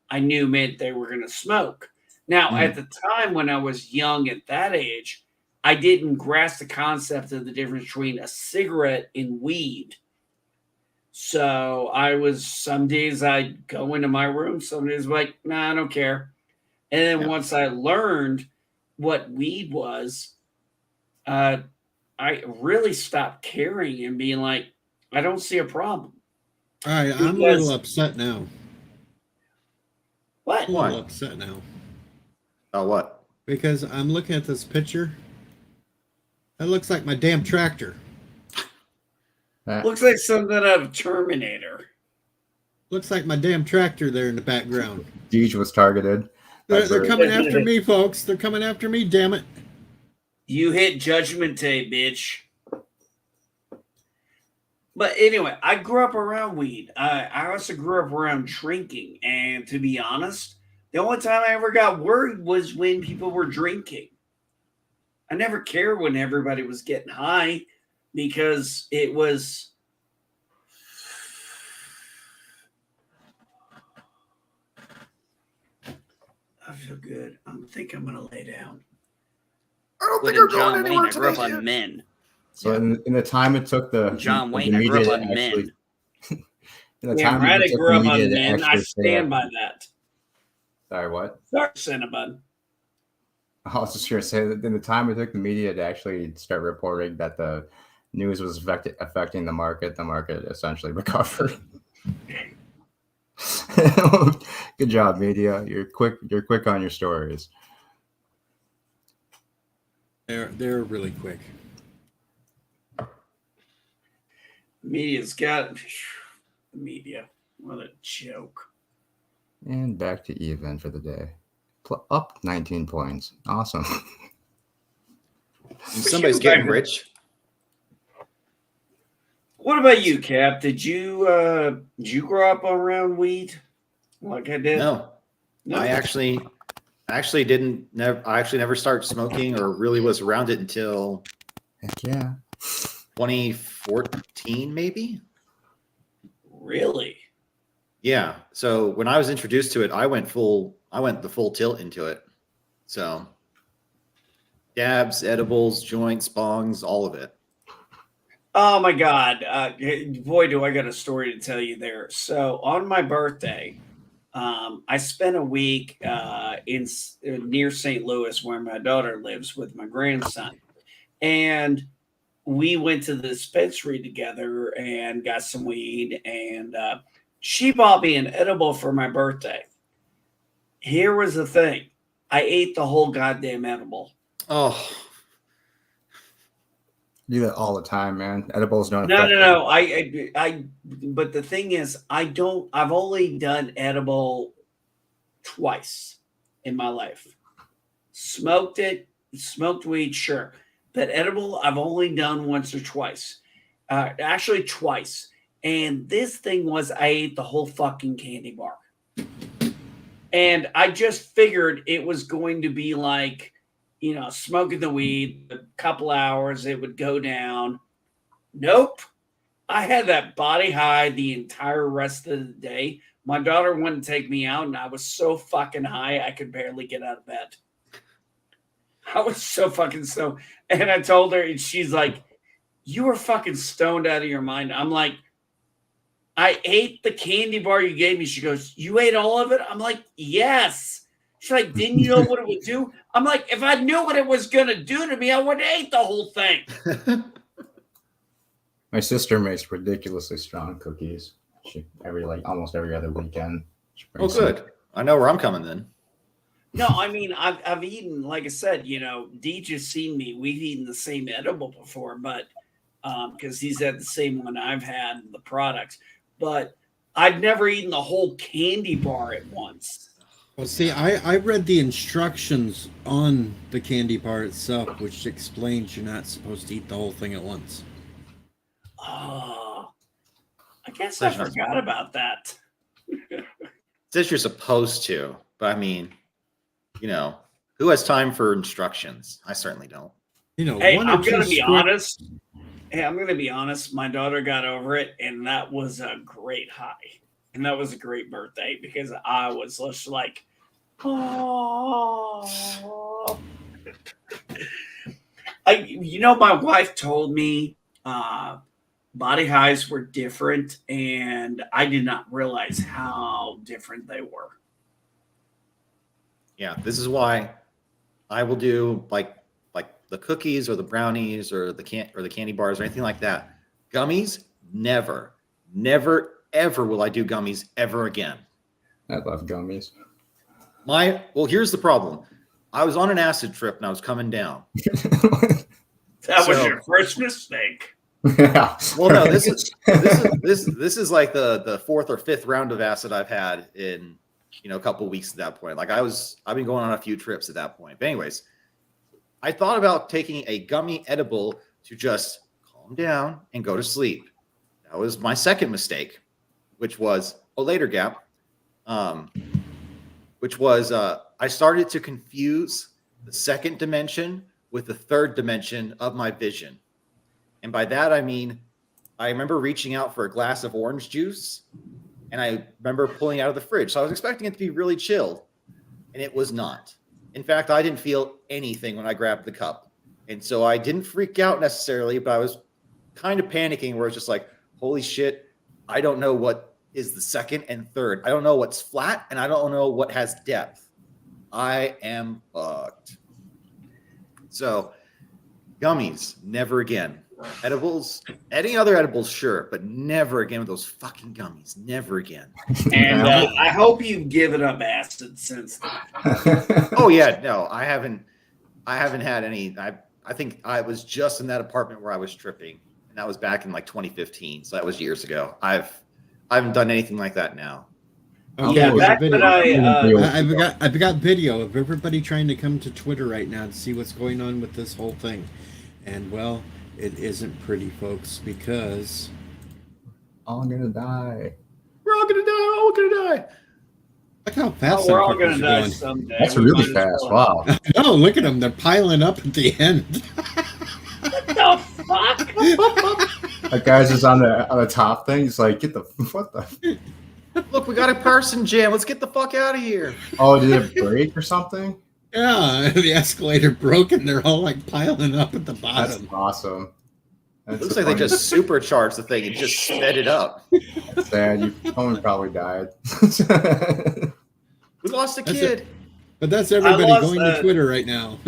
I knew meant they were gonna smoke. Now, at the time when I was young at that age, I didn't grasp the concept of the difference between a cigarette and weed. So I was some days I'd go into my room, some days like, nah, I don't care. And then Yeah. once I learned what weed was, I really stopped caring and being like, I don't see a problem. All right, I'm a little Because upset now. what? A little Why? upset now Oh, what? because I'm looking at this picture. That looks like my damn tractor. Looks like something out of Terminator. Looks like my damn tractor there in the background. Deej was targeted. They're coming after me, folks. They're coming after me. Damn it! You hit Judgment Day, bitch. But anyway, I grew up around weed. I also grew up around drinking. And to be honest, the only time I ever got worried was when people were drinking. I never cared when everybody was getting high because it was. I feel good. I think I'm going to lay down. I don't But think I'm in John going Wayne, anywhere I grew up today. on men. So in the time it took the John the Wayne, I grew media up to on actually men. in the Damn time right, it I took grew the up media on to men. I actually say stand by that. sorry, what? Sorry, Cinnabon. I was just going to say that in the time it took the media to actually start reporting that the news was affecting the market essentially recovered. Good job, media. You're quick on your stories. They're really quick. Media's got the media. What a joke. And back to even for the day. Up 19 points. Awesome. And somebody's getting rich. What about you, Cap? Did you grow up around weed like I did? No, I actually didn't. I actually never started smoking or really was around it until Heck yeah. 2014, maybe. Really? Yeah. So when I was introduced to it, I went the full tilt into it. So dabs, edibles, joints, bongs, all of it. Oh my God. Boy, do I got a story to tell you there. So on my birthday, I spent a week near St. Louis where my daughter lives with my grandson. And we went to the dispensary together and got some weed. And she bought me an edible for my birthday. Here was the thing. I ate the whole goddamn edible. Oh, Do that all the time, man. Edibles don't No. affect I but the thing is, I've only done edible twice in my life. Smoked weed, sure. But edible, I've only done once or twice. Actually, twice. And this thing was, I ate the whole fucking candy bar. And I just figured it was going to be like, you know, smoking the weed, a couple hours, it would go down. Nope. I had that body high the entire rest of the day. My daughter wouldn't take me out, and I was so fucking high, I could barely get out of bed. I was so fucking stoned. And I told her, and she's like, you were fucking stoned out of your mind. I'm like, I ate the candy bar you gave me. She goes, you ate all of it? I'm like, yes. She's like, didn't you know what it would do? I'm like, if I knew what it was going to do to me, I would have ate the whole thing. My sister makes ridiculously strong cookies. Almost every other weekend. Oh, good. I know where I'm coming then. No, I mean, I've eaten, like I said, you know, Deej has seen me. We've eaten the same edible before, but because he's had the same one I've had, the product. But I've never eaten the whole candy bar at once. Well, see, I read the instructions on the candy bar itself, which explains you're not supposed to eat the whole thing at once. Oh, I guess I forgot about that. It says you're supposed to, but I mean, you know, who has time for instructions? I certainly don't. You know, Hey, one or I'm two gonna be square- honest. Hey, I'm gonna be honest. My daughter got over it, and that was a great high, and that was a great birthday because I was just like, oh. My wife told me body highs were different, and I did not realize how different they were. Yeah, this is why I will do like the cookies or the brownies or the candy bars or anything like that. Gummies, never, ever will I do gummies ever again. I love gummies. Well, here's the problem. I was on an acid trip and I was coming down. That was your first mistake. Yeah. Well, no, this is like the fourth or fifth round of acid I've had in a couple of weeks at that point. Like I've been going on a few trips at that point. But anyways, I thought about taking a gummy edible to just calm down and go to sleep. That was my second mistake, which was a later gap. Which was I started to confuse the second dimension with the third dimension of my vision. And by that, I mean, I remember reaching out for a glass of orange juice, and I remember pulling it out of the fridge. So I was expecting it to be really chilled, and it was not. In fact, I didn't feel anything when I grabbed the cup. And so I didn't freak out necessarily, but I was kind of panicking where it's just like, holy shit, I don't know what is the second and third. I don't know what's flat, and I don't know what has depth. I am fucked. So gummies, never again. Edibles, any other edibles, sure, but never again with those fucking gummies. Never again. And I hope you've given up acid since then. Oh yeah, no, I haven't had any. I think I was just in that apartment where I was tripping, and that was back in like 2015. So that was years ago. I haven't done anything like that now. Okay, Yeah, I've got back when I've got video of everybody trying to come to Twitter right now to see what's going on with this whole thing, and well, it isn't pretty, folks, because I'm gonna die. We're all gonna die. We're all gonna die. Look how fast we're some all gonna pictures are die going. someday. That's We really might as fast. well. Wow. Oh, look at them! They're piling up at the end. What the fuck? That guy's just on the top thing. He's like, get the what the? Look, we got a person jam. Let's get the fuck out of here. Oh, did it break or something? Yeah, the escalator broke and they're all like piling up at the That's bottom. awesome. That's Looks the like they funniest- just supercharged the thing and just sped it up. That's sad. Someone probably died. We lost a That's kid. But that's everybody lost going to Twitter right now.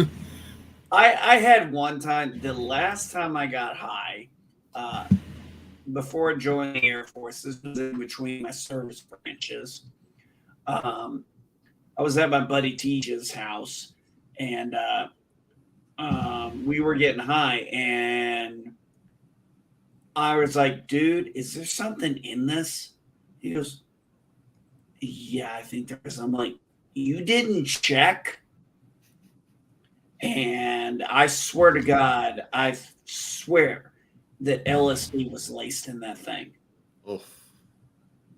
I had one time, the last time I got high, before joining the Air Force, this was in between my service branches. I was at my buddy Teja's house, and we were getting high, and I was like, dude, is there something in this? He goes, yeah, I think there is. I'm like, you didn't check? And I swear to God, I swear that LSD was laced in that thing. Oof.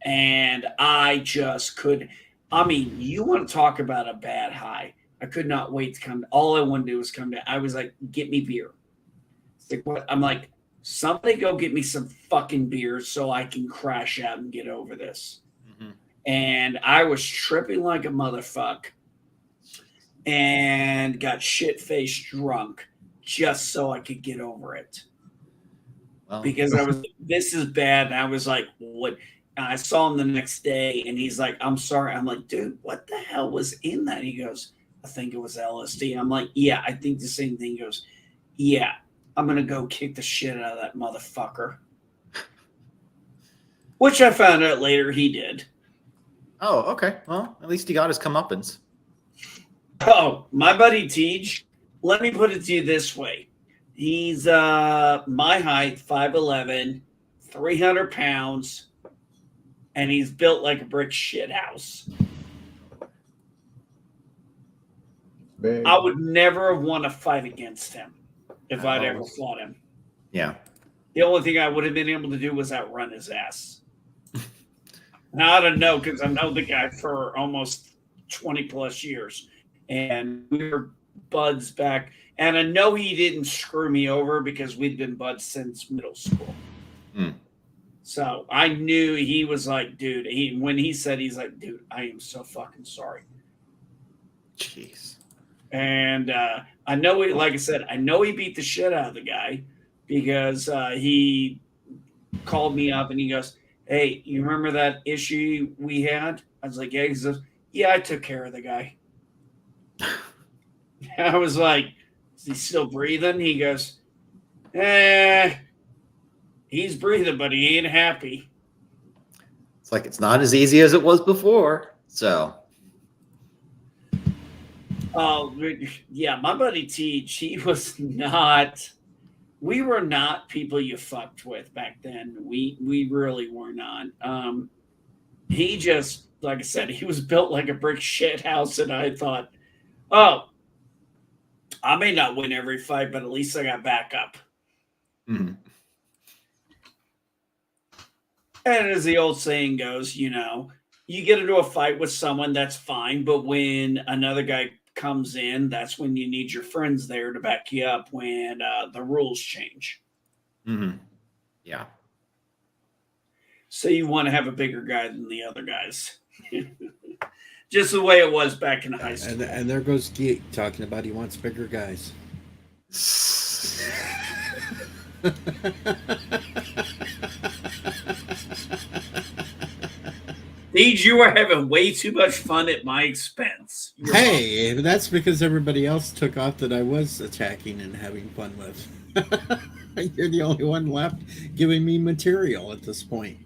And I just could. I mean, you want to talk about a bad high. I could not wait to come. All I wanted to do was come down. I was like, get me beer. It's like, what? I'm like, somebody go get me some fucking beer so I can crash out and get over this. Mm-hmm. And I was tripping like a motherfucker and got shit-faced drunk just so I could get over it. Well, Because I was, this is bad. And I was like, what? And I saw him the next day and he's like, I'm sorry. I'm like, dude, what the hell was in that? He goes, I think it was LSD. I'm like, yeah, I think the same thing. He goes, yeah, I'm going to go kick the shit out of that motherfucker. Which I found out later he did. Oh, okay. Well, at least he got his comeuppance. Oh, my buddy Tej, let me put it to you this way. He's my height, 5'11", 300 pounds, and he's built like a brick shit house. Big. I would never have won a fight against him if I'd Oh. ever fought him. Yeah. The only thing I would have been able to do was outrun his ass. Now, I don't know, because I know the guy for almost 20 plus years. And we were buds back. And I know he didn't screw me over because we'd been buds since middle school. Hmm. So I knew he was like, dude, when he said, he's like, dude, I am so fucking sorry. Jeez. And I know, like I said, I know he beat the shit out of the guy because he called me up and he goes, hey, you remember that issue we had? I was like, yeah. He says, yeah, I took care of the guy. I was like, is he still breathing? He goes, he's breathing, but he ain't happy. It's like it's not as easy as it was before. So. Oh, yeah, my buddy Teach, he was not. We were not people you fucked with back then. We really were not. He just, like I said, he was built like a brick shit house, and I thought, oh, I may not win every fight, but at least I got backup. Mm-hmm. And as the old saying goes, you know, you get into a fight with someone, that's fine, but when another guy comes in, that's when you need your friends there to back you up when the rules change. Mm-hmm. Yeah. So you want to have a bigger guy than the other guys. Just the way it was back in high school. And there goes Geek talking about he wants bigger guys. Deej, you are having way too much fun at my expense. Hey, that's because everybody else took off that I was attacking and having fun with. You're the only one left giving me material at this point.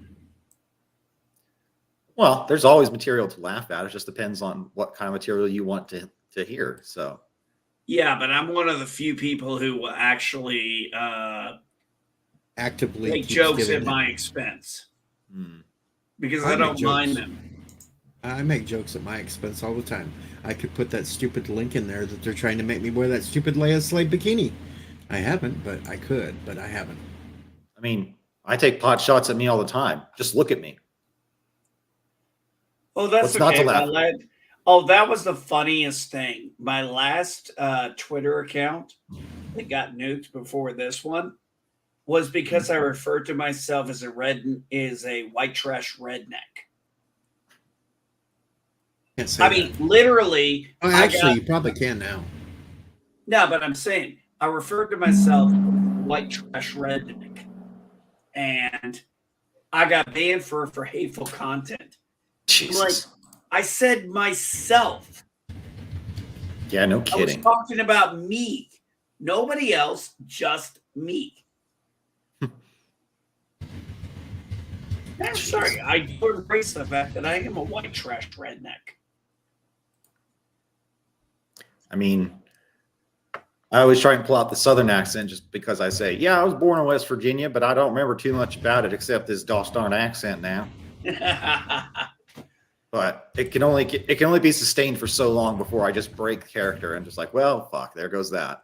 Well, there's always material to laugh at. It just depends on what kind of material you want to hear. So. Yeah, but I'm one of the few people who will actually actively make jokes at my expense. Because I don't mind them. I make jokes at my expense all the time. I could put that stupid link in there that they're trying to make me wear that stupid Leia Slave bikini. I haven't, but I could, but I haven't. I mean, I take pot shots at me all the time. Just look at me. Oh, that's What's okay. not to laugh? Oh, that was the funniest thing. My last Twitter account that got nuked before this one was because I referred to myself as a white trash redneck. Can't say I mean, literally. Oh, actually, you probably can now. No, but I'm saying I referred to myself as white trash redneck, and I got banned for hateful content. Jesus. Like I said myself. Yeah, no I was kidding. talking about me, nobody else, just me. I'm sorry. I do embrace the fact that I am a white trash redneck. I mean, I always try and pull out the Southern accent just because I say, yeah, I was born in West Virginia, but I don't remember too much about it except this gosh darn accent now. But it can only be sustained for so long before I just break character and just like, well, fuck, there goes that.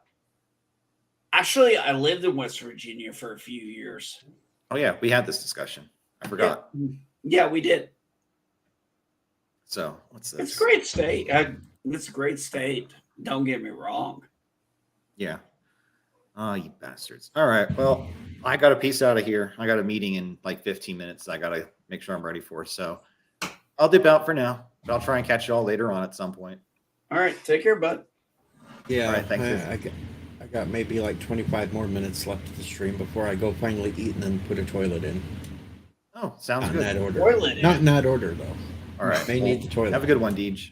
Actually, I lived in West Virginia for a few years. Oh yeah, we had this discussion. I forgot. Yeah, we did. So what's this? It's a great state. It's a great state. Don't get me wrong. Yeah. Oh, you bastards. All right. Well, I got a piece out of here. I got a meeting in like 15 minutes. I got to make sure I'm ready for. So I'll dip out for now, but I'll try and catch you all later on at some point. All right. Take care, bud. Yeah. All right. Thanks. I got maybe like 25 more minutes left of the stream before I go finally eat and then put a toilet in. Oh, sounds Not good. in that order. Toilet Not in that order, though. All right. May need the toilet. Have a good one, Deej.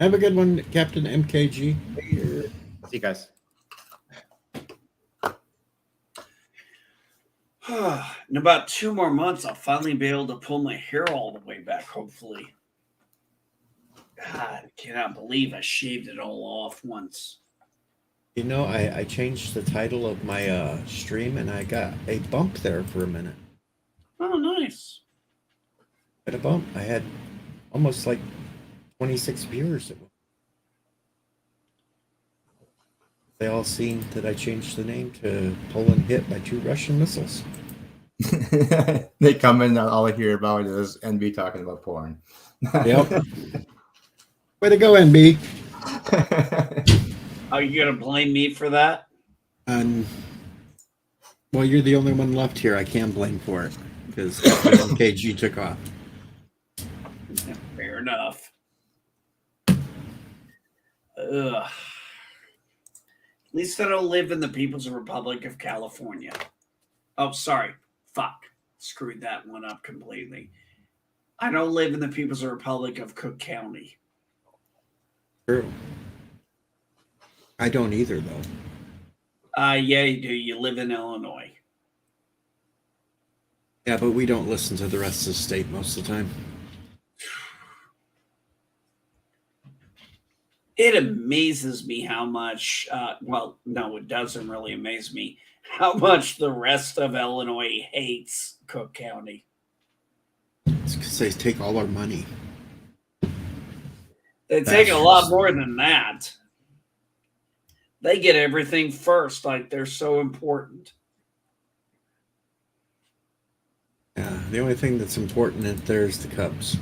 Have a good one, Captain MKG. See you guys. In about 2 more months, I'll finally be able to pull my hair all the way back, hopefully. God, I cannot believe I shaved it all off once. You know, I changed the title of my stream, and I got a bump there for a minute. Oh, nice. Got a bump. I had almost like 26 viewers. They all seen that I changed the name to Poland hit by 2 Russian missiles. They come in, all I hear about is NB talking about porn. Yep. Way to go, NB. Are you gonna blame me for that? Well, you're the only one left here I can blame for it because KG took off. Fair enough. Ugh. At least I don't live in the People's Republic of California. Oh, sorry. Fuck. Screwed that one up completely. I don't live in the People's Republic of Cook County. True. I don't either, though. Yeah, you do. You live in Illinois. Yeah, but we don't listen to the rest of the state most of the time. It amazes me how much, well, no, it doesn't really amaze me, how much the rest of Illinois hates Cook County. It's because they take all our money. They take a lot more than that. They get everything first, like they're so important. Yeah, the only thing that's important in there is the Cubs.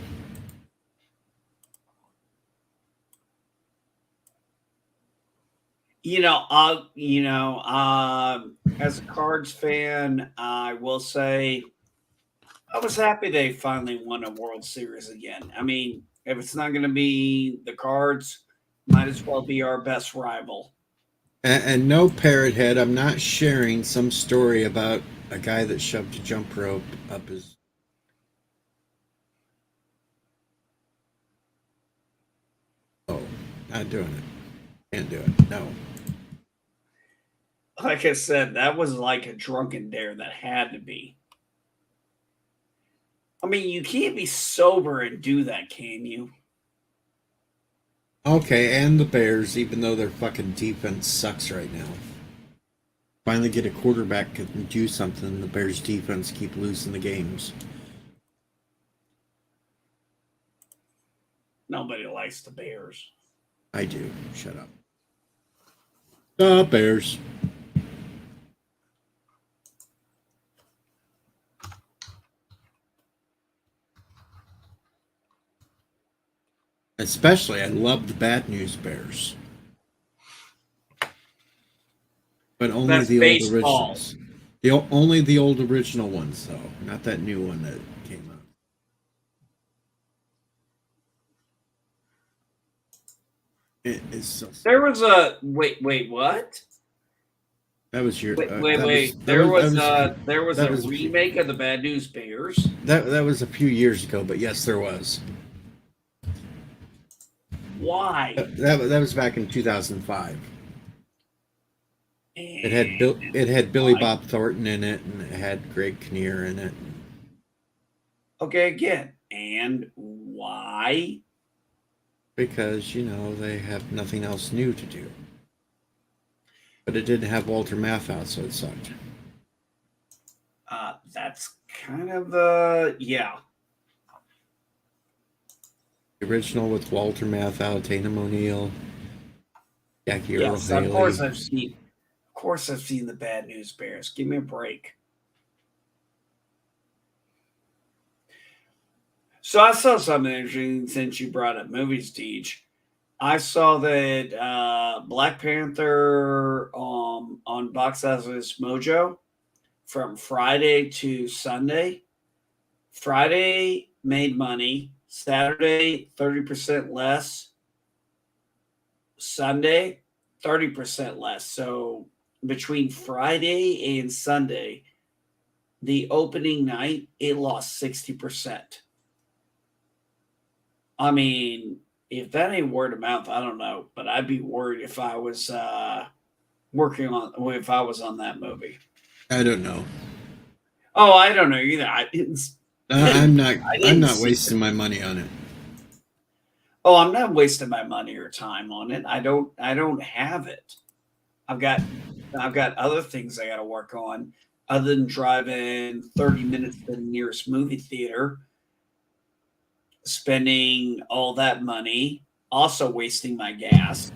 As a Cards fan, I will say I was happy they finally won a World Series again. I mean, if it's not going to be the Cards, might as well be our best rival. And no, Parrot Head, I'm not sharing some story about a guy that shoved a jump rope up his... Oh, not doing it. Can't do it. No. Like I said, that was like a drunken dare that had to be. I mean, you can't be sober and do that, can you? Okay, and the Bears, even though their fucking defense sucks right now. Finally get a quarterback that can do something. The Bears defense keep losing the games. Nobody likes the Bears. I do. Shut up. The Bears. Especially, I love the Bad News Bears. But only That's the baseball. old originals. Only the old original ones, though. Not that new one that came out. It is so... There was a... Wait, what? That was your... Wait. There was a remake of the Bad News Bears. That was a few years ago, but yes, there was. Why? That was back in 2005. It had Billy Bob Thornton in it, and it had Greg Kinnear in it. Okay, again, and why? Because, they have nothing else new to do. But it didn't have Walter Matthau, so it sucked. That's kind of yeah. The original with Walter Matthau, Tatum O'Neal, Jackie Earl Yes, Haley. of course I've seen the Bad News Bears. Give me a break. So I saw something interesting since you brought up movies, Deej. I saw that Black Panther on Box Office Mojo from Friday to Sunday. Friday made money. Saturday, 30% less. Sunday, 30% less. So between Friday and Sunday, the opening night, it lost 60%. I mean, if that ain't word of mouth, I don't know. But I'd be worried if I was if I was on that movie. I don't know. Oh, I don't know either. I'm not wasting my money on it. Oh, I'm not wasting my money or time on it. I don't have it. I've got other things I got to work on other than driving 30 minutes to the nearest movie theater, spending all that money, also wasting my gas.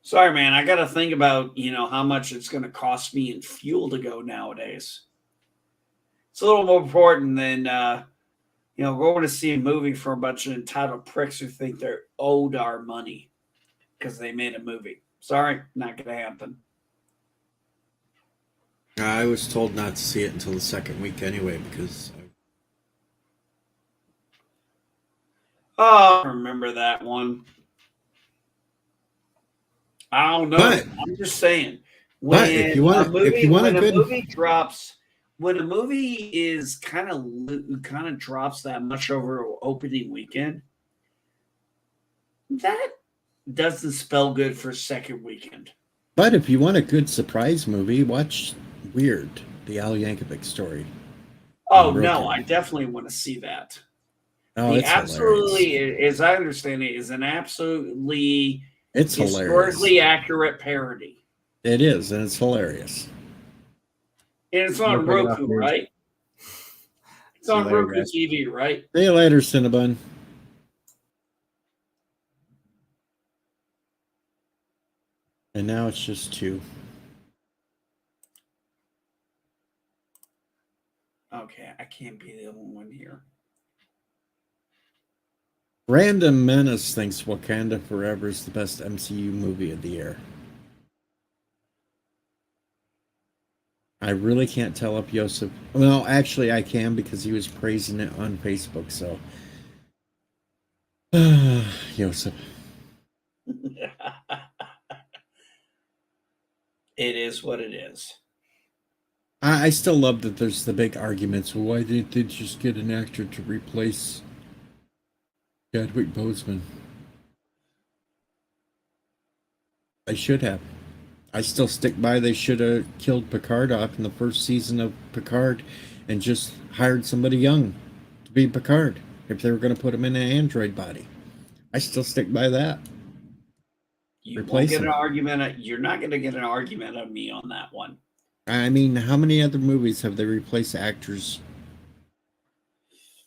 Sorry, man. I got to think about, how much it's going to cost me in fuel to go nowadays. It's a little more important than, going to see a movie for a bunch of entitled pricks who think they're owed our money because they made a movie. Sorry, not going to happen. I was told not to see it until the second week anyway because. Oh, I remember that one. I don't know. But, I'm just saying. But if you want a movie drops, when a movie is kind of drops that much over opening weekend, that doesn't spell good for second weekend. But if you want a good surprise movie, watch Weird, the Al Yankovic story. Oh no, I definitely want to see that. Oh, it's absolutely, hilarious. as I understand it, is an absolutely historically hilarious. Accurate parody. It is, and it's hilarious. And it's on Roku, right? It's on Roku TV, right? See you later, Cinnabon. And now it's just 2. Okay, I can't be the only one here. Random Menace thinks Wakanda Forever is the best MCU movie of the year. I really can't tell up Yosef. Well, actually, I can because he was praising it on Facebook. So, Yosef. It is what it is. I still love that there's the big arguments. Why didn't they just get an actor to replace Chadwick Boseman? They should have. I still stick by they should have killed Picard off in the first season of Picard and just hired somebody young to be Picard if they were going to put him in an android body. I still stick by that. You won't get an argument. You're not going to get an argument of me on that one. I mean, how many other movies have they replaced actors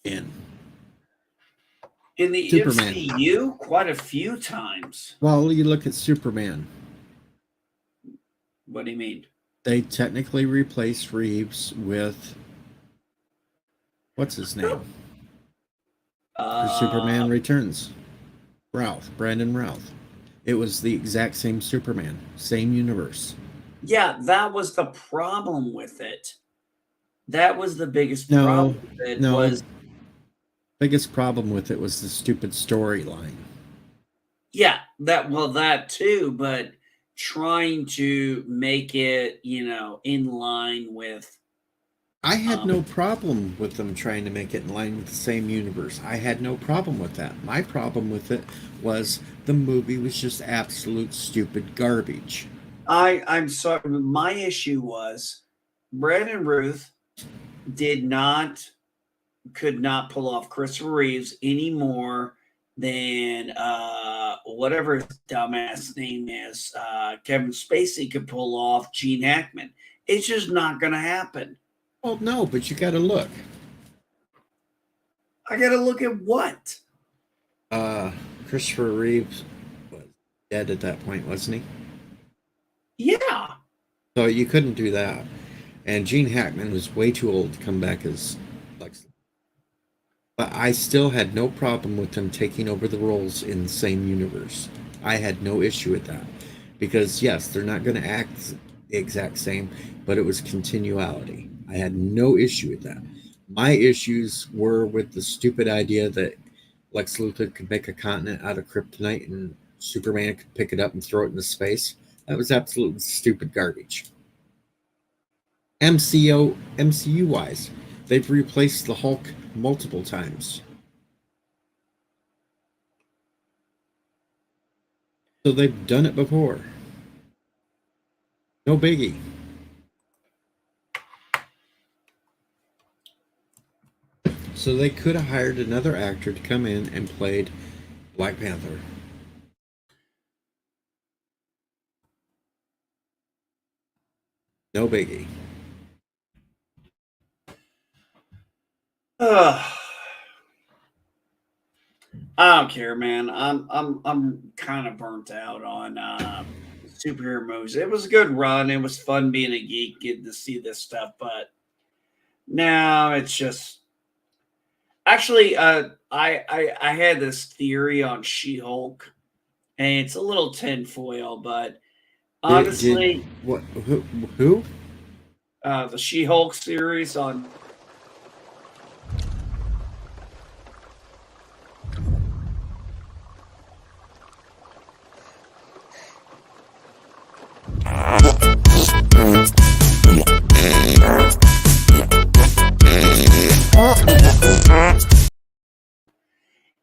in? In the Superman. MCU, quite a few times. Well, you look at Superman. What do you mean? They technically replaced Reeves with what's his name? For Superman Returns. Brandon Routh. It was the exact same Superman, same universe. Yeah, that was the problem with it. That was the biggest problem with it. Was biggest problem with it was the stupid storyline. Yeah, that too, but trying to make it, in line with. I had no problem with them trying to make it in line with the same universe. I had no problem with that. My problem with it was the movie was just absolute stupid garbage. I'm sorry. My issue was Brandon Routh could not pull off Christopher Reeves any more than whatever his dumbass name is. Kevin Spacey could pull off Gene Hackman. It's just not going to happen. Well, no, but you got to look. I got to look at what? Christopher Reeves was dead at that point, wasn't he? Yeah. So you couldn't do that. And Gene Hackman was way too old to come back as Lex. But I still had no problem with them taking over the roles in the same universe. I had no issue with that. Because, yes, they're not going to act the exact same, but it was continuality. I had no issue with that. My issues were with the stupid idea that Lex Luthor could make a continent out of kryptonite and Superman could pick it up and throw it into space. That was absolutely stupid garbage. MCU-wise, they've replaced the Hulk multiple times. So they've done it before. No biggie. So they could have hired another actor to come in and played Black Panther. No biggie. I don't care, man. I'm kind of burnt out on superhero movies. It was a good run. It was fun being a geek, getting to see this stuff, but now it's just actually I had this theory on She-Hulk, and it's a little tinfoil, but honestly, what? Who? The She-Hulk series on.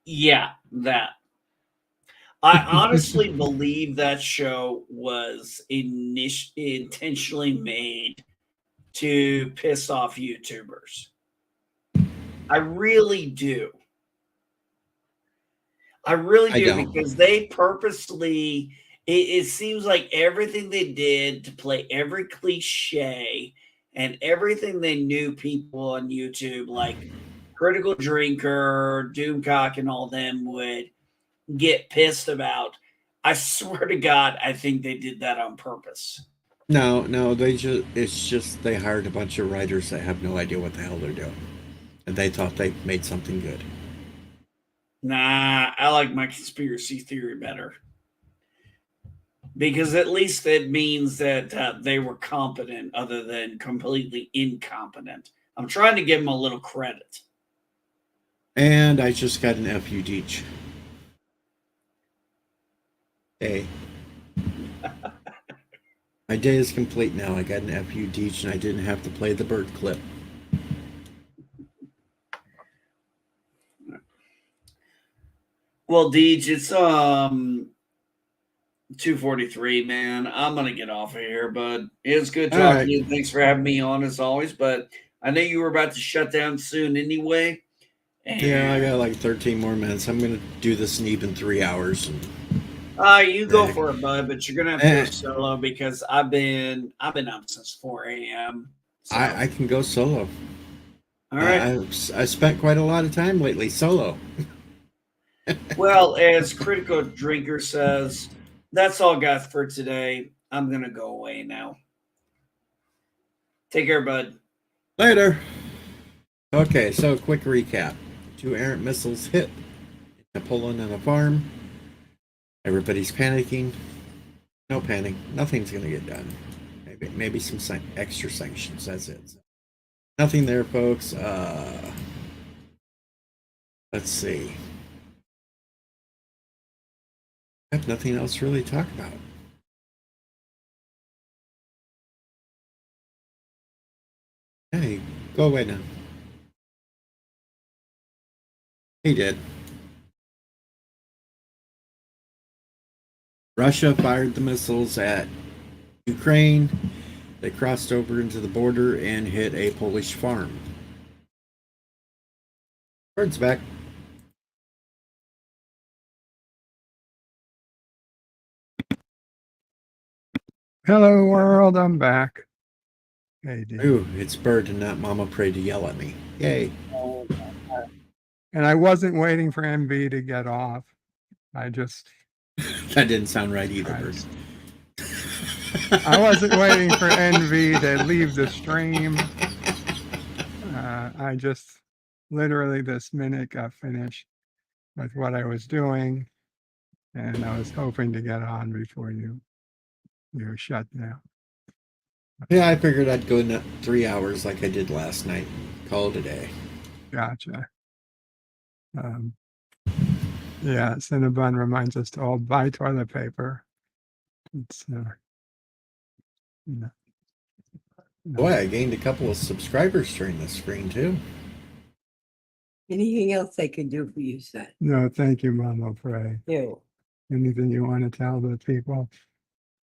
Yeah, that. I honestly believe that show was intentionally made to piss off YouTubers. I really do. I really I do don't. because they purposely. It seems like everything they did to play every cliche and everything they knew people on YouTube, like Critical Drinker, Doomcock, and all them would get pissed about. I swear to God, I think they did that on purpose. No, it's just they hired a bunch of writers that have no idea what the hell they're doing. And they thought they made something good. Nah, I like my conspiracy theory better. Because at least it means that they were competent other than completely incompetent. I'm trying to give them a little credit. And I just got an FU Deech. Hey. My day is complete now. I got an FU Deech and I didn't have to play the bird clip. Well, Deej, it's 2:43, man. I'm gonna get off of here, but it's good All talking right. to you. Thanks for having me on as always. But I know you were about to shut down soon anyway. Yeah, I got like 13 more minutes. I'm gonna do this in even 3 hours. You go for it, bud. But you're gonna have to go solo because I've been up since 4 a.m. So. I can go solo. All right. I spent quite a lot of time lately solo. Well, as Critical Drinker says, that's all I got for today. I'm gonna go away now. Take care, bud. Later. Okay, so quick recap. 2 errant missiles hit Poland on a farm. Everybody's panicking. No panic. Nothing's going to get done. Maybe some extra sanctions. That's it. Nothing there, folks. Let's see. I have nothing else to really talk about. Hey, go away now. He did. Russia fired the missiles at Ukraine. They crossed over into the border and hit a Polish farm. Bird's back. Hello, world. I'm back. Hey, Dave. Ooh, it's Bird and not Mama Pray to yell at me. Yay. And I wasn't waiting for MV to get off. I just... That didn't sound right either, Bird. I wasn't waiting for NV to leave the stream. I just literally this minute got finished with what I was doing, and I was hoping to get on before you shut down. Yeah, I figured I'd go in 3 hours like I did last night. Call it a day. Gotcha. Yeah, Cinnabon reminds us to all buy toilet paper. It's no. Boy, I gained a couple of subscribers during this screen too. Anything else I can do for you, son? No, thank you, Mama Pray. You. Anything you want to tell the people?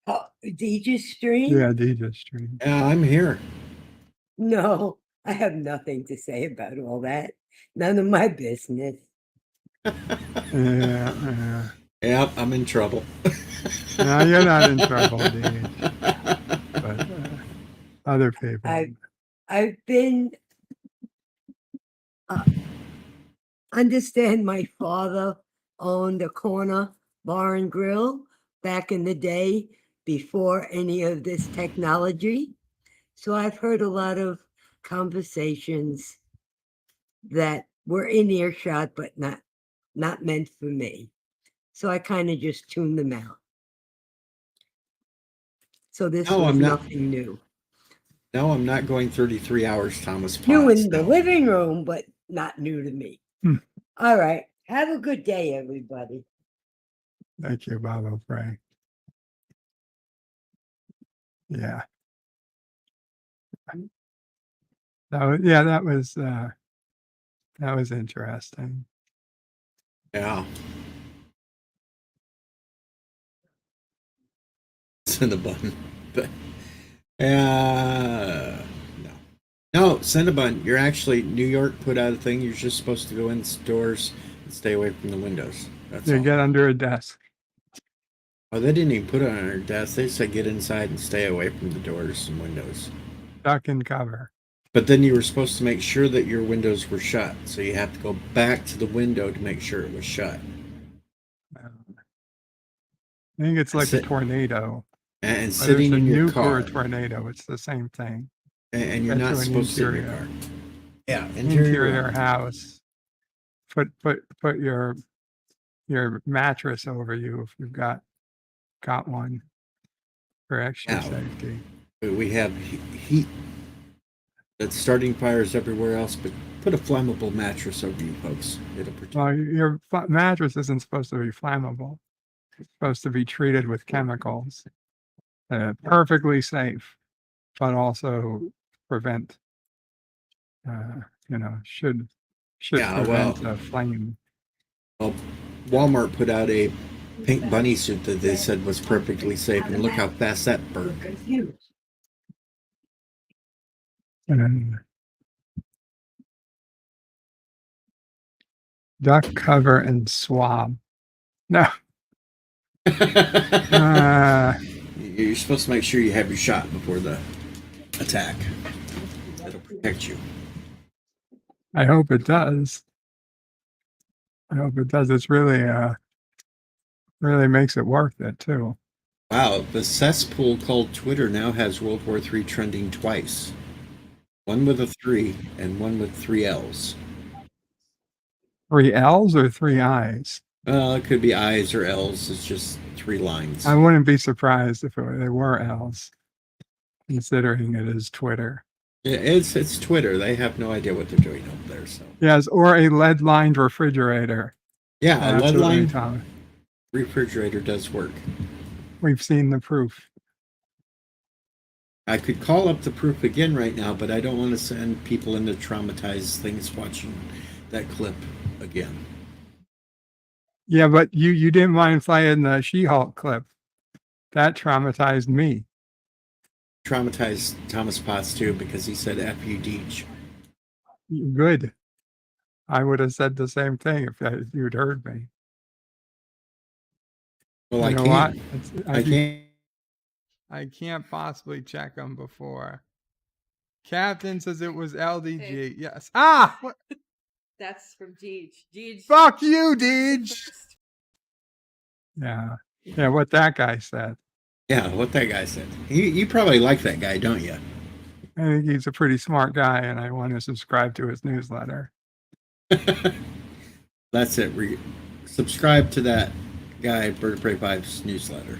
Oh, DJ stream? Yeah, DJ stream. Yeah, I'm here. No, I have nothing to say about all that. None of my business. Yeah. Yep, I'm in trouble. No, you're not in trouble, dude. But other people. I've been understand my father owned a corner bar and grill back in the day before any of this technology. So I've heard a lot of conversations that were in earshot, but not meant for me. So I kind of just tuned them out. So this No, was I'm not. nothing new. No, I'm not going 33 hours, Thomas New Potts. in the living room, but not new to me. All right. Have a good day, everybody. Thank you, Bob O'Fray. Yeah. Yeah, that was interesting. Yeah. Cinnabon. But no, Cinnabon, you're actually, New York put out a thing, you're just supposed to go in stores and stay away from the windows. That's You all. get under a desk. Oh, they didn't even put it on our desk. They said get inside and stay away from the doors and windows. Duck and cover. But then you were supposed to make sure that your windows were shut. So you have to go back to the window to make sure it was shut. I think it's like a tornado. And Whether sitting it's a in your nuke or a car. tornado, it's the same thing. And you're Get not to an supposed to sit in your interior. car. Yeah, Interior house. Put your mattress over you if you've got one for extra Yeah. safety. We have heat that's starting fires everywhere else, but put a flammable mattress over you folks. It'll protect. Well, your mattress isn't supposed to be flammable. It's supposed to be treated with chemicals. Perfectly safe, but also prevent, should prevent a flame. Well, Walmart put out a pink bunny suit that they said was perfectly safe, and look how fast that burned. And duck cover and swab. No. You're supposed to make sure you have your shot before the attack. It'll protect you. I hope it does. I hope it does. It's really makes it worth it too. Wow, the cesspool called Twitter now has World War III trending twice. One with a 3 and one with 3 L's. 3 L's or 3 I's? Well, it could be I's or L's. It's just 3 lines. I wouldn't be surprised if they were L's, considering it is Twitter. Yeah, it's Twitter. They have no idea what they're doing over there. So yes, or a lead-lined refrigerator. yeah, a Absolutely, lead-lined refrigerator does work. We've seen the proof. I could call up the proof again right now, but I don't want to send people into traumatized things watching that clip again. Yeah, but you didn't mind playing the She-Hulk clip. That traumatized me. Traumatized Thomas Potts too, because he said F you Deej. Good. I would have said the same thing if you'd heard me. Well, you know can't. What? I can't. I can't possibly check them before. Captain says it was LDG. Hey. Yes. Ah! What? That's from Deej. Deej. Fuck you, Deej! Yeah. Yeah, what that guy said. Yeah, what that guy said. You probably like that guy, don't you? I think he's a pretty smart guy, and I want to subscribe to his newsletter. That's it. Subscribe to that guy, Bird of Prey 5's newsletter.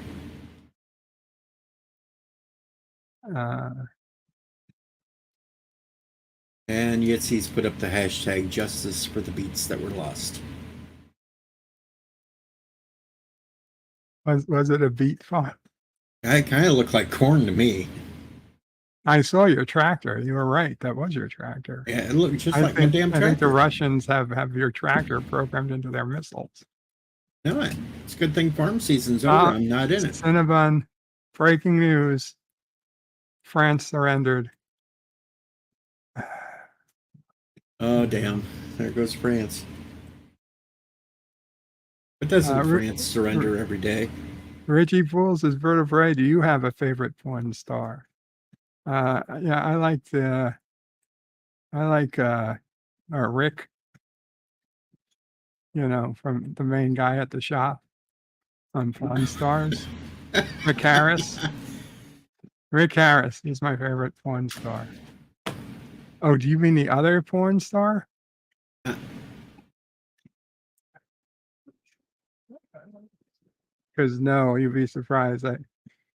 And Yitsy's put up the hashtag justice for the beats that were lost. Was it a beat font? It kind of looked like corn to me. I saw your tractor. You were right. That was your tractor. Yeah, it looked just like my damn tractor. I think the Russians have your tractor programmed into their missiles. No, it's a good thing farm season's over. I'm not in it. Cinnabon, breaking news. France surrendered. Oh, damn. There goes France. But doesn't France surrender every day? Richie Pools is vertebrae. Do you have a favorite porn star? Yeah, I like Rick, from the main guy at the shop on Pawn Stars. Rick Harris. Rick Harris, he's my favorite porn star. Oh, do you mean the other porn star? Because no, you'd be surprised.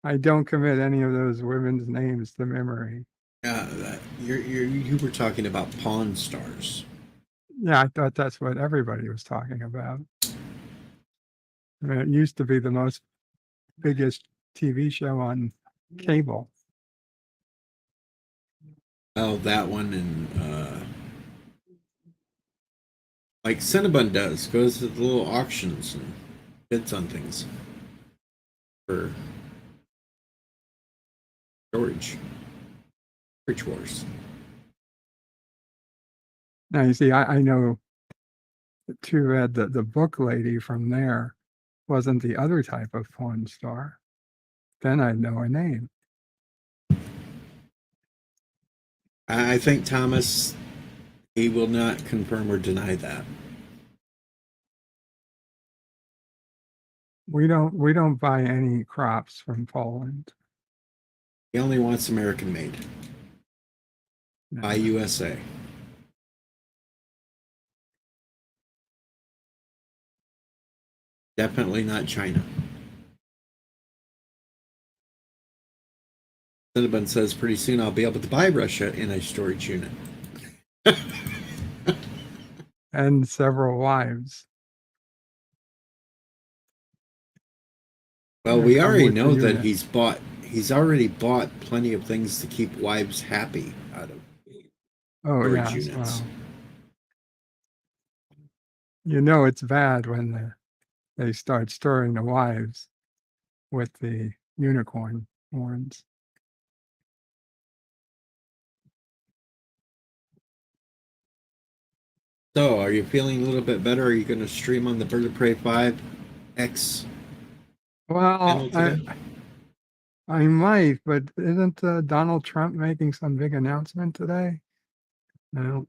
I don't commit any of those women's names to memory. You were talking about Pawn Stars. Yeah, I thought that's what everybody was talking about. I mean, it used to be the biggest TV show on cable. Oh, that one, and like Cinnabon does, goes to the little auctions and bids on things for storage. Rich Wars. Now you see, I know too bad that the book lady from there wasn't the other type of porn star. Then I'd know her name. I think Thomas, he will not confirm or deny that. We don't buy any crops from Poland. He only wants American made. By USA. Definitely not China. Cinnabon says pretty soon I'll be able to buy Russia in a storage unit. And several wives. Well, we already know that he's already bought plenty of things to keep wives happy out of storage units. Well, you know it's bad when they start stirring the wives with the unicorn horns. So, are you feeling a little bit better? Are you going to stream on the Bird of Prey 5 X? Well, I might, but isn't Donald Trump making some big announcement today? No.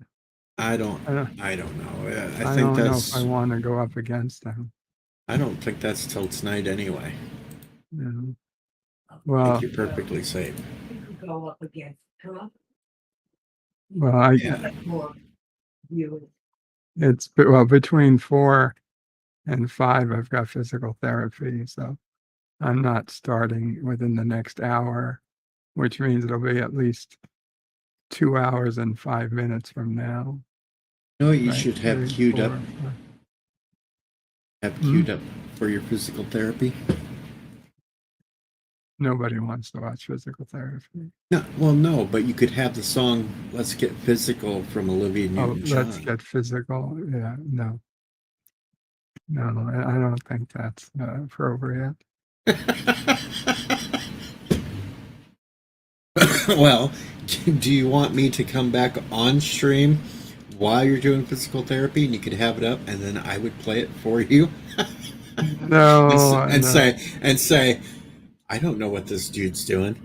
I don't know. I I think don't know that's. if I want to go up against him. I don't think that's till tonight anyway. No. I Well, think you're perfectly safe. You could go up against Trump. well, More viewers. it's between 4 and 5. I've got physical therapy, so I'm not starting within the next hour, which means it'll be at least 2 hours and 5 minutes from now. No, you Right, should have 3, queued 4, up. 5. Have queued up for your physical therapy. Nobody wants to watch physical therapy. No, well, no, but you could have the song "Let's Get Physical" from Olivia Newton-John. Let's get physical. Yeah, no, I don't think that's appropriate. Well, do you want me to come back on stream while you're doing physical therapy, and you could have it up, and then I would play it for you? No, and no. say, I don't know what this dude's doing.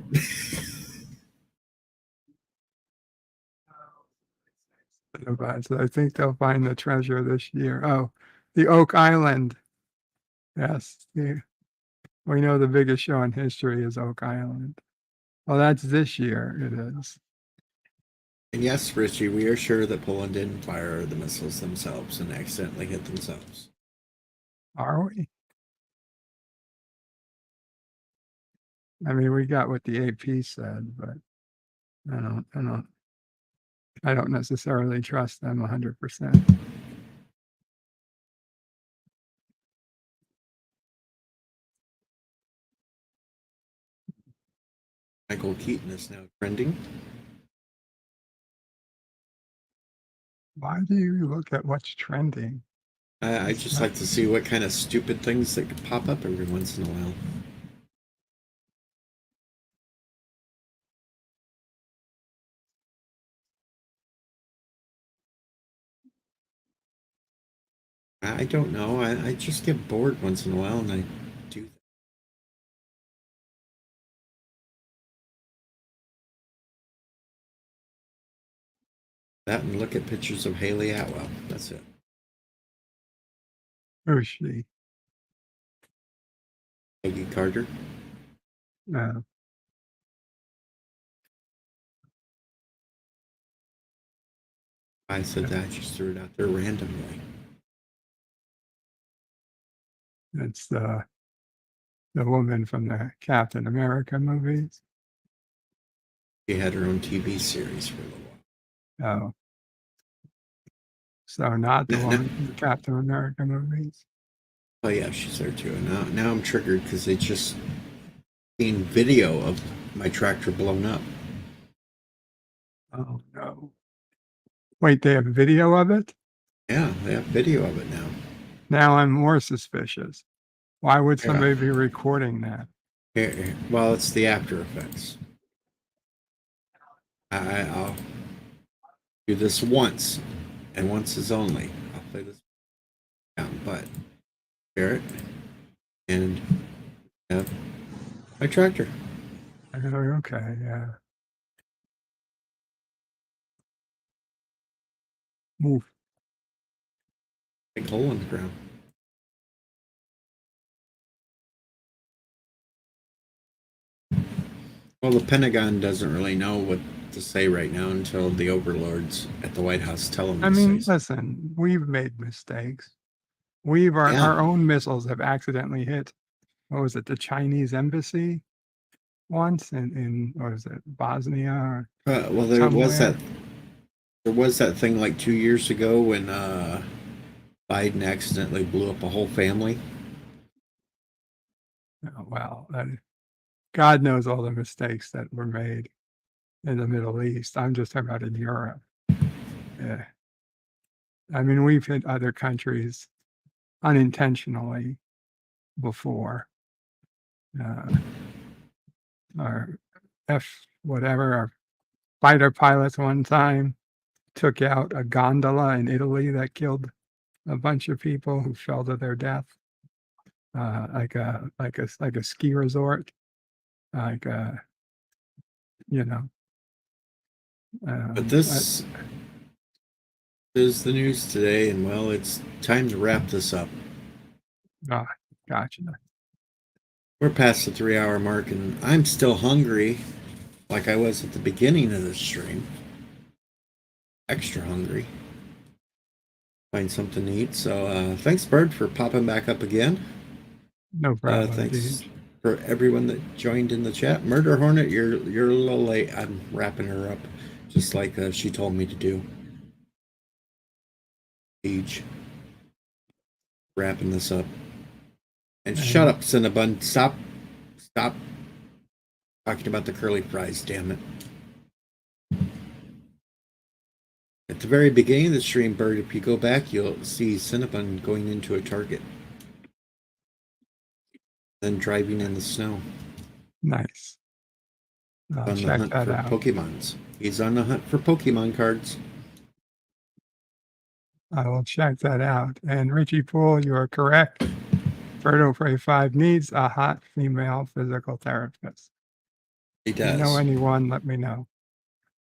So I think they'll find the treasure this year. Oh, the Oak Island. Yes, we know the biggest show in history is Oak Island. Well, that's this year. It is. And yes, Richie, we are sure that Poland didn't fire the missiles themselves and accidentally hit themselves. Are we? I mean, we got what the AP said, but I don't necessarily trust them 100%. Michael Keaton is now trending. Why do you look at what's trending? I just like to see what kind of stupid things that could pop up every once in a while. I don't know. I just get bored once in a while, and I do that. That and look at pictures of Haley Atwell. That's it. Who's she? Peggy Carter. No. I said that. I just threw it out there randomly. It's the woman from the Captain America movies. She had her own TV series for a little while. Oh. So not the No, one no. from the Captain America movies. Oh yeah, she's there too. And now I'm triggered because they just seen video of my tractor blown up. Oh no. Wait, they have video of it? Yeah, they have video of it now. Now I'm more suspicious. Why would Yeah. somebody be recording that? Here, well, it's the after effects. I'll do this once, and once is only. I'll play this down, but share it, and have my tractor. Okay, yeah. Move. Big hole in the ground. Well, the Pentagon doesn't really know what to say right now until the overlords at the White House tell them. I mean, listen, we've made mistakes. Our own missiles have accidentally hit, what was it, the Chinese embassy once in what was it, Bosnia or Well, there somewhere? was that thing like 2 years ago when Biden accidentally blew up a whole family. Oh, well, God knows all the mistakes that were made in the Middle East. I'm just talking about in Europe. Yeah. I mean, we've hit other countries unintentionally before. Our our fighter pilots one time took out a gondola in Italy that killed a bunch of people who fell to their death. Like a ski resort, you know. But this is the news today, and well, it's time to wrap this up. Gotcha. We're past the 3-hour mark, and I'm still hungry, like I was at the beginning of the stream. Extra hungry. Find something to eat. So thanks, Bird, for popping back up again. No problem. Thanks for everyone that joined in the chat. Murder Hornet, you're a little late. I'm wrapping her up, just like she told me to do. Siege. Wrapping this up. And shut up, Cinnabon. Stop talking about the curly fries, damn it. At the very beginning of the stream, Bird, if you go back, you'll see Cinnabon going into a target. Then driving in the snow. Nice. I'll On the check hunt that for out. Pokemons. He's on the hunt for Pokemon cards. I will check that out. And Richie Poole, you are correct. Fertile Prey 5 needs a hot female physical therapist. He If you know does. anyone, let me know.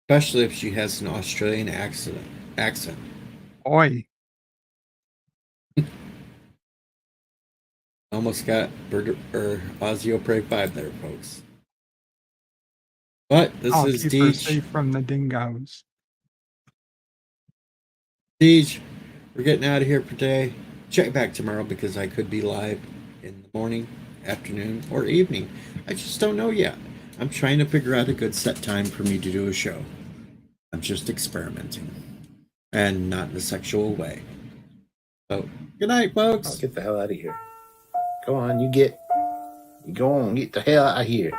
Especially if she has an Australian accent. Oi. Almost got Ozio Prey 5 there, folks. But this is keep her Deej. safe from the dingoes. Deej, we're getting out of here for today. Check back tomorrow because I could be live in the morning, afternoon, or evening. I just don't know yet. I'm trying to figure out a good set time for me to do a show. I'm just experimenting. And not in a sexual way. So, good night, folks. I'll get the hell out of here. Go on, you go on, get the hell out of here.